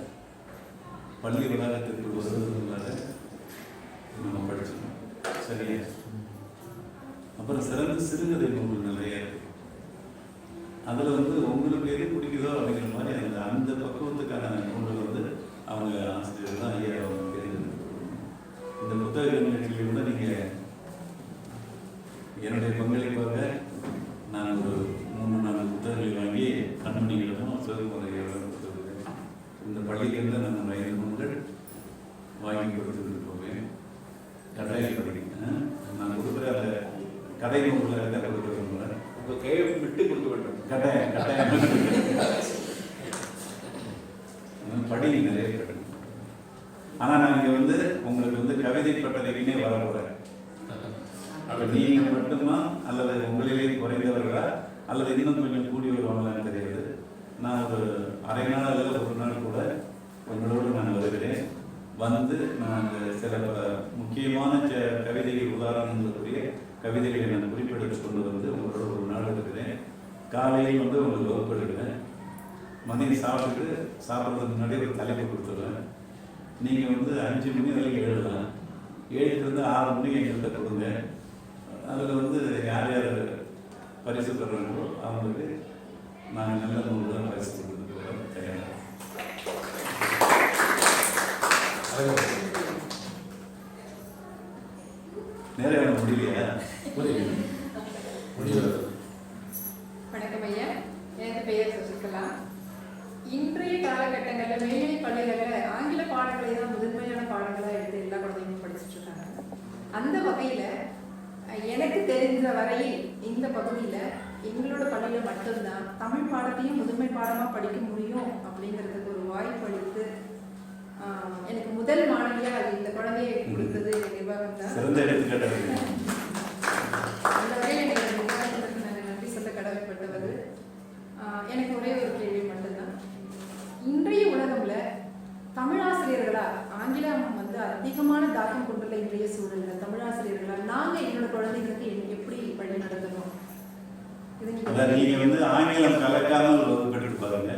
பள்ளி வளாகத்திற்கு வருவதற்குள்ளாக நம்ம படிச்சுக்கணும். சரியா? அப்புறம் சிறந்த சிறுகதை நூல்கள் நிறைய இருக்கு. அதில் வந்து உங்களுக்கு எது பிடிக்குதோ அப்படிங்கிற மாதிரி அந்த பக்குவத்துக்கான நூல்கள் வந்து அவங்க ஆசிரியர் தான் ஐயா அவங்க தெரிஞ்சது. இந்த புத்தக நிகழ்ச்சியில் கூட நீங்கள் என்னுடைய பங்களிப்பாக நான் ஒரு 3-4 புத்தகங்களை வாங்கி கண்மணிகளிடம் சிவகுமாரிகளிடம் கொடுத்துருக்கேன். இந்த பள்ளிகளில் நான் 5 நூல்கள் வாங்கி கொடுத்துட்டு போவேன். கட்டாயம் படிக்கிறேன். நான் கொடுக்குற அந்த கதை நூல்களை தான் கொடுக்க விரும்புகிறேன். உங்கள் கையை விட்டு கொடுக்க வேண்டும். கட்டாயம் படி நிறைய படிக்கணும். ஆனால் நான் இங்கே வந்து உங்களுக்கு வந்து கவிதை பட்டறைக்குன்னே வர போகிறேன். அப்போ நீங்கள் மட்டுமா அல்லது உங்களிலே குறைந்தவர்களா அல்லது இன்னும் கொஞ்சம் கூடி வருவாங்களான்னு தெரியாது. நான் ஒரு அரை நாள் அல்லது ஒரு நாள் கூட உங்களோடு நான் வருகிறேன். வந்து நான் சில முக்கியமான கவிதைகள் உதாரணங்களுக்குரிய கவிதைகளை நான் குறிப்பெடுத்து கொண்டு வந்து உங்களோட ஒரு நாள் இருக்கிறேன். காலையில் வந்து உங்களுக்கு வகுப்பு எடுக்கிறேன். மதியம் சாப்பிட்றதுக்கு முன்னாடி ஒரு தலைப்பு கொடுத்துருவேன். நீங்கள் வந்து 5 மணி வரைக்கும் எழுதலாம். 7லேருந்து 6 மணிக்கு எங்கள்கிட்ட கொடுங்க. அதில் வந்து யார் யார் பரிசு பெறுறாங்களோ அவங்களுக்கு நாங்கள் நல்ல நூல்கள் பரிசு கொடுத்துட்டு வரோம். தயாராக நேரம் முடியலையா? வணக்கம் ஐயா, என் பெயர் சசிகலா. இன்றைய காலகட்டங்களில் மேல்நிலை பள்ளிகளில் ஆங்கில பாடங்களை தான் முதன்மையான பாடங்களாக எடுத்து எல்லா குழந்தைங்களும் படிச்சுட்டு இருக்காங்க. அந்த வகையில் எனக்கு தெரிஞ்ச வரையில் இந்த பகுதியில் எங்களோட பள்ளியில் மட்டும்தான் தமிழ் பாடத்தையும் முதன்மை பாடமாக படிக்க முடியும் அப்படிங்கிறதுக்கு ஒரு வாய்ப்பு அளித்து எனக்கு முதல் மாணவியாக அது இந்த குழந்தையை கொடுத்தது நிர்வாகம் தான். அந்த வகையில் எனக்கு நிர்வாகத்திற்கு நாங்கள் நன்றி சொல்ல கடமைப்பட்டவர். எனக்கு ஒரே ஒரு கேள்வி மட்டும்தான். இன்றைய உலகம்ல தமிழாசிரியர்களா ஆங்கிலம் வந்து அதிகமான தாக்கம் கொண்டுள்ள இன்றைய சூழல்ல தமிழாசிரியர்களா நாங்கள் எங்களோட குழந்தைகளுக்கு எப்படி வழி நடத்தணும்? நீங்க வந்து ஆங்கிலம் கலக்காமல் வகுப்பெடுத்து பாருங்க.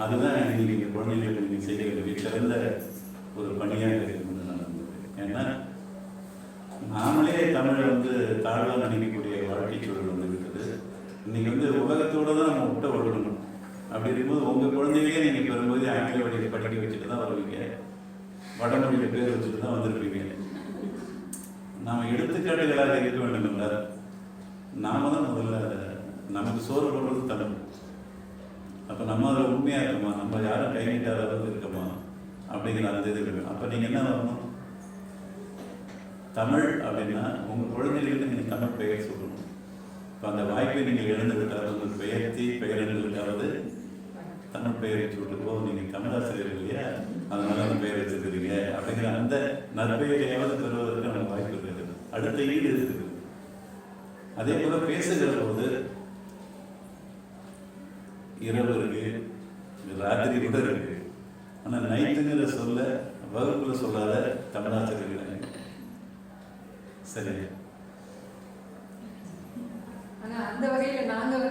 அதுதான் நீங்க குழந்தைகளுக்கு நீங்க செய்ய வேண்டிய சிறந்த ஒரு பணியாக இருக்குன்னு நான் நம்புகிறேன். ஏன்னா நாமளே தமிழை வந்து தாழ்வாக நினைக்கக்கூடிய வாழ்க்கை சூழல் வந்து இருக்குது. இன்னைக்கு வந்து உலகத்தோட தான் நம்ம விட்ட ஒழுகணும். அப்படி இருக்கும்போது உங்கள் குழந்தைகளே நீங்கள் பெறும்போது ஆங்கில வழியை படிக்க வச்சுட்டு தான் வருவீங்க. வடமொழியில் பேர் வச்சுட்டு தான் வந்திருப்பீங்க. நாம் எடுத்துக்காட்டுகளாக இருக்க வேண்டும் என்றால் நாம தான் முதல்ல நமக்கு சோறு போடுறது தமிழ். அப்போ நம்ம அதில் உண்மையாக இருக்கோமா, நம்ம யாரும் கை நீட்டாத அளவுக்கு இருக்கோமா அப்படிங்கிற அந்த இது இருக்கு. அப்போ நீங்கள் என்ன வரணும், தமிழ் அப்படின்னா உங்கள் குழந்தைகளுக்கு நீங்கள் தமிழ் பெயர் சொல்லணும். இப்போ அந்த வாய்ப்பை நீங்கள் இழந்துவிட்டால் உங்கள் பெயர்களுக்காவது தமிழ் பெயரை சொல்லிட்டு நீங்கள் தமிழாசிரியர் இல்லையா, அதனால அந்த பெயர் வச்சுருக்கிறீங்க அப்படிங்கிற அந்த நற்பெயரையாவது பெறுவதற்கு நமக்கு வாய்ப்பு இருக்குது. அடுத்த ஈடு இருக்குது. அதே போல் பேசுகிற போது இரவு இருக்கு, ராத்திரி கூட இருக்கு. ஆனால் நைட்டுங்கிற சொல்ல வகுப்புல சொல்லாத தமிழாசிரியர்கள் சரி. ஆனால் அந்த வகையில் நாங்கள்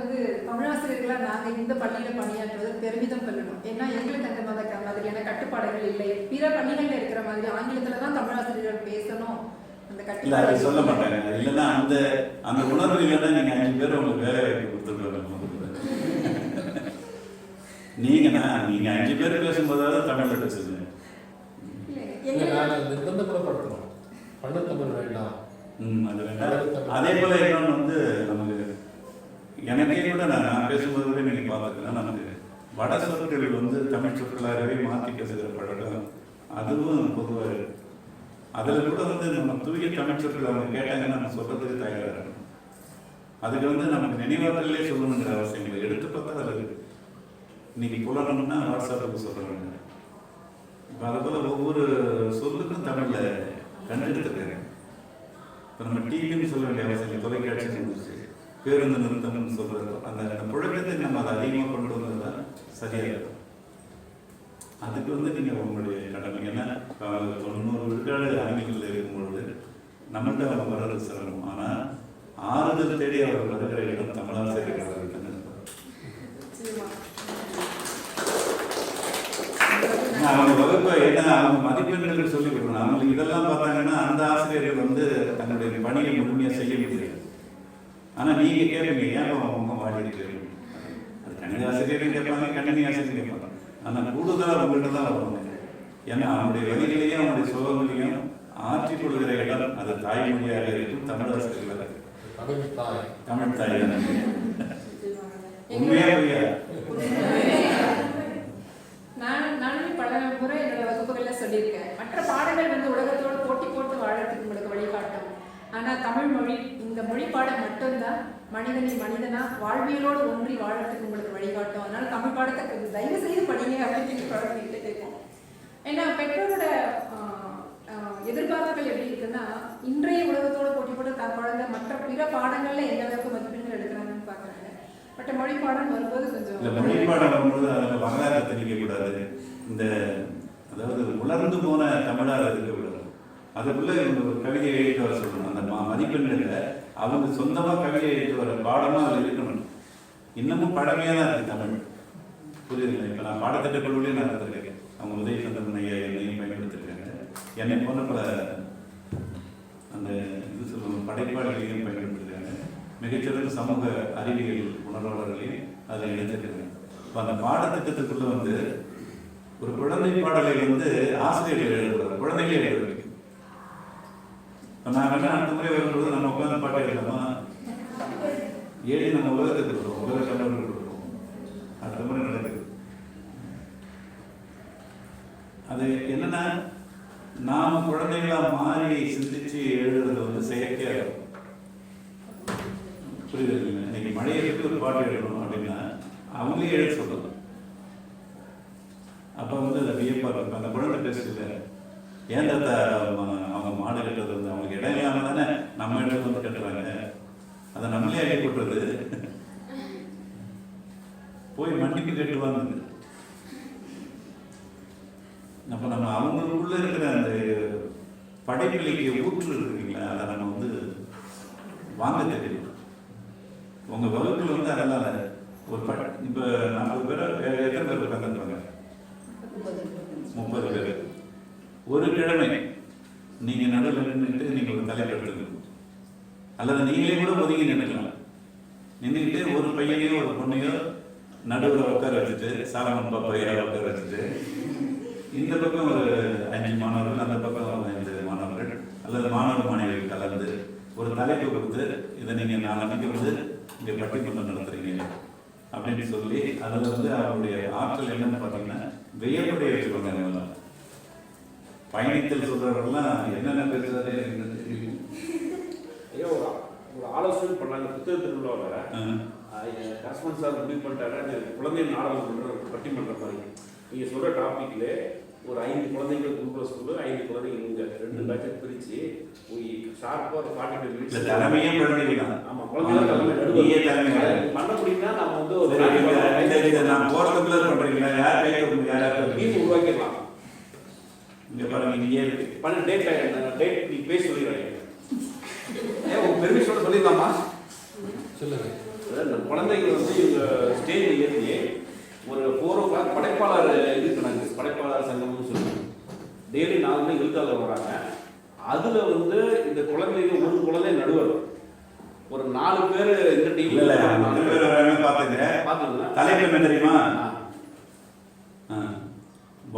தமிழாசிரியர்களாக நாங்கள் இந்த பள்ளியில் பணியாற்றுவது பெருமிதம் பண்ணணும். ஏன்னா எங்களுக்கு அந்த மாதிரியான கட்டுப்பாடுகள் இல்லை. பிற பள்ளிகளில் இருக்கிற மாதிரி ஆங்கிலத்தில் தான் தமிழாசிரியர்கள் பேசணும் அந்த கட்டுப்பாடு சொல்ல மாட்டாங்க. இல்லைன்னா அந்த உணர்வு இல்லைன்னா நீங்கள் 5 பேர் உங்களுக்கு வேலை வாய்ப்பு கொடுத்துருக்காங்க. நீங்கள் 5 பேர் பேசும்போதாவது தமிழில் பேசுங்க. நிர்பந்தப்படுத்தணும், பண்ண தமிழ் வேண்டாம். அது வேண்டாம். அதே போல இன்னொன்று நமக்கு எனக்கே கூட நான் பேசும்போது கூட நீங்கள் பார்த்துக்கலாம், நமக்கு வட சொற்கள் தமிழ் சொற்களாகவே மாற்றி பேசுகிற பழக்கம் அதுவும் பொதுவாக இருக்கு. அதில் கூட நம்ம தூய தமிழ் சொற்கள் அவங்க கேட்டாங்கன்னா நம்ம சொல்றதுக்கு தயாராக இருக்கணும். அதுக்கு நமக்கு நினைவாற்றலே சொல்லணுங்கிற அவசியம் இல்லை. எடுத்து பார்த்தா அது இருக்கு. இன்னைக்கு புலனம்னா வாட்ஸ்அப்புக்கு சொல்கிறாங்க. இப்போ அதை போல ஒவ்வொரு சொல்லுக்கும் தமிழில் கண்டெடுத்துருக்காங்க. இப்போ நம்ம டிவின்னு சொல்ல வேண்டிய அவசியம் இல்லை, தொலைக்காட்சி இருந்துச்சு, பேருந்து நிறுத்தம்னு சொல்கிறது. அந்த புழக்கத்தை நம்ம அதை அதிகமாக கொண்டு வந்தது தான் சரியாக இருக்கும். அதுக்கு நீங்கள் உங்களுடைய கடமை. ஏன்னா 90 விழுக்காடு ஆங்கிலத்தில் இருக்கும்பொழுது நம்மகிட்ட அவங்க வர்றது சிரமம். ஆனால் ஆறுதல் தேடி அவர் வருகிற இடம் தமிழாசிரியர்கள் அவங்க வகுப்பை ஏன்னா அவங்க மதிப்பெண்கள் சொல்லிக் கொடுக்கணும். அவங்களுக்கு இதெல்லாம் பார்த்தாங்கன்னா அந்த ஆசிரியர்கள் தன்னுடைய பணியை முழுமையாக செய்ய முடியாது. ஆனால் நீங்கள் கேட்பீங்க, ஏன் அவங்க வாடிட்டு அது கணித ஆசிரியரும் கேட்பாங்க, கணினி ஆசிரியர் கேட்பாங்க. ஆனால் கூடுதலாக அவங்கள்ட்ட தான் வருவாங்க. ஏன்னா அவங்களுடைய வழிகளையும் அவங்களுடைய சுகங்களையும் ஆற்றிக் கொள்கிற இடம் அது தாய்மொழியாக இருக்கும், தமிழ் ஆசிரியர்களாக இருக்கு. தமிழ் தாய் உண்மையாக நானுமே பல முறை என்னோட வகுப்புகளில் சொல்லியிருக்கேன். மற்ற பாடங்கள் உலகத்தோடு போட்டி போட்டு வாழறதுக்கு உங்களுக்கு வழிகாட்டும். ஆனால் தமிழ் மொழி, இந்த மொழி பாடம் மட்டும்தான் மனிதனா வாழ்வியலோடு ஒன்றி வாழறதுக்கு உங்களுக்கு வழிகாட்டும். அதனால தமிழ் பாடத்தை தயவு செய்து படிங்க அப்படின்னு குழந்தைகிட்ட கேட்போம். ஏன்னா பெற்றோரோட எதிர்பார்ப்புகள் எப்படி இருக்குன்னா, இன்றைய உலகத்தோடு போட்டி போட்டு தான் குழந்தை மற்ற பிற பாடங்கள்ல எந்த அளவுக்கு மதிப்பெண்கள் எடுக்கிறாங்கன்னு பார்க்குறாங்க. பட் மொழி பாடம் வரும்போது கொஞ்சம் மொழி பாடம் வரும்போது அதில் வரலாற்றை திணிக்கக்கூடாது. அதாவது உலர்ந்து போன தமிழாக இருக்கக்கூடாது. அதுக்குள்ள ஒரு கவிதையை எழுதிட்டு வர சொல்லணும். அந்த மதிப்பெண்களில் அவங்க சொந்தமாக கவிதை எழுதிட்டு வர பாடமாக அதில் இருக்கணும். இன்னமும் பழமையாக தான் இருக்குது தமிழ். புரியுதுங்களா? இப்போ நான் பாடத்திட்ட குழுவிலே நான் இருந்திருக்கேன். அவங்க உதயசந்திரன் ஐயா என்னையும் பயன்படுத்திருக்காங்க. என்னை போன்ற பல அந்த இது சொல்லுவாங்க படைப்பாளிகளையும் பயன்படுத்திருக்காங்க. மிகச்சிறந்த சமூக அறிவியல் உணர்வாளர்களையும் அதில் எழுதியிருக்காங்க. இப்போ அந்த பாடத்திட்டத்துக்குள்ள ஒரு குழந்தை பாடலை ஆசிரியர்கள் எழுதுறாங்க, குழந்தைகளே எழுதுறாங்க. இப்போ நாங்கள் அடுத்த முறை வரும்போது நம்ம உட்காந்து பாட்டு எழுதலாமா, ஏழு நம்ம உலகத்துக்கு கொடுப்போம், உலக தமிழர்கள் கொடுப்போம். அடுத்த முறை நடக்குது. அது என்னன்னா, நாம குழந்தைகளா மாறி சிந்திச்சு எழுதுறது செயற்கையா இருக்கும். புரியுது? இன்னைக்கு மழையிற்கு ஒரு பாட்டு எழுதணும் அப்படின்னா அவங்களே எழுத சொல்லணும். அப்போ அதை வியப்பா இருக்கும். அந்த குழந்தை பேசுது, ஏன் தாத்தா அவங்க மாடு கட்டுறது அவங்களுக்கு இடம் இல்லாம தானே நம்ம இடத்துல கட்டுறாங்க, அதை நம்மளே அழகி போட்டுறது, போய் மன்னிப்பு கேட்டுவாங்க. அப்போ நம்ம அவங்களுக்குள்ள இருக்கிற அந்த படைப்பிலைக்கு ஊற்று இருக்குங்களா, அதை நம்ம வாங்க தெரியும். உங்க வகுப்புல அதெல்லாம் ஒரு இப்போ 40 பேர் எத்தனை பேர் உட்காந்துருப்பாங்க? 30 பேர். ஒரு கிழமை நீங்க நடுவில் நின்றுட்டு நீங்க ஒரு தலைவர் எடுத்துக்கணும், அல்லது நீங்களே கூட ஒதுங்கி நின்றுக்கலாம். நின்றுக்கிட்டு ஒரு பையனையோ ஒரு பொண்ணையோ நடுவில் உட்கார வச்சுட்டு, சாலமன் பாப்பையா உட்கார வச்சுட்டு, இந்த பக்கம் ஒரு 5 மாணவர்கள், அந்த பக்கம் 5 மாணவர்கள் அல்லது மாணவ மாணவிகள் கலந்து ஒரு தலைப்பு கொடுத்து, இதை நீங்கள் நாளைக்கு இங்கே பட்டிமன்றம் நடத்துறீங்க அப்படின்னு சொல்லி அதில் அவருடைய ஆற்றல் என்னன்னு பார்த்தீங்கன்னா வியப்படைய வச்சுக்கோங்க. பயணித்தல் சொல்றவர்கள்லாம் என்னென்ன பேசுறது ஐயோ, ஒரு ஆலோசனை பண்ணாங்க. புத்தக திருவிழாவில் கரஸ்பாண்ட் சார் முடிவு பண்ணிட்டாங்க, குழந்தை நாடகம் பண்ணுற பட்டிமன்ற மாதிரி நீங்கள் சொல்கிற டாப்பிக்கில் ஒரு 5 குழந்தைகள் குரூப்ல ஸ்கூலு, 5 குழந்தைங்க இங்கே 2 பேட்சை பிரித்து ஷார்ப்பாக ஒரு 45 மினிட்ஸ் தலைமையே பண்ணிக்கலாம். ஆமாம், குழந்தைகள் தலைமை பண்ண முடியும்னா நம்ம வந்து ஒரு நான் போகிறதுக்குள்ள பண்ணுறீங்களா? யார் கையில் டீம் உருவாக்கிடலாம். இங்கே பாருங்க, நீங்கள் பண்ண டேட் நீ பேசி சொல்லிடுறீங்க. உங்க பெர்மிஷனோட சொல்லிடலாமா? சொல்லுங்க. நம்ம குழந்தைகள் வந்து இவங்க ஸ்டேஜில் ஏற்றி ஒரு 4 o'clock படைப்பாளர் இருக்கிறாங்க, படைப்பாளர் சங்கம்னு சொல்லி டெய்லி 4 மணி எழுத்தாளர் வராங்க. அதில் வந்து இந்த குழந்தைங்க ஒரு குழந்தை நடுவர், ஒரு 4 பேர் இந்த டீம்ல 4 பேர் பார்த்துங்க. தலைப்பு என்ன தெரியுமா?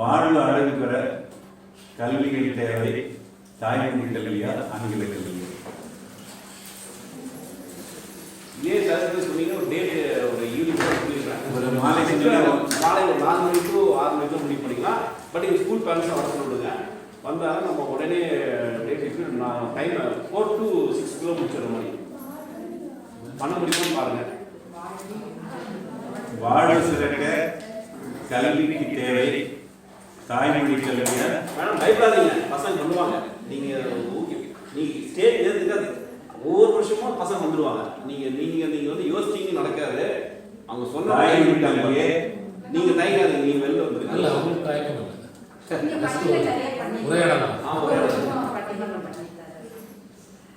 வாழ்வு அழகு பெற கல்விகள் தேவை, தாய்மொழி கல்வியா ஆங்கில கல்வியா? இதே சார் சொன்னீங்க. ஒரு டேட் ஒரு ஈவினிங் சொல்லிடுறேன், ஒரு மாலை மாலை ஒரு 4 மணி to 6 மணிக்கு முடிவு பண்ணிக்கலாம். பட் எங்கள் ஸ்கூல் பேரண்ட்ஸை வர சொல்லிவிடுங்க. வந்தாலும் நம்ம உடனே டேட் நான் டைம் 4 to 6 முடிச்சிடுற மாதிரி பண்ண முடியுமான்னு பாருங்க. வாழ்வு சிறக்க கல்விக்கு தேவை, தாய்மொழி கல்வியா? மேடம் பயப்படாதீங்க, பசங்க பண்ணுவாங்க. நீங்கள் ஓகே, நீங்கள் ஸ்டேட் ஏற்றுக்காது. ஒவ்வொரு வருஷமும் பசங்க வந்துடுவாங்க. நீங்கள் வந்து யோசிச்சிங்க நடக்காது. அவங்க சொன்ன நீங்கள் தயங்காதீங்க, நீங்கள் வெளில வந்துருங்க. இல்லை, அவங்களுக்கு தயக்கம் இல்லை.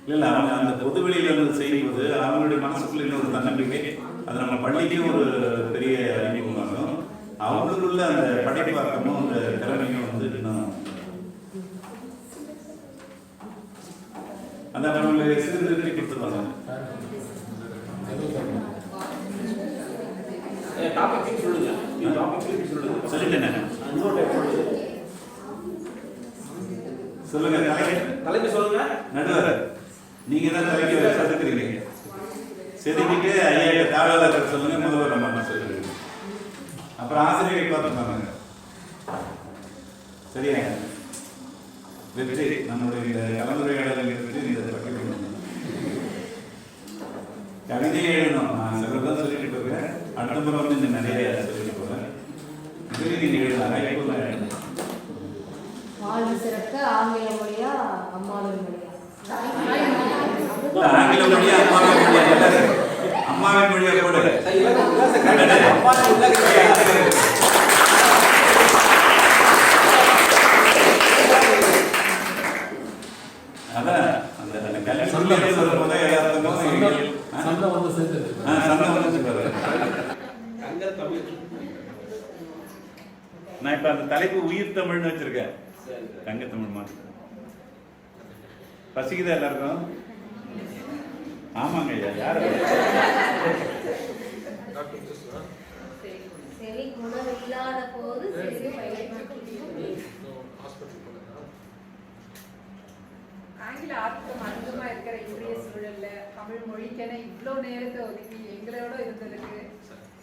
இல்லை, அவங்க அந்த பொதுவெளியில் வந்து செய்யும்போது அவங்களுடைய மனசுக்குள்ள இன்னொரு தன்னம்பிக்கை, அது நம்ம பள்ளிக்கும் ஒரு பெரிய அறிமுகமாகும். அவங்களுக்குள்ள அந்த படைப்பாக்கமும் அந்த திறமையும் வந்து இன்னும் அந்த நம்மளுடைய சிறு திருத்தி கொடுத்துருவாங்க. டாபிக் சொல்லுங்க, டாபிக் சொல்லுங்க. சொல்லிட்டேன். சொல்லுங்க, தலைமை சொல்லுங்க. நடுவர், நீங்க தான் தலைமை சதுக்கிறீங்க. செதுக்கிட்டு ஐயா தாழ்வாளர் சொல்லுங்க, முதல்வர் நம்ம சொல்லுங்க. அப்புறம் ஆசிரியரை பார்த்துப்பாங்க. சரியா? வெற்றி நம்மளுடைய இந்த கலந்துரையாடலுங்கிறது இதை பற்றி கவிதையை எழுதணும். நான் சிலதான் சொல்லிட்டு இருக்கேன். அடுத்த முறை வந்து இந்த நிறைய சொல்லிட்டு போகிறேன். இதுவே நீங்கள் எழுதலாம். வாழ்வு சிறக்க ஆங்கில மொழியா அம்மாவின் மொழியா? ஆங்கில மொழியா அம்மாவின் மொழியா? அம்மாவின் மொழியா கூட அதான் அந்த கல்வி சொல்லும்போது சண்டை வந்து சேர்த்து நான் இப்ப அந்த தலைப்பு உயிர் தமிழ்னு வச்சிருக்கேன். தங்க தமிழ் மாதிரி பசிக்குதா எல்லாருக்கும்? ஆமாங்க ஐயா. யாரு இல்லாத போது ஆங்கில ஆர்வம் அதிகமாக இருக்கிற இன்றைய சூழல்ல தமிழ் மொழிக்கென இவ்வளோ நேரத்தை ஒதுக்கி எங்களோட இருந்ததுக்கு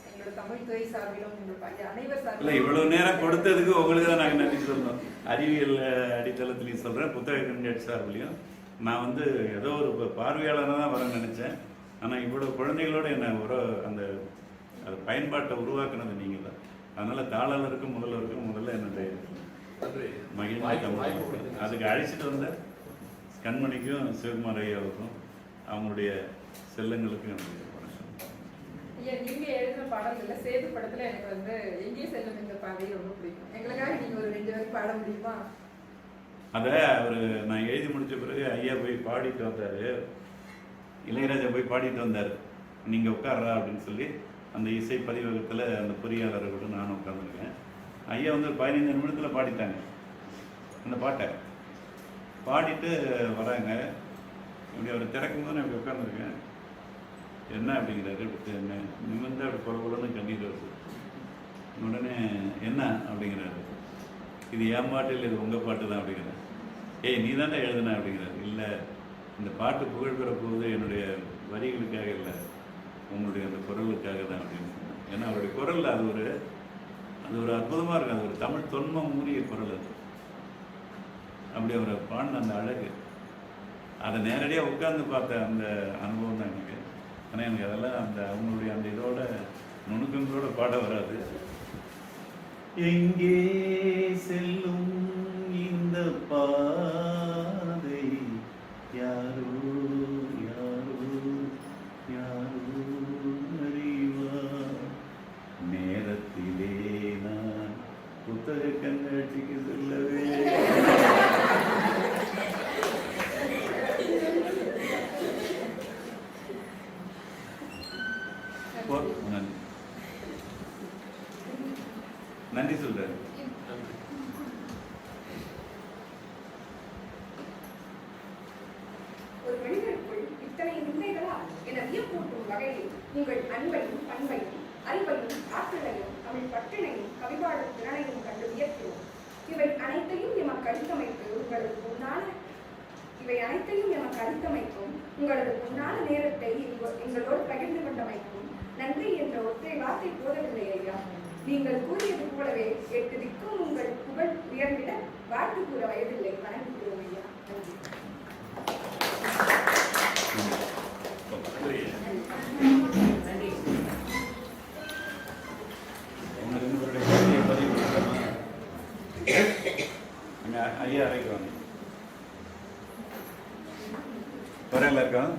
எங்களோட தமிழ் துறை சார்பிலும் உங்கள் அனைவர் சார்பிலும் இல்லை, இவ்வளவு நேரம் கொடுத்ததுக்கு உங்களுக்கு தான் நாங்கள் நன்றி சொல்லணும். அறிவியல் அடித்தளத்துலையும் சொல்கிறேன், புத்தக கண்காட்சி சார்பிலையும். நான் வந்து ஏதோ ஒரு பார்வையாளராக தான் வரேன்னு நினச்சேன். ஆனால் இவ்வளோ குழந்தைகளோடு என்னை அந்த பயன்பாட்டை உருவாக்குனது நீங்கள் தான். அதனால் தாளாளருக்கும் முதல்வருக்கும் முதல்ல என்னுடைய மகிழ்ச்சி. அதுக்கு அழைச்சிட்டு வந்த கண்மணிக்கும் சிவகுமார் ஐயாவுக்கும் அவங்களுடைய செல்லங்களுக்கும் என்னுடைய ஐயா, நீங்க எழுதின பாடல்கள்ல சேது படத்துல எனக்கு வந்து எங்கே செல்லும் இந்த பாதை ரொம்ப பிடிக்கும். எங்களுக்காக நீங்க ஒரு 2 வரி பாட முடியுமா? அதை அவர் நான் எழுதி முடிச்ச பிறகு ஐயா போய் பாடிட்டு வந்தார். இளையராஜா போய் பாடிட்டு வந்தார். நீங்கள் உட்கார்றா அப்படின்னு சொல்லி அந்த இசை பதிவகத்தில் அந்த பொறியாளரோட நானும் உட்காந்துருக்கேன். ஐயா வந்து ஒரு 15 நிமிடத்தில் பாடிட்டாங்க அந்த பாட்டை. பாடிட்டு வராங்க. இப்படி அவர் திறக்கும் போது நான் இப்படி உட்காந்துருக்கேன். என்ன அப்படிங்கிறாரு. என்ன நிமிர்ந்து அப்படி குறகுலன்னு கண்ணீர் வருது. உடனே என்ன அப்படிங்கிறாரு. இது என் பாட்டு இல்லை, இது உங்கள் பாட்டு தான் அப்படிங்கிறார். ஏய், நீ தானே எழுதுன அப்படிங்கிறாரு. இல்லை, இந்த பாட்டு புகழ் பெற போகுது என்னுடைய வரிகளுக்காக இல்லை, உங்களுடைய அந்த குரலுக்காக தான் அப்படின்னு சொன்னேன். ஏன்னா அவருடைய குரல் அது ஒரு அற்புதமாக இருக்கும். அது ஒரு தமிழ் தொன்மம் மூறிய குரல். அது அப்படி அவரை பாடின அந்த அழகு, அதை நேரடியாக உட்கார்ந்து பார்த்த அந்த அனுபவம் தான் எனக்கு. ஆனால் எனக்கு அதெல்லாம் அந்த அவங்களுடைய அந்த இதோட நுணுக்கங்களோட பாட வராது. எங்கே செல்லும் இந்த பாதை யாரோ யாரோ யாரோ அறிவார். நேரத்திலே நான் புத்தக கண்காட்சிக்கு செல்லவே நன்றி நன்றி சொல்றேன். ஒரு மனிதனுக்குள் இத்தனை நிலைகளா என வியப்பூட்டும் வகையில் உங்கள் அன்பையும் பண்பையும் அறிவையும் ஆற்றலையும் தமிழ் பற்றினையும் கவிபாடும் திறனையும் கண்டு வியக்கிறோம். இவை அனைத்தையும் எமக்கு அளித்தமைக்கும் உங்களது பொன்னான நேரத்தை எங்களோடு பகிர்ந்து கொண்டமைக்கும் நன்றி என்ற ஒற்றை வார்த்தை போதவில்லை ஐயா. நீங்கள் கூறியது போலவே 8 திக்கும் உங்கள் புகழ் உயர்ந்திட வாழ்த்து கூற வயதில்லை. வணங்குகிறோம் ஐயா. நன்றி. ஐயா அழைக்கிறோம். வரல இருக்கோம்.